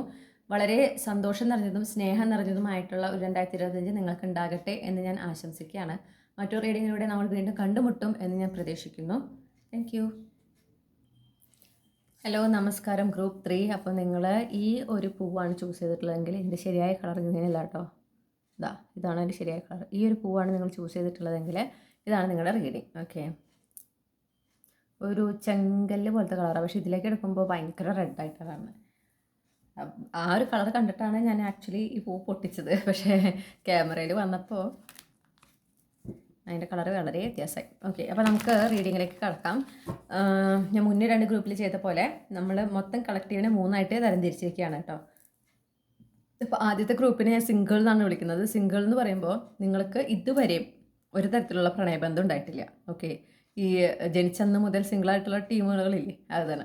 വളരെ സന്തോഷം നിറഞ്ഞതും സ്നേഹം നിറഞ്ഞതുമായിട്ടുള്ള ഒരു 2025 നിങ്ങൾക്ക് ഉണ്ടാകട്ടെ എന്ന് ഞാൻ ആശംസിക്കുകയാണ്. മറ്റൊരു റീഡിങ്ങിലൂടെ നമ്മൾ വീണ്ടും കണ്ടുമുട്ടും എന്ന് ഞാൻ പ്രതീക്ഷിക്കുന്നു. Thank you. ഹലോ, നമസ്കാരം ഗ്രൂപ്പ് 3. അപ്പോൾ നിങ്ങൾ ഈ ഒരു പൂവാണ് ചൂസ് ചെയ്തിട്ടുള്ളതെങ്കിൽ ഇതിൻ്റെ ശരിയായ കളർ ഇങ്ങനെയല്ല കേട്ടോ. ഇതാണ് അതിൻ്റെ ശരിയായ കളർ. ഈ ഒരു പൂവാണ് നിങ്ങൾ ചൂസ് ചെയ്തിട്ടുള്ളതെങ്കിൽ ഇതാണ് നിങ്ങളുടെ റീഡിങ്. ഓക്കെ, ഒരു ചെങ്കല്ല് പോലത്തെ കളറാണ്, പക്ഷേ ഇതിലേക്ക് എടുക്കുമ്പോൾ ഭയങ്കര റെഡായിട്ടാണ്. ആ ഒരു കളർ കണ്ടിട്ടാണ് ഞാൻ ആക്ച്വലി ഈ പൂ പൊട്ടിച്ചത്. പക്ഷേ ക്യാമറയിൽ വന്നപ്പോൾ അതിൻ്റെ കളർ വളരെ വ്യത്യാസമായി. ഓക്കെ, അപ്പോൾ നമുക്ക് റീഡിങ്ങിലേക്ക് കടക്കാം. ഞാൻ മുന്നേ 2 ഗ്രൂപ്പിൽ ചെയ്ത പോലെ നമ്മൾ മൊത്തം കളക്റ്റീവിനെ 3ആയിട്ട് തരംതിരിച്ചിരിക്കുകയാണ് കേട്ടോ. ഇപ്പോൾ ആദ്യത്തെ ഗ്രൂപ്പിനെ ഞാൻ സിംഗിൾ എന്നാണ് വിളിക്കുന്നത്. സിംഗിൾ എന്ന് പറയുമ്പോൾ നിങ്ങൾക്ക് ഇതുവരെയും ഒരു തരത്തിലുള്ള പ്രണയബന്ധം ഉണ്ടായിട്ടില്ല. ഓക്കെ, ഈ ജനിച്ചന്ന് മുതൽ സിംഗിളായിട്ടുള്ള ടീമുകളില്ലേ, അതാണ്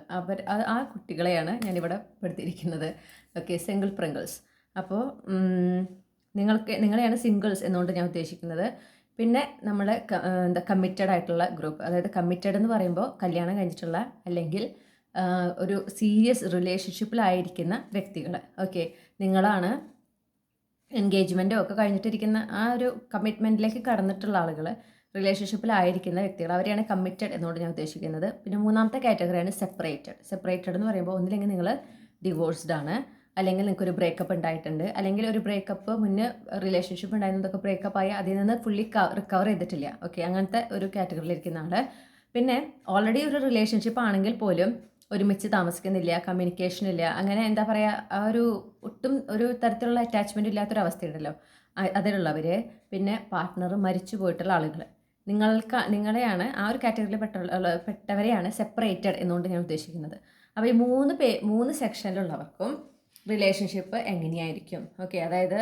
ആ കുട്ടികളെയാണ് ഞാനിവിടെ പെടുത്തിയിരിക്കുന്നത്. Okay, single Pringles. അപ്പോൾ നിങ്ങളെയാണ് സിംഗിൾസ് എന്നുകൊണ്ട് ഞാൻ ഉദ്ദേശിക്കുന്നത്. പിന്നെ നമ്മൾ കമ്മിറ്റഡ് ആയിട്ടുള്ള ഗ്രൂപ്പ്, അതായത് കമ്മിറ്റഡ് എന്ന് പറയുമ്പോൾ കല്യാണം കഴിഞ്ഞിട്ടുള്ള അല്ലെങ്കിൽ ഒരു സീരിയസ് റിലേഷൻഷിപ്പിലായിരിക്കുന്ന വ്യക്തികൾ. ഓക്കെ, നിങ്ങളാണ് എൻഗേജ്മെൻറ്റോ ഒക്കെ കഴിഞ്ഞിട്ടിരിക്കുന്ന ആ ഒരു കമ്മിറ്റ്മെൻറ്റിലേക്ക് കടന്നിട്ടുള്ള ആളുകൾ, റിലേഷൻഷിപ്പിലായിരിക്കുന്ന വ്യക്തികൾ, അവരെയാണ് കമ്മിറ്റഡ് എന്നുകൊണ്ട് ഞാൻ ഉദ്ദേശിക്കുന്നത്. പിന്നെ 3ാമത്തെ കാറ്റഗറിയാണ് സെപ്പറേറ്റഡ്. സെപ്പറേറ്റഡ് എന്ന് പറയുമ്പോൾ ഒന്നില്ലെങ്കിൽ നിങ്ങൾ ഡിവോഴ്സ്ഡ് ആണ്, അല്ലെങ്കിൽ നിങ്ങൾക്കൊരു ബ്രേക്കപ്പ് ഉണ്ടായിട്ടുണ്ട്, അല്ലെങ്കിൽ ഒരു ബ്രേക്കപ്പ് മുന്നേ റിലേഷൻഷിപ്പ് ഉണ്ടായിരുന്നതൊക്കെ ബ്രേക്കപ്പായി അതിൽ നിന്ന് ഫുള്ളി റിക്കവർ ചെയ്തിട്ടില്ല. ഓക്കെ, അങ്ങനത്തെ ഒരു കാറ്റഗറിയിലിരിക്കുന്ന ആൾ. പിന്നെ ഓൾറെഡി ഒരു റിലേഷൻഷിപ്പ് ആണെങ്കിൽ പോലും ഒരുമിച്ച് താമസിക്കുന്നില്ല, കമ്മ്യൂണിക്കേഷൻ ഇല്ല, അങ്ങനെ എന്താ പറയുക, ആ ഒരു ഒട്ടും ഒരു തരത്തിലുള്ള അറ്റാച്ച്മെൻറ്റ് ഇല്ലാത്തൊരവസ്ഥയുണ്ടല്ലോ, അതിലുള്ളവർ. പിന്നെ പാർട്ട്ണർ മരിച്ചു പോയിട്ടുള്ള ആളുകൾ, നിങ്ങളെയാണ് ആ ഒരു കാറ്റഗറിയിൽ പെട്ടവരെയാണ് സെപ്പറേറ്റഡ് എന്നുകൊണ്ട് ഞാൻ ഉദ്ദേശിക്കുന്നത്. അപ്പോൾ ഈ 3 സെക്ഷനിലുള്ളവർക്കും റിലേഷൻഷിപ്പ് എങ്ങനെയായിരിക്കും, ഓക്കെ, അതായത്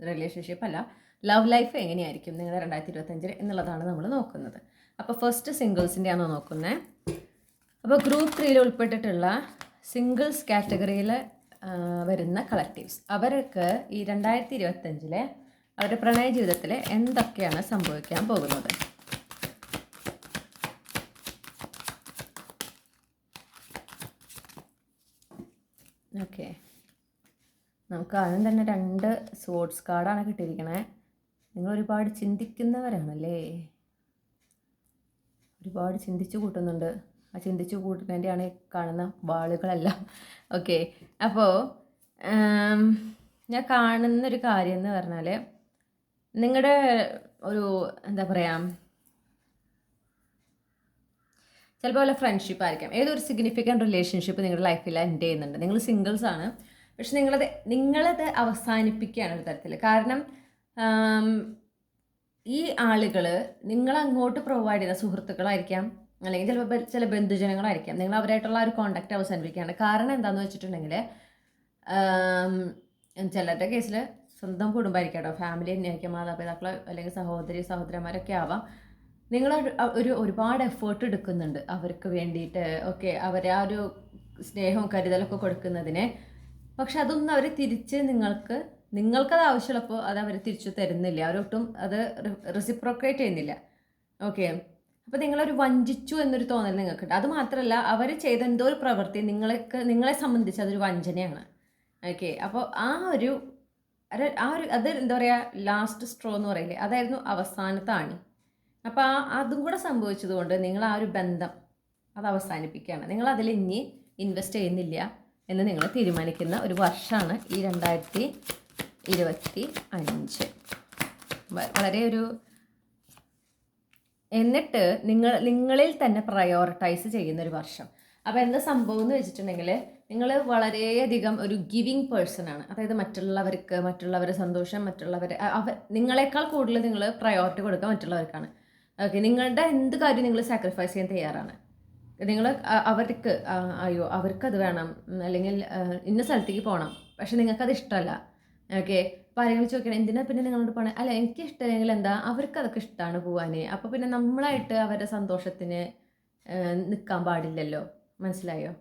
റിലേഷൻഷിപ്പ് അല്ല, ലവ് ലൈഫ് എങ്ങനെയായിരിക്കും നിങ്ങളുടെ 2025 എന്നുള്ളതാണ് നമ്മൾ നോക്കുന്നത്. അപ്പോൾ ഫസ്റ്റ് സിംഗിൾസിൻ്റെയാണ് നോക്കുന്നത്. അപ്പോൾ ഗ്രൂപ്പ് 3 ഉൾപ്പെട്ടിട്ടുള്ള സിംഗിൾസ് കാറ്റഗറിയിൽ വരുന്ന കളക്റ്റീവ്സ്, അവർക്ക് ഈ 2025 അവരുടെ പ്രണയ ജീവിതത്തിൽ എന്തൊക്കെയാണ് സംഭവിക്കാൻ പോകുന്നത്? ഓക്കെ, നമുക്ക് ആദ്യം തന്നെ 2 സോർഡ്സ് കാർഡാണ് കിട്ടിയിരിക്കണേ. നിങ്ങൾ ഒരുപാട് ചിന്തിക്കുന്നവരാണല്ലേ, ഒരുപാട് ചിന്തിച്ചു കൂട്ടുന്നുണ്ട്. ആ ചിന്തിച്ചു കൂട്ടുന്നതിൻ്റെയാണ് കാണുന്ന വാളുകളെല്ലാം. ഓക്കെ, അപ്പോൾ ഞാൻ കാണുന്നൊരു കാര്യം എന്ന് പറഞ്ഞാൽ, നിങ്ങളുടെ ഒരു എന്താ പറയുക, ചിലപ്പോൾ വല്ല ഫ്രണ്ട്ഷിപ്പ് ആയിരിക്കാം, ഏതൊരു സിഗ്നിഫിക്കൻറ്റ് റിലേഷൻഷിപ്പ് നിങ്ങളുടെ ലൈഫിൽ എൻഡ് ചെയ്യുന്നുണ്ട്. നിങ്ങൾ സിംഗിൾസ് ആണ്, പക്ഷെ നിങ്ങളത് അവസാനിപ്പിക്കുകയാണ് ഒരു തരത്തിൽ. കാരണം ഈ ആളുകൾ നിങ്ങളങ്ങോട്ട് പ്രൊവൈഡ് ചെയ്യുന്ന സുഹൃത്തുക്കളായിരിക്കാം, അല്ലെങ്കിൽ ചിലപ്പോൾ ചില ബന്ധുജനങ്ങളായിരിക്കാം, നിങ്ങൾ അവരായിട്ടുള്ള ആ ഒരു കോണ്ടാക്റ്റ് അവസാനിപ്പിക്കുകയാണ്. കാരണം എന്താണെന്ന് വെച്ചിട്ടുണ്ടെങ്കിൽ, ചിലരുടെ കേസിൽ സ്വന്തം കുടുംബമായിരിക്കാം കേട്ടോ, ഫാമിലി തന്നെയായിരിക്കും, മാതാപിതാക്കൾ അല്ലെങ്കിൽ സഹോദരന്മാരൊക്കെ ആവാം. നിങ്ങൾ ഒരുപാട് എഫേർട്ട് എടുക്കുന്നുണ്ട് അവർക്ക് വേണ്ടിയിട്ട്. ഓക്കെ, അവർ ആ ഒരു സ്നേഹവും കരുതലൊക്കെ കൊടുക്കുന്നതിന്. പക്ഷെ അതൊന്നും അവർ തിരിച്ച് നിങ്ങൾക്കത് ആവശ്യമുള്ളപ്പോൾ അത് അവർ തിരിച്ചു തരുന്നില്ല, അവരൊട്ടും അത് റെസിപ്രോക്കേറ്റ് ചെയ്യുന്നില്ല. ഓക്കെ, അപ്പോൾ നിങ്ങളൊരു വഞ്ചിച്ചു എന്നൊരു തോന്നൽ നിങ്ങൾക്കുണ്ട്. അതുമാത്രമല്ല, അവർ ചെയ്ത എന്തോ ഒരു പ്രവൃത്തി നിങ്ങളെ സംബന്ധിച്ച് അതൊരു വഞ്ചനയാണ്. ഓക്കെ, അപ്പോൾ അത് എന്താ പറയുക, ലാസ്റ്റ് സ്ട്രോ എന്ന് പറയില്ലേ, അതായിരുന്നു അവസാനത്തെ ആണി. അപ്പോൾ അതും കൂടെ സംഭവിച്ചതുകൊണ്ട് നിങ്ങൾ ആ ഒരു ബന്ധം അത് അവസാനിപ്പിക്കുകയാണ്. നിങ്ങൾ അതിൽ ഇനി ഇൻവെസ്റ്റ് ചെയ്യുന്നില്ല എന്ന് നിങ്ങൾ തീരുമാനിക്കുന്ന ഒരു വർഷമാണ് ഈ 2025. വളരെ എന്നിട്ട് നിങ്ങളിൽ തന്നെ പ്രയോറിറ്റൈസ് ചെയ്യുന്നൊരു വർഷം. അപ്പോൾ എന്താ സംഭവം എന്ന് വെച്ചിട്ടുണ്ടെങ്കിൽ, നിങ്ങൾ വളരെയധികം ഒരു ഗിവിങ് പേഴ്സൺ ആണ്. അതായത് മറ്റുള്ളവരുടെ സന്തോഷം, നിങ്ങളെക്കാൾ കൂടുതൽ നിങ്ങൾ പ്രയോറിറ്റി കൊടുക്കുക മറ്റുള്ളവർക്കാണ്. ഓക്കെ, നിങ്ങളുടെ എന്ത് കാര്യം നിങ്ങൾ സാക്രിഫൈസ് ചെയ്യാൻ തയ്യാറാണ്. നിങ്ങൾ അവർക്കത് വേണം, അല്ലെങ്കിൽ ഇന്ന സ്ഥലത്തേക്ക് പോകണം, പക്ഷെ നിങ്ങൾക്കത് ഇഷ്ടമല്ല. ഓക്കെ, അപ്പോൾ ആരെങ്കിലും ചോദിക്കണം എന്തിനാ പിന്നെ നിങ്ങളോട് പോകണേ, അല്ല എനിക്ക് ഇഷ്ടമല്ലെങ്കിൽ എന്താ, അവർക്കതൊക്കെ ഇഷ്ടമാണ് പോകാൻ. അപ്പോൾ പിന്നെ നമ്മളായിട്ട് അവരുടെ സന്തോഷത്തിന് നിൽക്കാൻ പാടില്ലല്ലോ, മനസ്സിലായോ,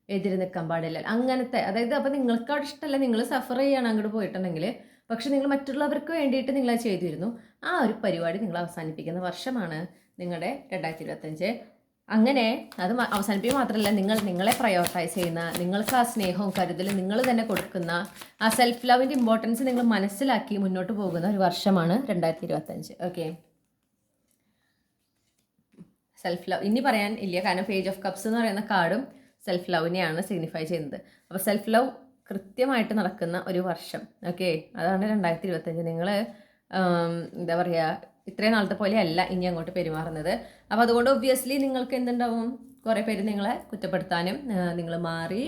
എതിര് നിൽക്കാൻ പാടില്ല അങ്ങനത്തെ. അതായത് അപ്പോൾ നിങ്ങൾക്ക് അവിടെ ഇഷ്ടമല്ല, നിങ്ങൾ സഫർ ചെയ്യാണ് അങ്ങോട്ട് പോയിട്ടുണ്ടെങ്കിൽ, പക്ഷെ നിങ്ങൾ മറ്റുള്ളവർക്ക് വേണ്ടിയിട്ട് നിങ്ങളത് ചെയ്തിരുന്നു. ആ ഒരു പരിപാടി നിങ്ങൾ അവസാനിപ്പിക്കുന്ന വർഷമാണ് നിങ്ങളുടെ 2025. അങ്ങനെ അത് അവസാനിപ്പിക്കുക മാത്രമല്ല, നിങ്ങളെ പ്രയോറിറ്റൈസ് ചെയ്യുന്ന, നിങ്ങൾക്ക് ആ സ്നേഹവും കരുതലും നിങ്ങൾ തന്നെ കൊടുക്കുന്ന ആ സെൽഫ് ലവിൻ്റെ ഇമ്പോർട്ടൻസ് നിങ്ങൾ മനസ്സിലാക്കി മുന്നോട്ട് പോകുന്ന ഒരു വർഷമാണ് 2025. ഓക്കെ, സെൽഫ് ലവ് ഇനി പറയാൻ ഇല്ല, കാരണം പേജ് ഓഫ് കപ്സ് എന്ന് പറയുന്ന കാർഡും സെൽഫ് ലവിനെയാണ് സിഗ്നിഫൈ ചെയ്യുന്നത്. അപ്പോൾ സെൽഫ് ലവ് കൃത്യമായിട്ട് നടക്കുന്ന ഒരു വർഷം. ഓക്കെ, അതാണ് 2025. നിങ്ങൾ എന്താ പറയുക, ഇത്രയും നാളത്തെ പോലെ അല്ല ഇനി അങ്ങോട്ട് പെരുമാറുന്നത്. അപ്പോൾ അതുകൊണ്ട് ഒബ്വിയസ്ലി നിങ്ങൾക്ക് എന്തുണ്ടാവും, കുറേ പേര് നിങ്ങളെ കുറ്റപ്പെടുത്താനും, നിങ്ങൾ മാറി,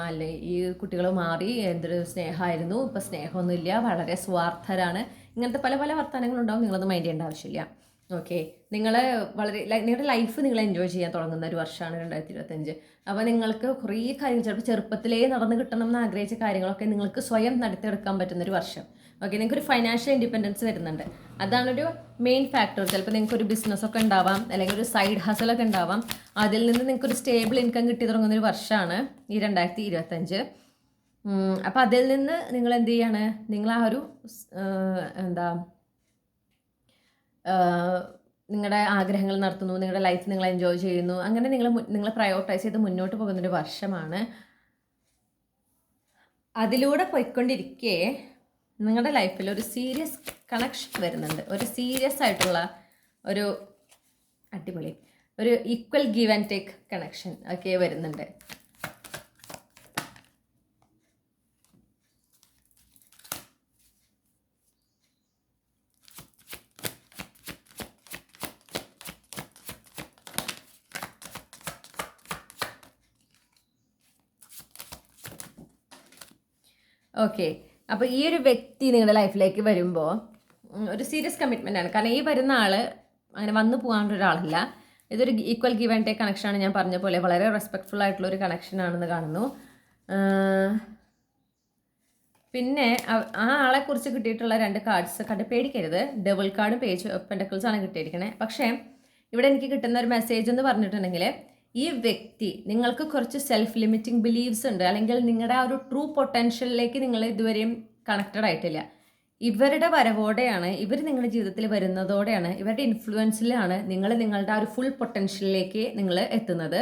അല്ലെ ഈ കുട്ടികൾ മാറി, എന്തൊരു സ്നേഹമായിരുന്നു, ഇപ്പോൾ സ്നേഹമൊന്നുമില്ല, വളരെ സ്വാർത്ഥരാണ്, ഇങ്ങനത്തെ പല പല വർത്തമാനങ്ങളുണ്ടാവും. നിങ്ങളത് മൈൻഡ് ചെയ്യേണ്ട ആവശ്യമില്ല. ഓക്കെ, നിങ്ങൾ വളരെ നിങ്ങളുടെ ലൈഫ് നിങ്ങൾ എൻജോയ് ചെയ്യാൻ തുടങ്ങുന്ന ഒരു വർഷമാണ് 2025. അപ്പോൾ നിങ്ങൾക്ക് കുറേ കാര്യങ്ങൾ ചിലപ്പോൾ ചെറുപ്പത്തിലേ നടന്ന് കിട്ടണം എന്ന് ആഗ്രഹിച്ച കാര്യങ്ങളൊക്കെ നിങ്ങൾക്ക് സ്വയം നടത്തിയെടുക്കാൻ പറ്റുന്നൊരു വർഷം. ഓക്കെ, നിങ്ങൾക്കൊരു ഫൈനാൻഷ്യൽ ഇൻഡിപെൻഡൻസ് വരുന്നുണ്ട്. അതാണൊരു മെയിൻ ഫാക്ടർ. ചിലപ്പോൾ നിങ്ങൾക്കൊരു ബിസിനസ്സൊക്കെ ഉണ്ടാവാം, അല്ലെങ്കിൽ ഒരു സൈഡ് ഹസലൊക്കെ ഉണ്ടാവാം. അതിൽ നിന്ന് നിങ്ങൾക്കൊരു സ്റ്റേബിൾ ഇൻകം കിട്ടി തുടങ്ങുന്നൊരു വർഷമാണ് ഈ 2025. അപ്പോൾ അതിൽ നിന്ന് നിങ്ങൾ എന്ത് ചെയ്യാണ്, നിങ്ങൾ ആ ഒരു എന്താ നിങ്ങളുടെ ആഗ്രഹങ്ങൾ നടത്തുന്നു, നിങ്ങളുടെ ലൈഫ് നിങ്ങൾ എൻജോയ് ചെയ്യുന്നു. അങ്ങനെ നിങ്ങൾ പ്രയോറിറ്റൈസ് ചെയ്ത് മുന്നോട്ട് പോകുന്നൊരു വർഷമാണ്. അതിലൂടെ പോയിക്കൊണ്ടിരിക്കെ നിങ്ങളുടെ ലൈഫിൽ ഒരു സീരിയസ് കണക്ഷൻ വരുന്നുണ്ട്. ഒരു സീരിയസ് ആയിട്ടുള്ള ഒരു അടിപൊളി ഒരു equal give and take connection ഒക്കെ വരുന്നുണ്ട്. ഓക്കെ, അപ്പോൾ ഈ ഒരു വ്യക്തി നിങ്ങളുടെ ലൈഫിലേക്ക് വരുമ്പോൾ ഒരു സീരിയസ് കമ്മിറ്റ്മെൻ്റ് ആണ്. കാരണം ഈ വരുന്ന ആൾ അങ്ങനെ വന്നു പോകാനുള്ള ഒരാളല്ല. ഇതൊരു ഈക്വൽ ഗീവ് ആൻഡ് ടേക്ക് കണക്ഷനാണ്. ഞാൻ പറഞ്ഞ പോലെ വളരെ റെസ്പെക്ട്ഫുൾ ആയിട്ടുള്ള ഒരു കണക്ഷനാണെന്ന് കാണുന്നു. പിന്നെ ആ ആളെക്കുറിച്ച് കിട്ടിയിട്ടുള്ള 2 കാർഡ്സ് കണ്ട് പേടിക്കരുത്. ഡബിൾ കാർഡും പേജ് ഓഫ് പെൻറ്റക്കിൾസ് ആണ് കിട്ടിയിരിക്കണേ. പക്ഷേ ഇവിടെ എനിക്ക് കിട്ടുന്ന ഒരു മെസ്സേജ് എന്ന് പറഞ്ഞിട്ടുണ്ടെങ്കിൽ, ഈ വ്യക്തി നിങ്ങൾക്ക് കുറച്ച് സെൽഫ് ലിമിറ്റിംഗ് ബിലീവ്സ് ഉണ്ട്, അല്ലെങ്കിൽ നിങ്ങളുടെ ആ ഒരു ട്രൂ പൊട്ടൻഷ്യലിലേക്ക് നിങ്ങൾ ഇതുവരെയും കണക്റ്റഡ് ആയിട്ടില്ല. ഇവരുടെ വരവോടെയാണ്, ഇവർ നിങ്ങളുടെ ജീവിതത്തിൽ വരുന്നതോടെയാണ്, ഇവരുടെ ഇൻഫ്ലുവൻസിലാണ് നിങ്ങൾ നിങ്ങളുടെ ആ ഒരു ഫുൾ പൊട്ടൻഷ്യലിലേക്ക് നിങ്ങൾ എത്തുന്നത്.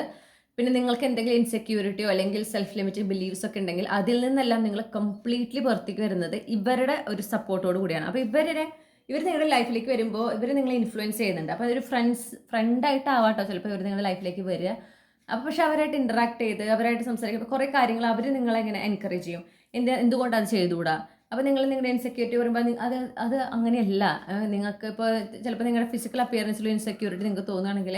പിന്നെ നിങ്ങൾക്ക് എന്തെങ്കിലും ഇൻസെക്യൂരിറ്റിയോ അല്ലെങ്കിൽ സെൽഫ് ലിമിറ്റിംഗ് ബിലീവ്സ് ഒക്കെ ഉണ്ടെങ്കിൽ അതിൽ നിന്നെല്ലാം നിങ്ങൾ കംപ്ലീറ്റ്ലി പുറത്തേക്ക് വരുന്നത് ഇവരുടെ ഒരു സപ്പോർട്ടോട് കൂടിയാണ്. അപ്പോൾ ഇവർ നിങ്ങളുടെ ലൈഫിലേക്ക് വരുമ്പോൾ ഇവർ നിങ്ങളെ ഇൻഫ്ലുവൻസ് ചെയ്യുന്നുണ്ട്. അപ്പോൾ അതൊരു ഫ്രണ്ടായിട്ടാവാട്ടോ ചിലപ്പോൾ ഇവർ നിങ്ങളുടെ ലൈഫിലേക്ക് വരിക. അപ്പോൾ പക്ഷെ അവരായിട്ട് ഇൻറ്ററാക്ട് ചെയ്ത് അവരായിട്ട് സംസാരിക്കുമ്പോൾ കുറേ കാര്യങ്ങൾ അവർ നിങ്ങളെ ഇങ്ങനെ എൻകറേജ് ചെയ്യും. എന്തുകൊണ്ട് അത് ചെയ്തുകൂടാ. അപ്പോൾ നിങ്ങളുടെ ഇൻസെക്യൂരിറ്റി വരുമ്പോൾ അത് അങ്ങനെയല്ല. നിങ്ങൾക്ക് ഇപ്പോൾ ചിലപ്പോൾ നിങ്ങളുടെ ഫിസിക്കൽ അപ്പിയറൻസിലും ഇൻസെക്യൂരിറ്റി നിങ്ങൾക്ക് തോന്നുകയാണെങ്കിൽ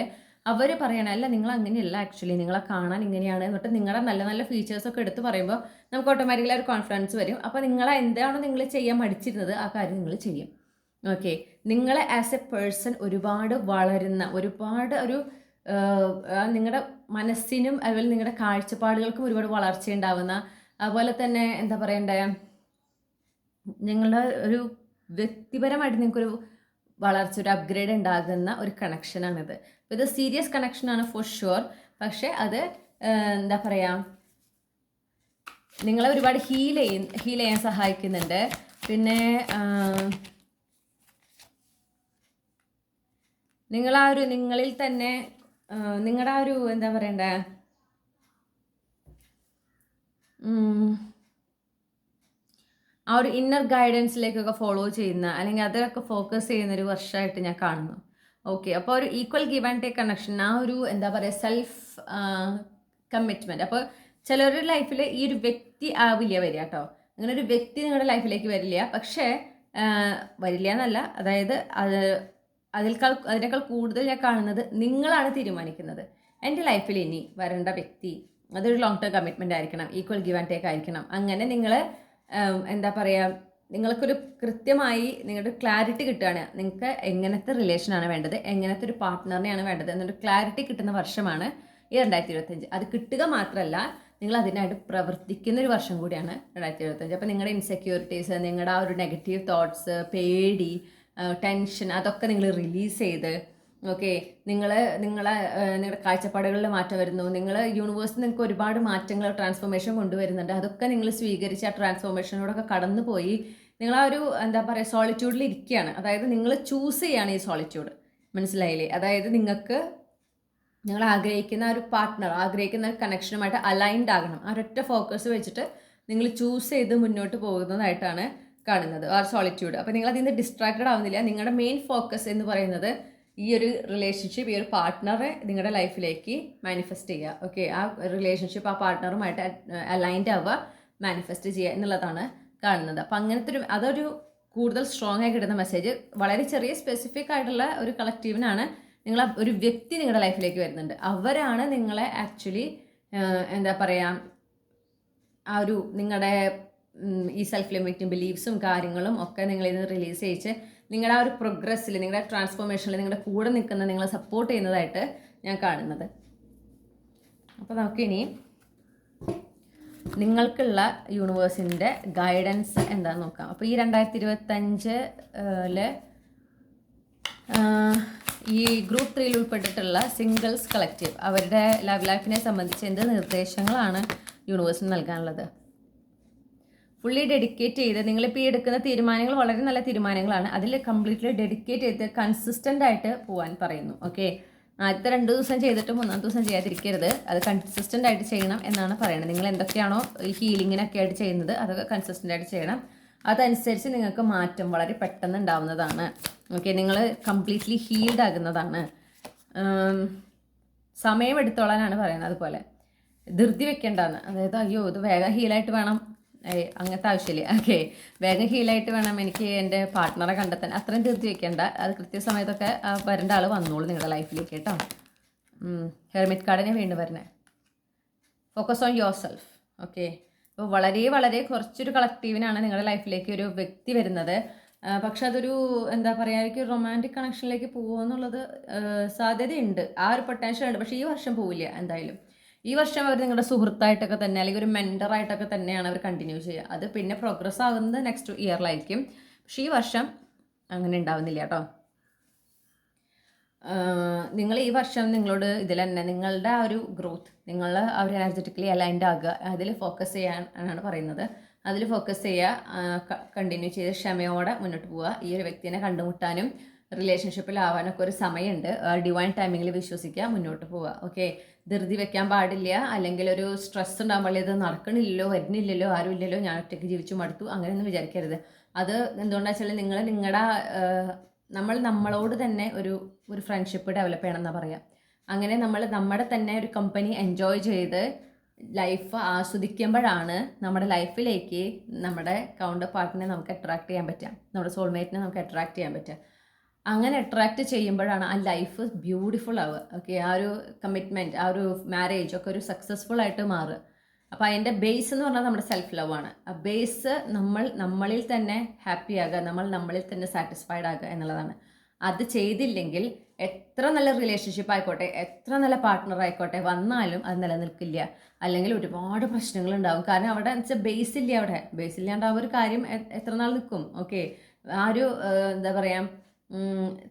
അവർ പറയണ, അല്ല നിങ്ങൾ അങ്ങനെയല്ല, ആക്ച്വലി നിങ്ങളെ കാണാൻ ഇങ്ങനെയാണ് എന്നിട്ട് നിങ്ങളുടെ നല്ല നല്ല ഫീച്ചേഴ്സൊക്കെ എടുത്ത് പറയുമ്പോൾ നമുക്ക് ഓട്ടോമാറ്റിക്കലി ഒരു കോൺഫിഡൻസ് വരും. അപ്പോൾ എന്താണോ നിങ്ങൾ ചെയ്യാൻ മടിച്ചിരുന്നത് ആ കാര്യം നിങ്ങൾ ചെയ്യും. ഓക്കെ, നിങ്ങളെ ആസ് എ പേഴ്സൺ ഒരുപാട് വളരുന്ന, ഒരുപാട് ഒരു നിങ്ങളുടെ മനസ്സിനും അതുപോലെ നിങ്ങളുടെ കാഴ്ചപ്പാടുകൾക്കും ഒരുപാട് വളർച്ചയുണ്ടാവുന്ന, അതുപോലെ തന്നെ എന്താ പറയണ്ടേ, നിങ്ങളുടെ ഒരു വ്യക്തിപരമായിട്ട് നിങ്ങൾക്കൊരു വളർച്ച, ഒരു അപ്ഗ്രേഡ് ഉണ്ടാകുന്ന ഒരു കണക്ഷനാണിത്. ഇത് സീരിയസ് കണക്ഷനാണ് ഫോർ ഷുവർ. പക്ഷേ അത് എന്താ പറയുക, നിങ്ങളെ ഒരുപാട് ഹീൽ ചെയ്യാൻ സഹായിക്കുന്നുണ്ട്. പിന്നെ നിങ്ങളിൽ തന്നെ നിങ്ങളുടെ ആ ഒരു എന്താ പറയണ്ടേ, ആ ഒരു ഇന്നർ ഗൈഡൻസിലേക്കൊക്കെ ഫോളോ ചെയ്യുന്ന, അല്ലെങ്കിൽ അതിലൊക്കെ ഫോക്കസ് ചെയ്യുന്ന ഒരു വർഷമായിട്ട് ഞാൻ കാണുന്നു. ഓക്കെ, അപ്പോൾ ഒരു equal give and take connection, ആ ഒരു എന്താ പറയുക സെൽഫ് കമ്മിറ്റ്മെൻറ്റ്. അപ്പോൾ ചിലരുടെ ലൈഫിൽ ഈ ഒരു വ്യക്തി ആവില്ല വരിക കേട്ടോ. അങ്ങനെ ഒരു വ്യക്തി നിങ്ങളുടെ ലൈഫിലേക്ക് വരില്ല. പക്ഷേ വരില്ല എന്നല്ല, അതായത് അതിനേക്കാൾ കൂടുതൽ ഞാൻ കാണുന്നത് നിങ്ങളാണ് തീരുമാനിക്കുന്നത്. എൻ്റെ ലൈഫിൽ ഇനി വരേണ്ട വ്യക്തി അതൊരു ലോങ് ടേം കമ്മിറ്റ്മെൻ്റ് ആയിരിക്കണം, ഈക്വൽ ഗിവ് ആൻഡ് ടേക്ക് ആയിരിക്കണം. അങ്ങനെ നിങ്ങൾ എന്താ പറയുക, നിങ്ങൾക്കൊരു കൃത്യമായി നിങ്ങളുടെ ക്ലാരിറ്റി കിട്ടുകയാണ്. നിങ്ങൾക്ക് എങ്ങനത്തെ റിലേഷനാണ് വേണ്ടത്, എങ്ങനത്തെ ഒരു പാർട്ട്ണറിനെയാണ് വേണ്ടത് എന്നൊരു ക്ലാരിറ്റി കിട്ടുന്ന വർഷമാണ് ഈ 2025. അത് കിട്ടുക മാത്രമല്ല, നിങ്ങൾ അതിനായിട്ട് പ്രവർത്തിക്കുന്ന ഒരു വർഷം കൂടിയാണ് 2025. അപ്പോൾ നിങ്ങളുടെ ഇൻസെക്യൂരിറ്റീസ്, നിങ്ങളുടെ ആ ഒരു നെഗറ്റീവ് തോട്ട്സ്, പേടി, ടെൻഷൻ, അതൊക്കെ നിങ്ങൾ റിലീസ് ചെയ്ത്, ഓക്കെ, നിങ്ങളുടെ കാഴ്ചപ്പാടുകളിൽ മാറ്റം വരുന്നു. യൂണിവേഴ്സിൽ നിങ്ങൾക്ക് ഒരുപാട് മാറ്റങ്ങൾ, ട്രാൻസ്ഫോർമേഷൻ കൊണ്ടുവരുന്നുണ്ട്. അതൊക്കെ നിങ്ങൾ സ്വീകരിച്ച് ആ ട്രാൻസ്ഫോർമേഷനോടൊക്കെ കടന്നുപോയി നിങ്ങൾ ആ ഒരു എന്താ പറയുക സോളിറ്റ്യൂഡിൽ ഇരിക്കുകയാണ്. അതായത് നിങ്ങൾ ചൂസ് ചെയ്യാണ് ഈ സോളിറ്റ്യൂഡ്, മനസ്സിലായില്ലേ? അതായത് നിങ്ങൾക്ക് നിങ്ങൾ ആഗ്രഹിക്കുന്ന ഒരു പാർട്ട്ണർ, ആഗ്രഹിക്കുന്ന ഒരു കണക്ഷനുമായിട്ട് അലൈൻഡ് ആകണം. ആ ഒരൊറ്റ ഫോക്കസ് വെച്ചിട്ട് നിങ്ങൾ ചൂസ് ചെയ്ത് മുന്നോട്ട് പോകുന്നതായിട്ടാണ് കാണുന്നത് ആ സോളിറ്റ്യൂഡ്. അപ്പോൾ നിങ്ങൾ അതിൽ നിന്ന് ഡിസ്ട്രാക്റ്റഡ് ആവുന്നില്ല. നിങ്ങളുടെ മെയിൻ ഫോക്കസ് എന്ന് പറയുന്നത് ഈ ഒരു റിലേഷൻഷിപ്പ്, ഈ ഒരു പാർട്ട്ണറെ നിങ്ങളുടെ ലൈഫിലേക്ക് മാനിഫെസ്റ്റ് ചെയ്യുക. ഓക്കെ, ആ റിലേഷൻഷിപ്പ് ആ പാർട്ട്ണറുമായിട്ട് അലൈൻഡ് ആവുക, മാനിഫെസ്റ്റ് ചെയ്യുക എന്നുള്ളതാണ് കാണുന്നത്. അപ്പം അങ്ങനത്തെ അതൊരു കൂടുതൽ സ്ട്രോങ് ആയി കിട്ടുന്ന മെസ്സേജ്. വളരെ ചെറിയ സ്പെസിഫിക് ആയിട്ടുള്ള ഒരു കളക്റ്റീവിനാണ് നിങ്ങൾ ഒരു വ്യക്തി നിങ്ങളുടെ ലൈഫിലേക്ക് വരുന്നുണ്ട്. അവരാണ് നിങ്ങളെ ആക്ച്വലി എന്താ പറയുക, ആ ഒരു നിങ്ങളുടെ ഈ സെൽഫ് ലിമിറ്റിംഗ് ബിലീഫ്സും കാര്യങ്ങളും ഒക്കെ നിങ്ങളിൽ നിന്ന് റിലീസ് ചെയ്യിച്ച് നിങ്ങളുടെ ആ ഒരു പ്രോഗ്രസ്സിൽ, നിങ്ങളുടെ ട്രാൻസ്ഫോർമേഷനിൽ നിങ്ങളുടെ കൂടെ നിൽക്കുന്ന, നിങ്ങളെ സപ്പോർട്ട് ചെയ്യുന്നതായിട്ട് ഞാൻ കാണുന്നത്. അപ്പോൾ നമുക്കിനി നിങ്ങൾക്കുള്ള യൂണിവേഴ്സിൻ്റെ ഗൈഡൻസ് എന്താണെന്ന് നോക്കാം. അപ്പോൾ ഈ 2025 ഈ ഗ്രൂപ്പ് 3 ഉൾപ്പെട്ടിട്ടുള്ള സിംഗിൾസ് കളക്റ്റീവ് അവരുടെ ലവ് ലൈഫിനെ സംബന്ധിച്ച് എന്ത് നിർദ്ദേശങ്ങളാണ് യൂണിവേഴ്സിന് നൽകാനുള്ളത്? ഫുള്ളി ഡെഡിക്കേറ്റ് ചെയ്ത് നിങ്ങളിപ്പോൾ ഈ എടുക്കുന്ന തീരുമാനങ്ങൾ വളരെ നല്ല തീരുമാനങ്ങളാണ്. അതിൽ കംപ്ലീറ്റ്ലി ഡെഡിക്കേറ്റ് ചെയ്ത് കൺസിസ്റ്റൻ്റ് ആയിട്ട് പോകാൻ പറയുന്നു. ഓക്കെ, ആദ്യത്തെ 2 ദിവസം ചെയ്തിട്ട് 3-ാം ദിവസം ചെയ്യാതിരിക്കരുത്. അത് കൺസിസ്റ്റൻ്റ് ആയിട്ട് ചെയ്യണം എന്നാണ് പറയുന്നത്. നിങ്ങൾ എന്തൊക്കെയാണോ ഈ ഹീലിങ്ങിനൊക്കെ ആയിട്ട് ചെയ്യുന്നത് അതൊക്കെ കൺസിസ്റ്റൻ്റ് ആയിട്ട് ചെയ്യണം. അതനുസരിച്ച് നിങ്ങൾക്ക് മാറ്റം വളരെ പെട്ടെന്ന് ഉണ്ടാവുന്നതാണ്. ഓക്കെ, നിങ്ങൾ കംപ്ലീറ്റ്ലി ഹീൽഡ് ആകുന്നതാണ്. സമയമെടുത്തോളാനാണ് പറയുന്നത്. അതുപോലെ ധൃതി വെക്കേണ്ടതാണ്. അതായത് അയ്യോ ഇത് വേഗം ഹീലായിട്ട് വേണം, അങ്ങനത്തെ ആവശ്യമില്ല. ഓക്കെ, വേഗം ഹീലായിട്ട് വേണം എനിക്ക് എൻ്റെ പാർട്ട്ണറെ കണ്ടെത്താൻ, അത്രയും ധൃതി വെക്കേണ്ട. അത് കൃത്യസമയത്തൊക്കെ വരേണ്ട ആൾ വന്നോളൂ നിങ്ങളുടെ ലൈഫിലേക്ക് കേട്ടോ. ഹെർമിറ്റ് കാർഡിനെ വീണ്ടും വരണേ. Focus on your self. Okay, അപ്പോൾ വളരെ വളരെ കുറച്ചൊരു കളക്റ്റീവിനാണ് നിങ്ങളുടെ ലൈഫിലേക്ക് ഒരു വ്യക്തി വരുന്നത്. പക്ഷെ അതൊരു എന്താ പറയുക, എനിക്ക് റൊമാൻറ്റിക് കണക്ഷനിലേക്ക് പോകുമെന്നുള്ളത് സാധ്യതയുണ്ട്. ആ ഒരു പൊട്ടൻഷ്യൽ ഉണ്ട്. പക്ഷേ ഈ വർഷം പോവില്ല എന്തായാലും. ഈ വർഷം അവർ നിങ്ങളുടെ സുഹൃത്തായിട്ടൊക്കെ തന്നെ അല്ലെങ്കിൽ ഒരു മെൻറ്ററായിട്ടൊക്കെ തന്നെയാണ് അവർ കണ്ടിന്യൂ ചെയ്യുക. അത് പിന്നെ പ്രോഗ്രസ് ആകുന്നത് നെക്സ്റ്റ് ഇയറിലായിരിക്കും. പക്ഷേ ഈ വർഷം അങ്ങനെ ഉണ്ടാവുന്നില്ല കേട്ടോ. നിങ്ങൾ ഈ വർഷം നിങ്ങളോട് ഇതിൽ തന്നെ നിങ്ങളുടെ ആ ഒരു ഗ്രോത്ത്, നിങ്ങൾ ആ ഒരു എനർജറ്റിക്കലി അലൈൻഡ് ആകുക, അതിൽ ഫോക്കസ് ചെയ്യാനാണ് പറയുന്നത്. അതിൽ ഫോക്കസ് ചെയ്യുക, കണ്ടിന്യൂ ചെയ്ത് ക്ഷമയോടെ മുന്നോട്ട് പോവുക. ഈ ഒരു വ്യക്തിനെ കണ്ടുമുട്ടാനും റിലേഷൻഷിപ്പിലാവാനൊക്കെ ഒരു സമയമുണ്ട്. ഡിവൈൻ ടൈമിങ്ങിൽ വിശ്വസിക്കുക, മുന്നോട്ട് പോവുക. ഓക്കെ, ധൃതി വെക്കാൻ പാടില്ല. അല്ലെങ്കിൽ ഒരു സ്ട്രെസ് ഉണ്ടാകുമ്പോൾ ഇത് നടക്കണില്ലല്ലോ, വരുന്നില്ലല്ലോ, ആരും ഇല്ലല്ലോ, ഞാൻ ഒറ്റയ്ക്ക് ജീവിച്ചു മടുത്തു, അങ്ങനെയൊന്നും വിചാരിക്കരുത്. അത് എന്തുകൊണ്ടാണെന്ന് വെച്ചാൽ നിങ്ങൾ നിങ്ങളുടെ നമ്മളോട് തന്നെ ഒരു ഫ്രണ്ട്ഷിപ്പ് ഡെവലപ്പ് ചെയ്യണം എന്നാണ് പറയുക. അങ്ങനെ നമ്മൾ നമ്മുടെ തന്നെ ഒരു കമ്പനി എൻജോയ് ചെയ്ത് ലൈഫ് ആസ്വദിക്കുമ്പോഴാണ് നമ്മുടെ ലൈഫിലേക്ക് നമ്മുടെ കൗണ്ടർ പാർട്ടിനെ നമുക്ക് അട്രാക്ട് ചെയ്യാൻ പറ്റുക, നമ്മുടെ സോൾമേറ്റിനെ നമുക്ക് അട്രാക്ട് ചെയ്യാൻ പറ്റുക. അങ്ങനെ അട്രാക്റ്റ് ചെയ്യുമ്പോഴാണ് ആ ലൈഫ് ബ്യൂട്ടിഫുൾ ആവുക. ഓക്കെ, ആ ഒരു കമ്മിറ്റ്മെൻറ്റ്, ആ ഒരു മാരേജ് ഒക്കെ ഒരു സക്സസ്ഫുൾ ആയിട്ട് മാറുക. അപ്പോൾ അതിൻ്റെ ബേസ് എന്ന് പറഞ്ഞാൽ നമ്മുടെ സെൽഫ് ലവ് ആണ്. ആ ബേസ് നമ്മളിൽ തന്നെ ഹാപ്പി ആകുക, നമ്മളിൽ തന്നെ സാറ്റിസ്ഫൈഡ് ആകുക എന്നുള്ളതാണ്. അത് ചെയ്തില്ലെങ്കിൽ എത്ര നല്ല റിലേഷൻഷിപ്പ് ആയിക്കോട്ടെ, എത്ര നല്ല പാർട്ട്ണർ ആയിക്കോട്ടെ വന്നാലും അത് നിലനിൽക്കില്ല. അല്ലെങ്കിൽ ഒരുപാട് പ്രശ്നങ്ങളുണ്ടാകും. കാരണം അവിടെ വെച്ചാൽ ബേസ് ഇല്ല. അവിടെ ബേസ് ഇല്ലാണ്ട് ആ ഒരു കാര്യം എത്ര നാൾ നിൽക്കും? ഓക്കെ, ആ ഒരു എന്താ പറയുക,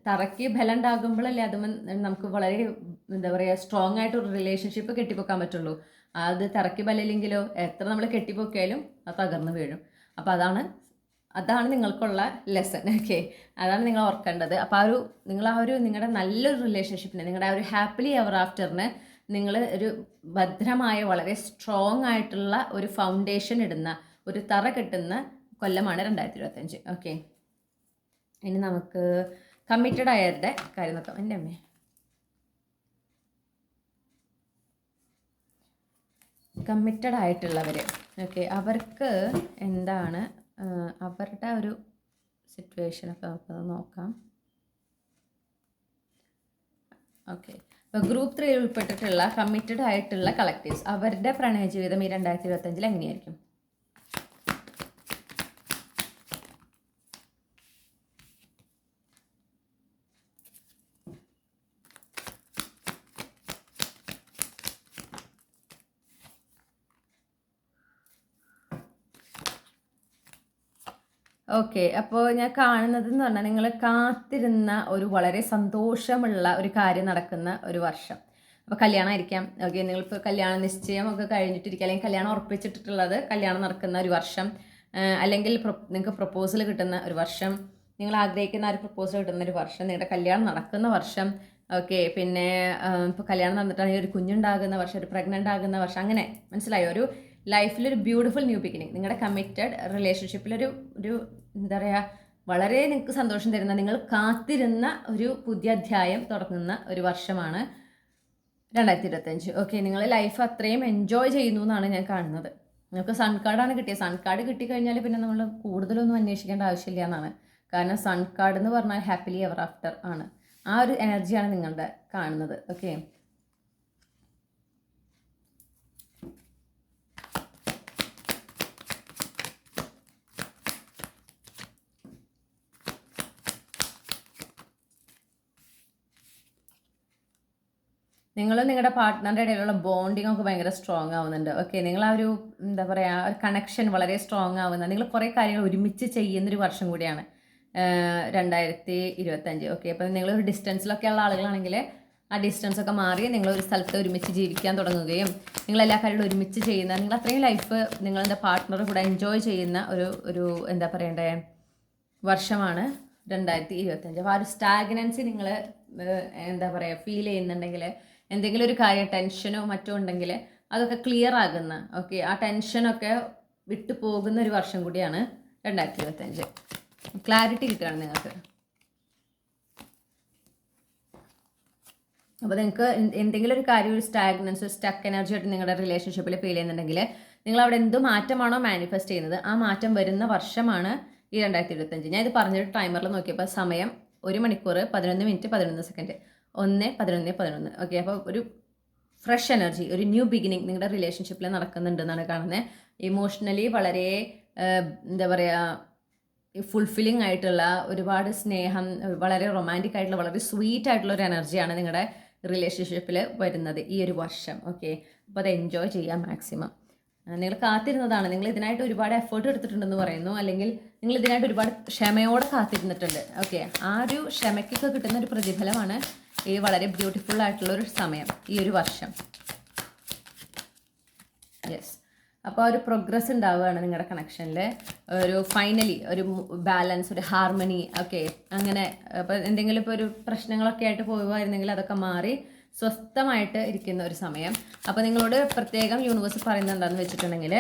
തറയ്ക്ക് ബലം ഉണ്ടാകുമ്പോഴല്ലേ അത് നമുക്ക് വളരെ എന്താ പറയുക സ്ട്രോങ് ആയിട്ടൊരു റിലേഷൻഷിപ്പ് കെട്ടിപ്പൊക്കാൻ പറ്റുള്ളൂ. അത് തറയ്ക്ക് ബലമില്ലെങ്കിലോ എത്ര നമ്മൾ കെട്ടിപ്പൊക്കിയാലും അത് തകർന്ന് വീഴും. അപ്പോൾ അതാണ് നിങ്ങൾക്കുള്ള ലെസൺ. ഓക്കെ, അതാണ് നിങ്ങൾ ഓർക്കേണ്ടത്. അപ്പോൾ നിങ്ങളുടെ നല്ലൊരു റിലേഷൻഷിപ്പിന്, നിങ്ങളുടെ ആ ഒരു ഹാപ്പിലി എവർ ആഫ്റ്ററിന് നിങ്ങൾ ഒരു ഭദ്രമായ വളരെ സ്ട്രോങ് ആയിട്ടുള്ള ഒരു ഫൗണ്ടേഷൻ ഇടുന്ന, ഒരു തറ കെട്ടുന്ന കൊല്ലമാണ് 2025. ഓക്കെ, ഇനി നമുക്ക് കമ്മിറ്റഡ് ആയവരുടെ കാര്യം നോക്കാം. എൻ്റെ അമ്മേ, കമ്മിറ്റഡ് ആയിട്ടുള്ളവർ, ഓക്കെ, അവർക്ക് എന്താണ് അവരുടെ ഒരു സിറ്റുവേഷനൊക്കെ നമുക്ക് നോക്കാം. ഓക്കെ, ഇപ്പോൾ ഗ്രൂപ്പ് 3 ഉൾപ്പെട്ടിട്ടുള്ള കമ്മിറ്റഡ് ആയിട്ടുള്ള കളക്റ്റീവ്സ്, അവരുടെ പ്രണയ ജീവിതം ഈ 2025 എങ്ങനെയായിരിക്കും? ഓക്കെ, അപ്പോൾ ഞാൻ കാണുന്നത് എന്ന് പറഞ്ഞാൽ നിങ്ങൾ കാത്തിരുന്ന ഒരു വളരെ സന്തോഷമുള്ള ഒരു കാര്യം നടക്കുന്ന ഒരു വർഷം. അപ്പോൾ കല്യാണമായിരിക്കാം. ഓക്കെ, നിങ്ങളിപ്പോൾ കല്യാണ നിശ്ചയം ഒക്കെ കഴിഞ്ഞിട്ടിരിക്കുക, അല്ലെങ്കിൽ കല്യാണം ഉറപ്പിച്ചിട്ടുള്ളത് കല്യാണം നടക്കുന്ന ഒരു വർഷം, അല്ലെങ്കിൽ നിങ്ങൾക്ക് പ്രപ്പോസൽ കിട്ടുന്ന ഒരു വർഷം, നിങ്ങൾ ആഗ്രഹിക്കുന്ന ഒരു പ്രപ്പോസൽ കിട്ടുന്ന ഒരു വർഷം, നിങ്ങളുടെ കല്യാണം നടക്കുന്ന വർഷം, ഓക്കെ. പിന്നെ ഇപ്പോൾ കല്യാണം നടന്നിട്ടാണെങ്കിൽ ഒരു കുഞ്ഞുണ്ടാകുന്ന വർഷം, ഒരു പ്രഗ്നൻ്റ് ആകുന്ന വർഷം, അങ്ങനെ മനസ്സിലായോ? ഒരു ലൈഫിലൊരു ബ്യൂട്ടിഫുൾ ന്യൂ ബിഗിനിങ്, നിങ്ങളുടെ കമ്മിറ്റഡ് റിലേഷൻഷിപ്പിലൊരു ഒരു എന്താ പറയുക, വളരെ നിങ്ങൾക്ക് സന്തോഷം തരുന്ന, നിങ്ങൾ കാത്തിരുന്ന ഒരു പുതിയ അധ്യായം തുടങ്ങുന്ന ഒരു വർഷമാണ് 2025. ഓക്കെ, നിങ്ങൾ ലൈഫ് അത്രയും എൻജോയ് ചെയ്യുന്നു എന്നാണ് ഞാൻ കാണുന്നത്. നിങ്ങൾക്ക് സൺ കാർഡാണ് കിട്ടിയത്. സൺ കാർഡ് കിട്ടിക്കഴിഞ്ഞാൽ പിന്നെ നമ്മൾ കൂടുതലൊന്നും അന്വേഷിക്കേണ്ട ആവശ്യമില്ല എന്നാണ്. കാരണം സൺ കാർഡ് എന്ന് പറഞ്ഞാൽ ഹാപ്പിലി എവർ ആഫ്റ്റർ ആണ്. ആ ഒരു എനർജിയാണ് നിങ്ങളുടെ കാണുന്നത്. ഓക്കെ, നിങ്ങളും നിങ്ങളുടെ പാർട്ട്ണറുടെ ഇടയിലുള്ള ബോണ്ടിങ് ഒക്കെ ഭയങ്കര സ്ട്രോങ് ആവുന്നുണ്ട്. ഓക്കെ, നിങ്ങൾ ആ ഒരു എന്താ പറയുക, ഒരു കണക്ഷൻ വളരെ സ്ട്രോങ് ആവുന്ന, നിങ്ങൾ കുറേ കാര്യങ്ങൾ ഒരുമിച്ച് ചെയ്യുന്നൊരു വർഷം കൂടിയാണ് 2025. ഓക്കെ, അപ്പോൾ നിങ്ങളൊരു ഡിസ്റ്റൻസിലൊക്കെ ഉള്ള ആളുകളാണെങ്കിൽ ആ ഡിസ്റ്റൻസ് ഒക്കെ മാറി നിങ്ങളൊരു സ്ഥലത്ത് ഒരുമിച്ച് ജീവിക്കാൻ തുടങ്ങുകയും നിങ്ങളെല്ലാ കാര്യങ്ങളും ഒരുമിച്ച് ചെയ്യുന്ന, നിങ്ങൾ അത്രയും ലൈഫ് നിങ്ങളെന്താ പാർട്ട്ണറുടെ കൂടെ എൻജോയ് ചെയ്യുന്ന ഒരു എന്താ പറയണ്ടേ വർഷമാണ് 2025. അപ്പോൾ ആ ഒരു സ്റ്റാഗ്നൻസി നിങ്ങൾ എന്താ പറയുക ഫീൽ ചെയ്യുന്നുണ്ടെങ്കിൽ, എന്തെങ്കിലും ഒരു കാര്യം ടെൻഷനോ മറ്റോ ഉണ്ടെങ്കിൽ അതൊക്കെ ക്ലിയർ ആകുന്ന, ഓക്കെ, ആ ടെൻഷനൊക്കെ വിട്ടു പോകുന്ന ഒരു വർഷം കൂടിയാണ് 2025. ക്ലാരിറ്റി കിട്ടുകയാണ് നിങ്ങൾക്ക്. അപ്പോൾ നിങ്ങൾക്ക് എന്തെങ്കിലും ഒരു കാര്യം, ഒരു സ്റ്റാഗ്നൻസ്, സ്റ്റക്ക് എനർജി ആയിട്ട് നിങ്ങളുടെ റിലേഷൻഷിപ്പിൽ ഫീൽ ചെയ്യുന്നുണ്ടെങ്കിൽ, നിങ്ങൾ അവിടെ എന്ത് മാറ്റമാണോ മാനിഫെസ്റ്റ് ചെയ്യുന്നത് ആ മാറ്റം വരുന്ന വർഷമാണ് ഈ 2025. ഞാൻ ഇത് പറഞ്ഞൊരു ടൈമറിൽ നോക്കിയപ്പോൾ സമയം 1 മണിക്കൂർ 11 മിനിറ്റ് 11 സെക്കൻഡ്, 1:11:11. ഓക്കെ, അപ്പോൾ ഒരു ഫ്രഷ് എനർജി, ഒരു ന്യൂ ബിഗിനിങ് നിങ്ങളുടെ റിലേഷൻഷിപ്പിൽ നടക്കുന്നുണ്ടെന്നാണ് കാണുന്നത്. ഇമോഷണലി വളരെ എന്താ പറയുക, ഫുൾഫില്ലിംഗ് ആയിട്ടുള്ള, ഒരുപാട് സ്നേഹം, വളരെ റൊമാൻറ്റിക് ആയിട്ടുള്ള, വളരെ സ്വീറ്റ് ആയിട്ടുള്ള ഒരു എനർജിയാണ് നിങ്ങളുടെ റിലേഷൻഷിപ്പിൽ വരുന്നത് ഈ ഒരു വർഷം. ഓക്കെ, അപ്പോൾ അത് എൻജോയ് ചെയ്യാം മാക്സിമം. നിങ്ങൾ കാത്തിരുന്നതാണ്, നിങ്ങൾ ഇതിനായിട്ട് ഒരുപാട് എഫേർട്ട് എടുത്തിട്ടുണ്ടെന്ന് പറയുന്നു, അല്ലെങ്കിൽ നിങ്ങൾ ഇതിനായിട്ട് ഒരുപാട് ക്ഷമയോടെ കാത്തിരുന്നിട്ടുണ്ട്. ഓക്കെ, ആ ഒരു ക്ഷമയ്ക്കൊക്കെ കിട്ടുന്ന ഒരു പ്രതിഫലമാണ് ഈ വളരെ ബ്യൂട്ടിഫുൾ ആയിട്ടുള്ള ഒരു സമയം, ഈ ഒരു വർഷം. യെസ്, അപ്പോൾ ഒരു പ്രോഗ്രസ് ഉണ്ടാവുകയാണ് നിങ്ങളുടെ കണക്ഷനിൽ, ഒരു ഫൈനലി ഒരു ബാലൻസ്, ഒരു ഹാർമണി. ഓക്കെ, അങ്ങനെ അപ്പോൾ എന്തെങ്കിലും ഇപ്പോൾ ഒരു പ്രശ്നങ്ങളൊക്കെ ആയിട്ട് പോകുമായിരുന്നെങ്കിൽ അതൊക്കെ മാറി സ്വസ്ഥമായിട്ട് ഇരിക്കുന്ന ഒരു സമയം. അപ്പോൾ നിങ്ങളോട് പ്രത്യേകം യൂണിവേഴ്സ് പറയുന്നത് എന്താണെന്ന് വെച്ചിട്ടുണ്ടെങ്കിൽ,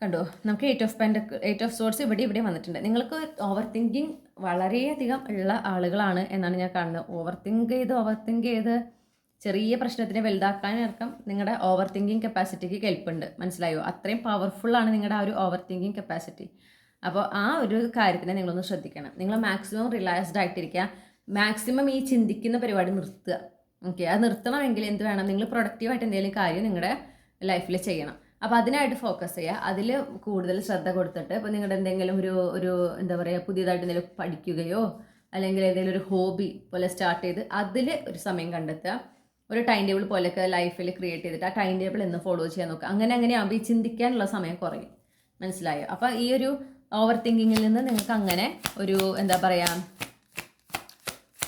കണ്ടോ, നമുക്ക് 8 ഓഫ് സോർട്സ് ഇവിടെ വന്നിട്ടുണ്ട്. നിങ്ങൾക്ക് ഓവർ തിങ്കിങ് വളരെയധികം ഉള്ള ആളുകളാണ് എന്നാണ് ഞാൻ കാണുന്നത്. ഓവർ തിങ്ക് ചെയ്ത് ചെറിയ പ്രശ്നത്തിനെ വലുതാക്കാനടക്കം നിങ്ങളുടെ ഓവർ തിങ്കിങ് കപ്പാസിറ്റിക്ക് കെൽപ്പുണ്ട്. മനസ്സിലായോ? അത്രയും പവർഫുള്ളാണ് നിങ്ങളുടെ ആ ഒരു ഓവർ തിങ്കിങ് കപ്പാസിറ്റി. അപ്പോൾ ആ ഒരു കാര്യത്തിനെ നിങ്ങളൊന്ന് ശ്രദ്ധിക്കണം. നിങ്ങൾ മാക്സിമം റിലാക്സ്ഡ് ആയിട്ടിരിക്കുക, മാക്സിമം ഈ ചിന്തിക്കുന്ന പരിപാടി നിർത്തുക. ഓക്കെ, അത് നിർത്തണമെങ്കിൽ എന്ത് വേണം, നിങ്ങൾ പ്രൊഡക്റ്റീവായിട്ട് എന്തെങ്കിലും കാര്യം നിങ്ങളുടെ ലൈഫിൽ ചെയ്യണം. അപ്പോൾ അതിനായിട്ട് ഫോക്കസ് ചെയ്യുക, അതിൽ കൂടുതൽ ശ്രദ്ധ കൊടുത്തിട്ട്, ഇപ്പോൾ നിങ്ങളുടെ എന്തെങ്കിലും ഒരു എന്താ പറയുക, പുതിയതായിട്ട് എന്തെങ്കിലും പഠിക്കുകയോ അല്ലെങ്കിൽ ഏതെങ്കിലും ഒരു ഹോബി പോലെ സ്റ്റാർട്ട് ചെയ്ത് അതിൽ ഒരു സമയം കണ്ടെത്തുക. ഒരു ടൈം ടേബിൾ പോലെയൊക്കെ ലൈഫിൽ ക്രിയേറ്റ് ചെയ്തിട്ട് ആ ടൈം ടേബിൾ എന്ന് ഫോളോ ചെയ്യാൻ നോക്കുക. അങ്ങനെ ആകുമ്പോൾ ഈ ചിന്തിക്കാനുള്ള സമയം കുറയും. മനസ്സിലായോ? അപ്പോൾ ഈ ഒരു ഓവർ തിങ്കിങ്ങിൽ നിന്ന് നിങ്ങൾക്ക് അങ്ങനെ ഒരു എന്താ പറയുക,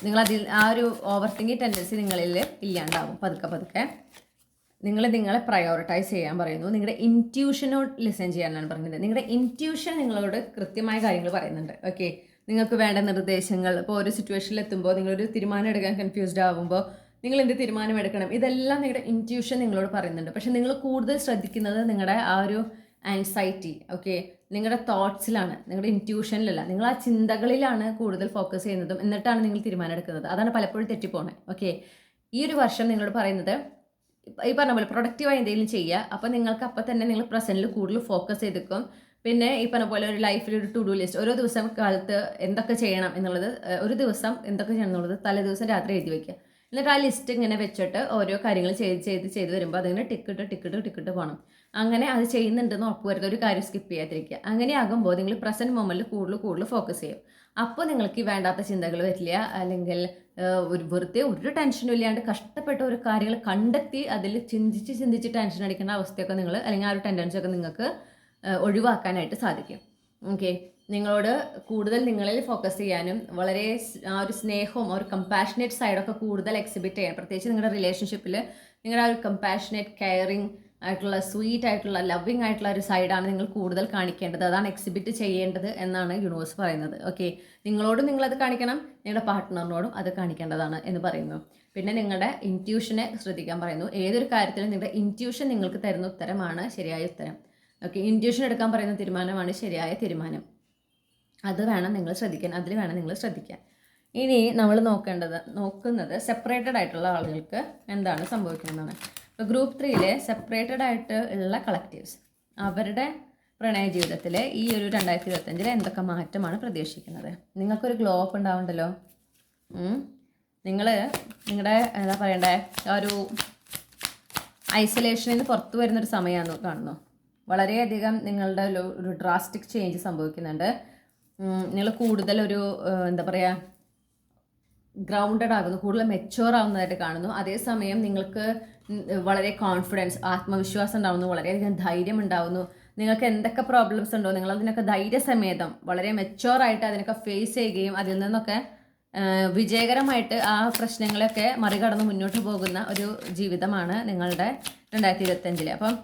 നിങ്ങളതിൽ ആ ഒരു ഓവർ തിങ്കിങ് ടെൻഡൻസി നിങ്ങളിൽ ഇല്ലാണ്ടാവും. പതുക്കെ നിങ്ങളെ പ്രയോറിറ്റൈസ് ചെയ്യാൻ പറയുന്നു. നിങ്ങളുടെ ഇൻറ്റ്യൂഷനോട് ലിസൺ ചെയ്യാനാണ് പറയുന്നത്. നിങ്ങളുടെ ഇൻറ്റ്യൂഷൻ നിങ്ങളോട് കൃത്യമായ കാര്യങ്ങൾ പറയുന്നുണ്ട്. ഓക്കെ, നിങ്ങൾക്ക് വേണ്ട നിർദ്ദേശങ്ങൾ, ഇപ്പോൾ ഒരു സിറ്റുവേഷനിൽ എത്തുമ്പോൾ നിങ്ങളൊരു തീരുമാനം എടുക്കാൻ കൺഫ്യൂസ്ഡ് ആകുമ്പോൾ നിങ്ങൾ എന്ത് തീരുമാനം എടുക്കണം, ഇതെല്ലാം നിങ്ങളുടെ ഇൻറ്റ്യൂഷൻ നിങ്ങളോട് പറയുന്നുണ്ട്. പക്ഷേ നിങ്ങൾ കൂടുതൽ ശ്രദ്ധിക്കുന്നത് നിങ്ങളുടെ ആ ഒരു ആൻസൈറ്റി, ഓക്കെ, നിങ്ങളുടെ തോട്ട്സിലാണ്, നിങ്ങളുടെ ഇൻറ്റ്യൂഷനിലല്ല. നിങ്ങൾ ആ ചിന്തകളിലാണ് കൂടുതൽ ഫോക്കസ് ചെയ്യുന്നതും എന്നിട്ടാണ് നിങ്ങൾ തീരുമാനം എടുക്കുന്നത്. അതാണ് പലപ്പോഴും തെറ്റിപ്പോണത്. ഓക്കെ, ഈ ഒരു വർഷം നിങ്ങളോട് പറയുന്നത് ഈ പറഞ്ഞ പോലെ പ്രൊഡക്റ്റീവായി എന്തെങ്കിലും ചെയ്യുക. അപ്പോൾ നിങ്ങൾക്ക് അപ്പം തന്നെ നിങ്ങൾ പ്രസൻറ്റിൽ കൂടുതൽ ഫോക്കസ് ചെയ്തിരിക്കും. പിന്നെ ഈ പറഞ്ഞ പോലെ ഒരു ലൈഫിൽ ഒരു ടു ഡു ലിസ്റ്റ്, ഓരോ ദിവസം കാലത്ത് എന്തൊക്കെ ചെയ്യണം എന്നുള്ളത്, ഒരു ദിവസം എന്തൊക്കെ ചെയ്യണം എന്നുള്ളത് തലേ ദിവസം രാത്രി എഴുതി വയ്ക്കുക. എന്നിട്ട് ആ ലിസ്റ്റ് ഇങ്ങനെ വെച്ചിട്ട് ഓരോ കാര്യങ്ങൾ ചെയ്ത് വരുമ്പോൾ അതിങ്ങനെ ടിക്കിട്ട് പോകണം. അങ്ങനെ അത് ചെയ്യുന്നുണ്ടെന്ന് ഉറപ്പ് വരുന്ന ഒരു കാര്യം സ്കിപ്പ് ചെയ്യാതിരിക്കുക. അങ്ങനെ ആകുമ്പോൾ നിങ്ങൾ പ്രസൻറ്റ് മൊമെൻറ്റിൽ കൂടുതൽ ഫോക്കസ് ചെയ്യും. അപ്പോൾ നിങ്ങൾക്ക് വേണ്ടാത്ത ചിന്തകൾ വരില്ല, അല്ലെങ്കിൽ വെറുതെ ഒരു ടെൻഷനും ഇല്ലാണ്ട് കഷ്ടപ്പെട്ട ഒരു കാര്യങ്ങൾ കണ്ടെത്തി അതിൽ ചിന്തിച്ച് ടെൻഷൻ അടിക്കേണ്ട അവസ്ഥയൊക്കെ നിങ്ങൾ, അല്ലെങ്കിൽ ആ ഒരു ടെൻഡൻസിയൊക്കെ നിങ്ങൾക്ക് ഒഴിവാക്കാനായിട്ട് സാധിക്കും. ഓക്കെ, നിങ്ങളോട് കൂടുതൽ നിങ്ങളിൽ ഫോക്കസ് ചെയ്യാനും വളരെ ആ ഒരു സ്നേഹവും ഒരു കമ്പാഷനേറ്റ് സൈഡൊക്കെ കൂടുതൽ എക്സിബിറ്റ് ചെയ്യാൻ, പ്രത്യേകിച്ച് നിങ്ങളുടെ റിലേഷൻഷിപ്പിൽ നിങ്ങളുടെ ആ ഒരു കമ്പാഷനേറ്റ് കെയറിങ് ആയിട്ടുള്ള സ്വീറ്റ് ആയിട്ടുള്ള ലവിങ് ആയിട്ടുള്ള ഒരു സൈഡാണ് നിങ്ങൾ കൂടുതൽ കാണിക്കേണ്ടത്. അതാണ് എക്സിബിറ്റ് ചെയ്യേണ്ടത് എന്നാണ് യൂണിവേഴ്സ് പറയുന്നത്. ഓക്കെ, നിങ്ങളോടും നിങ്ങളത് കാണിക്കണം, നിങ്ങളുടെ പാർട്ട്ണറിനോടും അത് കാണിക്കേണ്ടതാണ് എന്ന് പറയുന്നു. പിന്നെ നിങ്ങളുടെ ഇൻറ്റ്യൂഷനെ ശ്രദ്ധിക്കാൻ പറയുന്നു. ഏതൊരു കാര്യത്തിലും നിങ്ങളുടെ ഇൻറ്റ്യൂഷൻ നിങ്ങൾക്ക് തരുന്ന ഉത്തരമാണ് ശരിയായ ഉത്തരം. ഓക്കെ, ഇൻറ്റ്യൂഷൻ എടുക്കാൻ പറയുന്ന തീരുമാനമാണ് ശരിയായ തീരുമാനം. അത് വേണം നിങ്ങൾ ശ്രദ്ധിക്കാൻ, അതിൽ വേണം നിങ്ങൾ ശ്രദ്ധിക്കാൻ. ഇനി നമ്മൾ നോക്കുന്നത് സെപ്പറേറ്റഡ് ആയിട്ടുള്ള ആളുകൾക്ക് എന്താണ് സംഭവിക്കുന്നതാണ്. ഇപ്പോൾ ഗ്രൂപ്പ് 3 സെപ്പറേറ്റഡ് ആയിട്ട് ഉള്ള കളക്റ്റീവ്സ് അവരുടെ പ്രണയ ജീവിതത്തിൽ ഈ ഒരു 2025 എന്തൊക്കെ മാറ്റമാണ് പ്രതീക്ഷിക്കുന്നത്? നിങ്ങൾക്കൊരു ഗ്ലോ അപ്പ് ഉണ്ടാവുണ്ടല്ലോ. നിങ്ങൾ നിങ്ങളുടെ എന്താ പറയണ്ടേ, ഒരു ഐസൊലേഷനിൽ നിന്ന് പുറത്തു വരുന്നൊരു സമയമാണെന്ന് കാണുന്നു. വളരെയധികം നിങ്ങളുടെ ഒരു ഡ്രാസ്റ്റിക് ചേഞ്ച് സംഭവിക്കുന്നുണ്ട്. നിങ്ങൾ കൂടുതൽ ഒരു എന്താ പറയുക, ഗ്രൗണ്ടഡ് ആകുന്നു, കൂടുതൽ മെച്യൂർ ആവുന്നതായിട്ട് കാണുന്നു. അതേസമയം നിങ്ങൾക്ക് വളരെ കോൺഫിഡൻസ്, ആത്മവിശ്വാസം ഉണ്ടാവുന്നു, വളരെയധികം ധൈര്യം ഉണ്ടാവുന്നു. നിങ്ങൾക്ക് എന്തൊക്കെ പ്രോബ്ലംസ് ഉണ്ടോ നിങ്ങൾ അതിനൊക്കെ ധൈര്യസമേതം വളരെ മെച്യൂറായിട്ട് അതിനൊക്കെ ഫേസ് ചെയ്യുകയും അതിൽ നിന്നൊക്കെ വിജയകരമായിട്ട് ആ പ്രശ്നങ്ങളൊക്കെ മറികടന്ന് മുന്നോട്ട് പോകുന്ന ഒരു ജീവിതമാണ് നിങ്ങളുടെ 2025. അപ്പം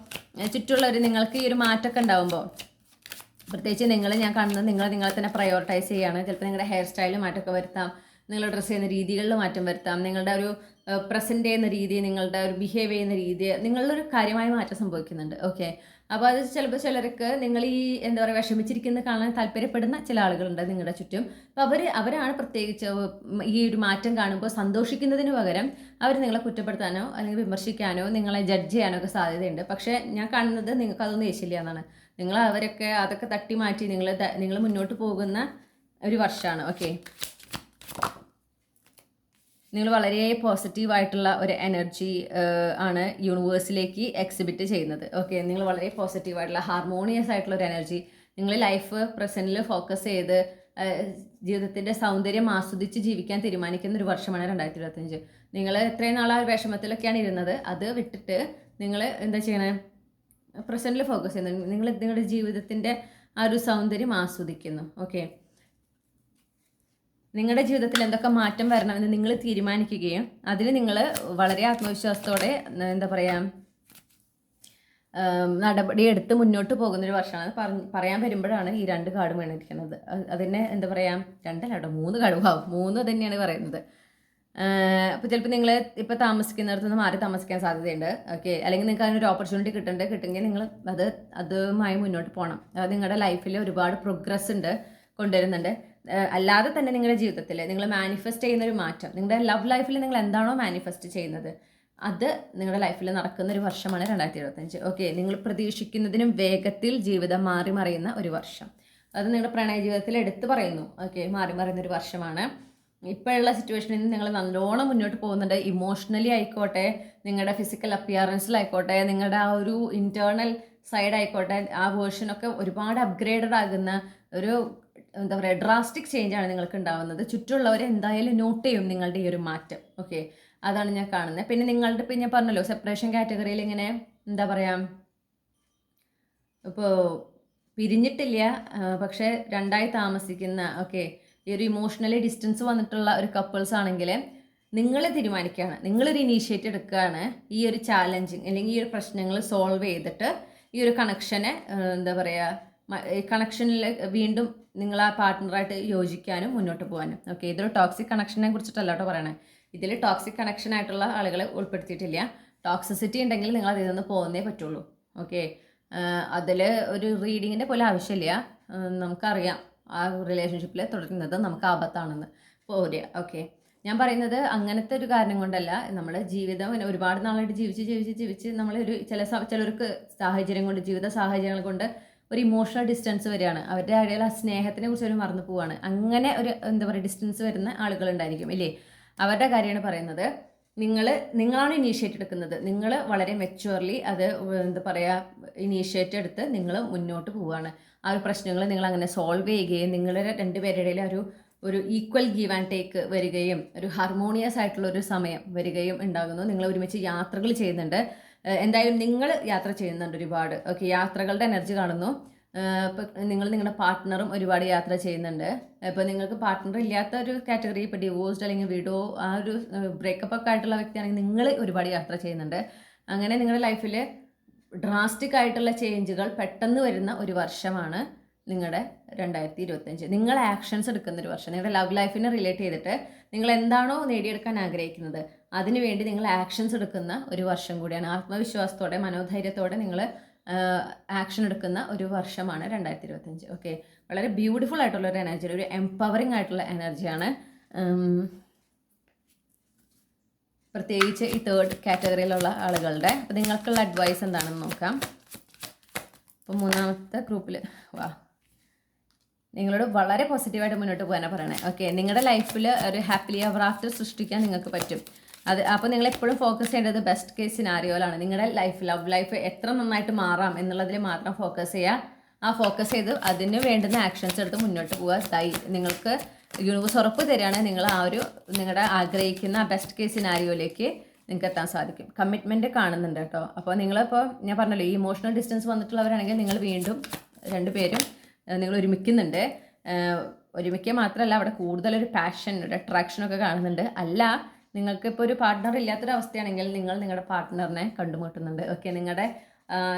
ചുറ്റുമുള്ളവർ നിങ്ങൾക്ക് ഈ ഒരു മാറ്റമൊക്കെ ഉണ്ടാകുമ്പോൾ, പ്രത്യേകിച്ച് ഞാൻ കാണുന്നത് നിങ്ങളെ തന്നെ പ്രയോറിറ്റൈസ് ചെയ്യുകയാണ്. ചിലപ്പോൾ നിങ്ങളുടെ ഹെയർ സ്റ്റൈലിൽ മാറ്റമൊക്കെ വരുത്താം, നിങ്ങൾ ഡ്രസ്സ് ചെയ്യുന്ന രീതികളിൽ മാറ്റം വരുത്താം, നിങ്ങളുടെ ഒരു പ്രസൻറ്റ് ചെയ്യുന്ന രീതി, നിങ്ങളുടെ ഒരു ബിഹേവ് ചെയ്യുന്ന രീതി, നിങ്ങളിലൊരു കാര്യമായ മാറ്റം സംഭവിക്കുന്നുണ്ട്. ഓക്കെ, അപ്പോൾ അത് ചിലപ്പോൾ ചിലർക്ക് നിങ്ങൾ ഈ എന്താ പറയുക വിഷമിച്ചിരിക്കുന്നത് കാണാൻ താല്പര്യപ്പെടുന്ന ചില ആളുകളുണ്ട് നിങ്ങളുടെ ചുറ്റും. അപ്പോൾ അവരാണ് പ്രത്യേകിച്ച് ഈ ഒരു മാറ്റം കാണുമ്പോൾ സന്തോഷിക്കുന്നതിന് പകരം അവർ നിങ്ങളെ കുറ്റപ്പെടുത്താനോ അല്ലെങ്കിൽ വിമർശിക്കാനോ നിങ്ങളെ ജഡ്ജ് ചെയ്യാനോ ഒക്കെ സാധ്യതയുണ്ട്. പക്ഷേ ഞാൻ കാണുന്നത് നിങ്ങൾക്ക് അതൊന്നും ഏശില്ല എന്നാണ്. നിങ്ങൾ അതൊക്കെ തട്ടി മാറ്റി നിങ്ങൾ മുന്നോട്ട് പോകുന്ന ഒരു വർഷമാണ്. ഓക്കെ, നിങ്ങൾ വളരെ പോസിറ്റീവായിട്ടുള്ള ഒരു എനർജി ആണ് യൂണിവേഴ്സിലേക്ക് എക്സിബിറ്റ് ചെയ്യുന്നത്. ഓക്കെ, നിങ്ങൾ വളരെ പോസിറ്റീവായിട്ടുള്ള ഹാർമോണിയസ് ആയിട്ടുള്ള ഒരു എനർജി, നിങ്ങൾ ലൈഫ് പ്രസൻറ്റിൽ ഫോക്കസ് ചെയ്ത് ജീവിതത്തിൻ്റെ സൗന്ദര്യം ആസ്വദിച്ച് ജീവിക്കാൻ തീരുമാനിക്കുന്ന ഒരു വർഷമാണ് 2025. നിങ്ങൾ എത്രയും നാൾ ആ വിഷമത്തിലൊക്കെയാണ് ഇരുന്നത്, അത് വിട്ടിട്ട് നിങ്ങൾ എന്താ ചെയ്യണേ, പ്രസൻറ്റിൽ ഫോക്കസ് ചെയ്യുന്നത്, നിങ്ങളുടെ ജീവിതത്തിൻ്റെ ആ ഒരു സൗന്ദര്യം ആസ്വദിക്കുന്നു. ഓക്കെ, നിങ്ങളുടെ ജീവിതത്തിൽ എന്തൊക്കെ മാറ്റം വരണമെന്ന് നിങ്ങൾ തീരുമാനിക്കുകയും അതിന് നിങ്ങൾ വളരെ ആത്മവിശ്വാസത്തോടെ എന്താ പറയുക നടപടിയെടുത്ത് മുന്നോട്ട് പോകുന്നൊരു വർഷമാണ്. പറയാൻ വരുമ്പോഴാണ് ഈ 2 കാർഡും വേണ്ടിയിരിക്കുന്നത്. അതിനെ എന്താ പറയുക, 2 അല്ല 3 കാർഡും ആവും, 3 തന്നെയാണ് പറയുന്നത്. അപ്പോൾ ചിലപ്പോൾ നിങ്ങൾ ഇപ്പോൾ താമസിക്കുന്നിടത്ത് നിന്ന് മാറി താമസിക്കാൻ സാധ്യതയുണ്ട്. ഓക്കെ, അല്ലെങ്കിൽ നിങ്ങൾക്ക് അതിനൊരു ഓപ്പർച്യൂണിറ്റി കിട്ടുമെങ്കിൽ നിങ്ങൾ അതുമായി മുന്നോട്ട് പോകണം. അത് നിങ്ങളുടെ ലൈഫിൽ ഒരുപാട് പ്രോഗ്രസ് കൊണ്ടുവരുന്നുണ്ട്. അല്ലാതെ തന്നെ നിങ്ങളുടെ ജീവിതത്തിൽ നിങ്ങൾ മാനിഫെസ്റ്റ് ചെയ്യുന്നൊരു മാറ്റം, നിങ്ങളുടെ ലവ് ലൈഫിൽ നിങ്ങൾ എന്താണോ മാനിഫെസ്റ്റ് ചെയ്യുന്നത് അത് നിങ്ങളുടെ ലൈഫിൽ നടക്കുന്ന ഒരു വർഷമാണ് 2025. ഓക്കെ, നിങ്ങൾ പ്രതീക്ഷിക്കുന്നതിനും വേഗത്തിൽ ജീവിതം മാറി മറിയുന്ന ഒരു വർഷം. അത് നിങ്ങളുടെ പ്രണയ ജീവിതത്തിൽ എടുത്തു പറയുന്നു. ഓക്കെ, മാറി മറിയുന്ന ഒരു വർഷമാണ്. ഇപ്പോഴുള്ള സിറ്റുവേഷനിൽ നിന്ന് നിങ്ങൾ നല്ലോണം മുന്നോട്ട് പോകുന്നുണ്ട്. ഇമോഷണലി ആയിക്കോട്ടെ, നിങ്ങളുടെ ഫിസിക്കൽ അപ്പിയറൻസിലായിക്കോട്ടെ, നിങ്ങളുടെ ആ ഒരു ഇൻറ്റേർണൽ സൈഡ് ആയിക്കോട്ടെ, ആ വേർഷനൊക്കെ ഒരുപാട് അപ്ഗ്രേഡഡ് ആകുന്ന ഒരു എന്താ പറയുക ഡ്രാസ്റ്റിക് ചേഞ്ചാണ് നിങ്ങൾക്ക് ഉണ്ടാകുന്നത്. ചുറ്റുമുള്ളവർ എന്തായാലും നോട്ട് ചെയ്യും നിങ്ങളുടെ ഈ ഒരു മാറ്റം. ഓക്കെ, അതാണ് ഞാൻ കാണുന്നത്. പിന്നെ ഇപ്പം ഞാൻ പറഞ്ഞല്ലോ സെപ്പറേഷൻ കാറ്റഗറിയിൽ ഇങ്ങനെ എന്താ പറയുക, ഇപ്പോൾ പിരിഞ്ഞിട്ടില്ല പക്ഷേ 2ആയി താമസിക്കുന്ന, ഓക്കെ, ഈ ഒരു ഇമോഷണലി ഡിസ്റ്റൻസ് വന്നിട്ടുള്ള ഒരു കപ്പിൾസ് ആണെങ്കിൽ നിങ്ങൾ തീരുമാനിക്കുകയാണ്, നിങ്ങളൊരു ഇനീഷ്യേറ്റ് എടുക്കുകയാണ് ഈ ഒരു ചാലഞ്ചിങ് അല്ലെങ്കിൽ ഈ ഒരു പ്രശ്നങ്ങൾ സോൾവ് ചെയ്തിട്ട് ഈ ഒരു കണക്ഷനെ എന്താ പറയുക കണക്ഷനിൽ വീണ്ടും നിങ്ങൾ ആ പാർട്ട്ണറായിട്ട് യോജിക്കാനും മുന്നോട്ട് പോകാനും. ഓക്കെ, ഇതൊരു ടോക്സിക് കണക്ഷനെ കുറിച്ചിട്ടല്ല കേട്ടോ പറയണേ. ഇതിൽ ടോക്സിക് കണക്ഷൻ ആയിട്ടുള്ള ആളുകളെ ഉൾപ്പെടുത്തിയിട്ടില്ല. ടോക്സിസിറ്റി ഉണ്ടെങ്കിൽ നിങ്ങൾ അതിൽ നിന്ന് പോകുന്നേ പറ്റുള്ളൂ. ഓക്കെ, അതിൽ ഒരു റീഡിങ്ങിൻ്റെ പോലെ ആവശ്യമില്ല. നമുക്കറിയാം ആ റിലേഷൻഷിപ്പിൽ തുടരുന്നത് നമുക്ക് ആപത്താണെന്ന് പോരുക. ഓക്കെ, ഞാൻ പറയുന്നത് അങ്ങനത്തെ ഒരു കാരണം കൊണ്ടല്ല. നമ്മുടെ ജീവിതം ഒരുപാട് നാളായിട്ട് ജീവിച്ച് നമ്മളൊരു ചിലർക്ക് സാഹചര്യം കൊണ്ട്, ജീവിത സാഹചര്യങ്ങൾ കൊണ്ട് ഒരു ഇമോഷണൽ ഡിസ്റ്റൻസ് വരികയാണ്. അവരുടെ ഇടയിൽ ആ സ്നേഹത്തിനെ കുറിച്ച് അവർ മറന്നു പോവുകയാണ്. അങ്ങനെ ഒരു എന്താ പറയുക ഡിസ്റ്റൻസ് വരുന്ന ആളുകളുണ്ടായിരിക്കും ഇല്ലേ. അവരുടെ കാര്യമാണ് പറയുന്നത്. നിങ്ങളാണ് ഇനീഷ്യേറ്റ് എടുക്കുന്നത്. നിങ്ങൾ വളരെ മെച്യൂർലി അത് എന്താ പറയുക ഇനീഷ്യേറ്റ് എടുത്ത് നിങ്ങൾ മുന്നോട്ട് പോവുകയാണ്. ആ ഒരു പ്രശ്നങ്ങൾ നിങ്ങൾ അങ്ങനെ സോൾവ് ചെയ്യുകയും നിങ്ങളുടെ രണ്ടുപേരുടെ ഇടയിൽ ഒരു ഈക്വൽ ഗീവ് ആൻഡ് ടേക്ക് വരികയും ഒരു ഹാർമോണിയസ് ആയിട്ടുള്ള ഒരു സമയം വരികയും ഉണ്ടാകുന്നു. നിങ്ങൾ ഒരുമിച്ച് യാത്രകൾ ചെയ്യുന്നുണ്ട്. എന്തായാലും നിങ്ങൾ യാത്ര ചെയ്യുന്നുണ്ട് ഒരുപാട്. ഓക്കെ, യാത്രകളുടെ എനർജി കാണുന്നു. ഇപ്പം നിങ്ങളുടെ പാർട്ട്ണറും ഒരുപാട് യാത്ര ചെയ്യുന്നുണ്ട്. ഇപ്പോൾ നിങ്ങൾക്ക് പാർട്ട്ണർ ഇല്ലാത്ത ഒരു കാറ്റഗറി, ഇപ്പോൾ ഡിവോഴ്സ്ഡ് അല്ലെങ്കിൽ വിഡോ, ആ ഒരു ബ്രേക്കപ്പ് ഒക്കെ ആയിട്ടുള്ള വ്യക്തിയാണെങ്കിൽ നിങ്ങൾ ഒരുപാട് യാത്ര ചെയ്യുന്നുണ്ട്. അങ്ങനെ നിങ്ങളുടെ ലൈഫിൽ ഡ്രാസ്റ്റിക് ആയിട്ടുള്ള ചേഞ്ചുകൾ പെട്ടെന്ന് വരുന്ന ഒരു വർഷമാണ് നിങ്ങളുടെ 2025. നിങ്ങൾ ആക്ഷൻസ് എടുക്കുന്ന ഒരു വർഷം. നിങ്ങളുടെ ലവ് ലൈഫിനെ റിലേറ്റ് ചെയ്തിട്ട് നിങ്ങൾ എന്താണോ നേടിയെടുക്കാൻ ആഗ്രഹിക്കുന്നത് അതിനുവേണ്ടി നിങ്ങൾ ആക്ഷൻസ് എടുക്കുന്ന ഒരു വർഷം കൂടിയാണ്. ആത്മവിശ്വാസത്തോടെ മനോധൈര്യത്തോടെ നിങ്ങൾ ആക്ഷൻ എടുക്കുന്ന ഒരു വർഷമാണ് 2025. ഓക്കെ, വളരെ ബ്യൂട്ടിഫുൾ ആയിട്ടുള്ള ഒരു എനർജി, ഒരു എംപവറിങ് ആയിട്ടുള്ള എനർജിയാണ്. പ്രത്യേകിച്ച് ഈ 3rd കാറ്റഗറിയിലുള്ള ആളുകളുടെ. അപ്പോൾ നിങ്ങൾക്കുള്ള അഡ്വൈസ് എന്താണെന്ന് നോക്കാം. അപ്പോൾ 3ാമത്തെ ഗ്രൂപ്പിൽ നിങ്ങളോട് വളരെ പോസിറ്റീവായിട്ട് മുന്നോട്ട് പോകാനാണ് പറയണേ. ഓക്കെ, നിങ്ങളുടെ ലൈഫിൽ ഒരു ഹാപ്പിലി എവർ ആഫ്റ്റർ സൃഷ്ടിക്കാൻ നിങ്ങൾക്ക് പറ്റും. അപ്പോൾ നിങ്ങൾ എപ്പോഴും ഫോക്കസ് ചെയ്യേണ്ടത് ബെസ്റ്റ് കേസ് സിനാരിയോയിലാണ്. നിങ്ങളുടെ ലവ് ലൈഫ് എത്ര നന്നായിട്ട് മാറാം എന്നുള്ളതിൽ മാത്രം ഫോക്കസ് ചെയ്യുക. ആ ഫോക്കസ് ചെയ്ത് അതിന് വേണ്ടുന്ന ആക്ഷൻസ് എടുത്ത് മുന്നോട്ട് പോവുക. നിങ്ങൾക്ക് യൂണിവേഴ്സ് ഉറപ്പ് തരികയാണ് നിങ്ങൾ നിങ്ങളുടെ ആഗ്രഹിക്കുന്ന ബെസ്റ്റ് കേസ് സിനാരിയോയിലേക്ക് നിങ്ങൾക്ക് എത്താൻ സാധിക്കും. കമ്മിറ്റ്മെൻറ്റ് കാണുന്നുണ്ട് കേട്ടോ. അപ്പോൾ നിങ്ങളിപ്പോൾ ഞാൻ പറഞ്ഞല്ലോ, ഈ ഇമോഷണൽ ഡിസ്റ്റൻസ് വന്നിട്ടുള്ളവരാണെങ്കിൽ നിങ്ങൾ വീണ്ടും രണ്ടുപേരും നിങ്ങൾ ഒരുമിക്കുന്നുണ്ട്. ഒരുമിക്കുക മാത്രമല്ല, അവിടെ കൂടുതലൊരു പാഷൻ, ഒരു അട്രാക്ഷനൊക്കെ കാണുന്നുണ്ട്. അല്ല, നിങ്ങൾക്കിപ്പോൾ ഒരു പാർട്ട്ണർ ഇല്ലാത്തൊരവസ്ഥയാണെങ്കിൽ നിങ്ങൾ നിങ്ങളുടെ പാർട്ട്ണറിനെ കണ്ടുമുട്ടുന്നുണ്ട്. ഓക്കെ,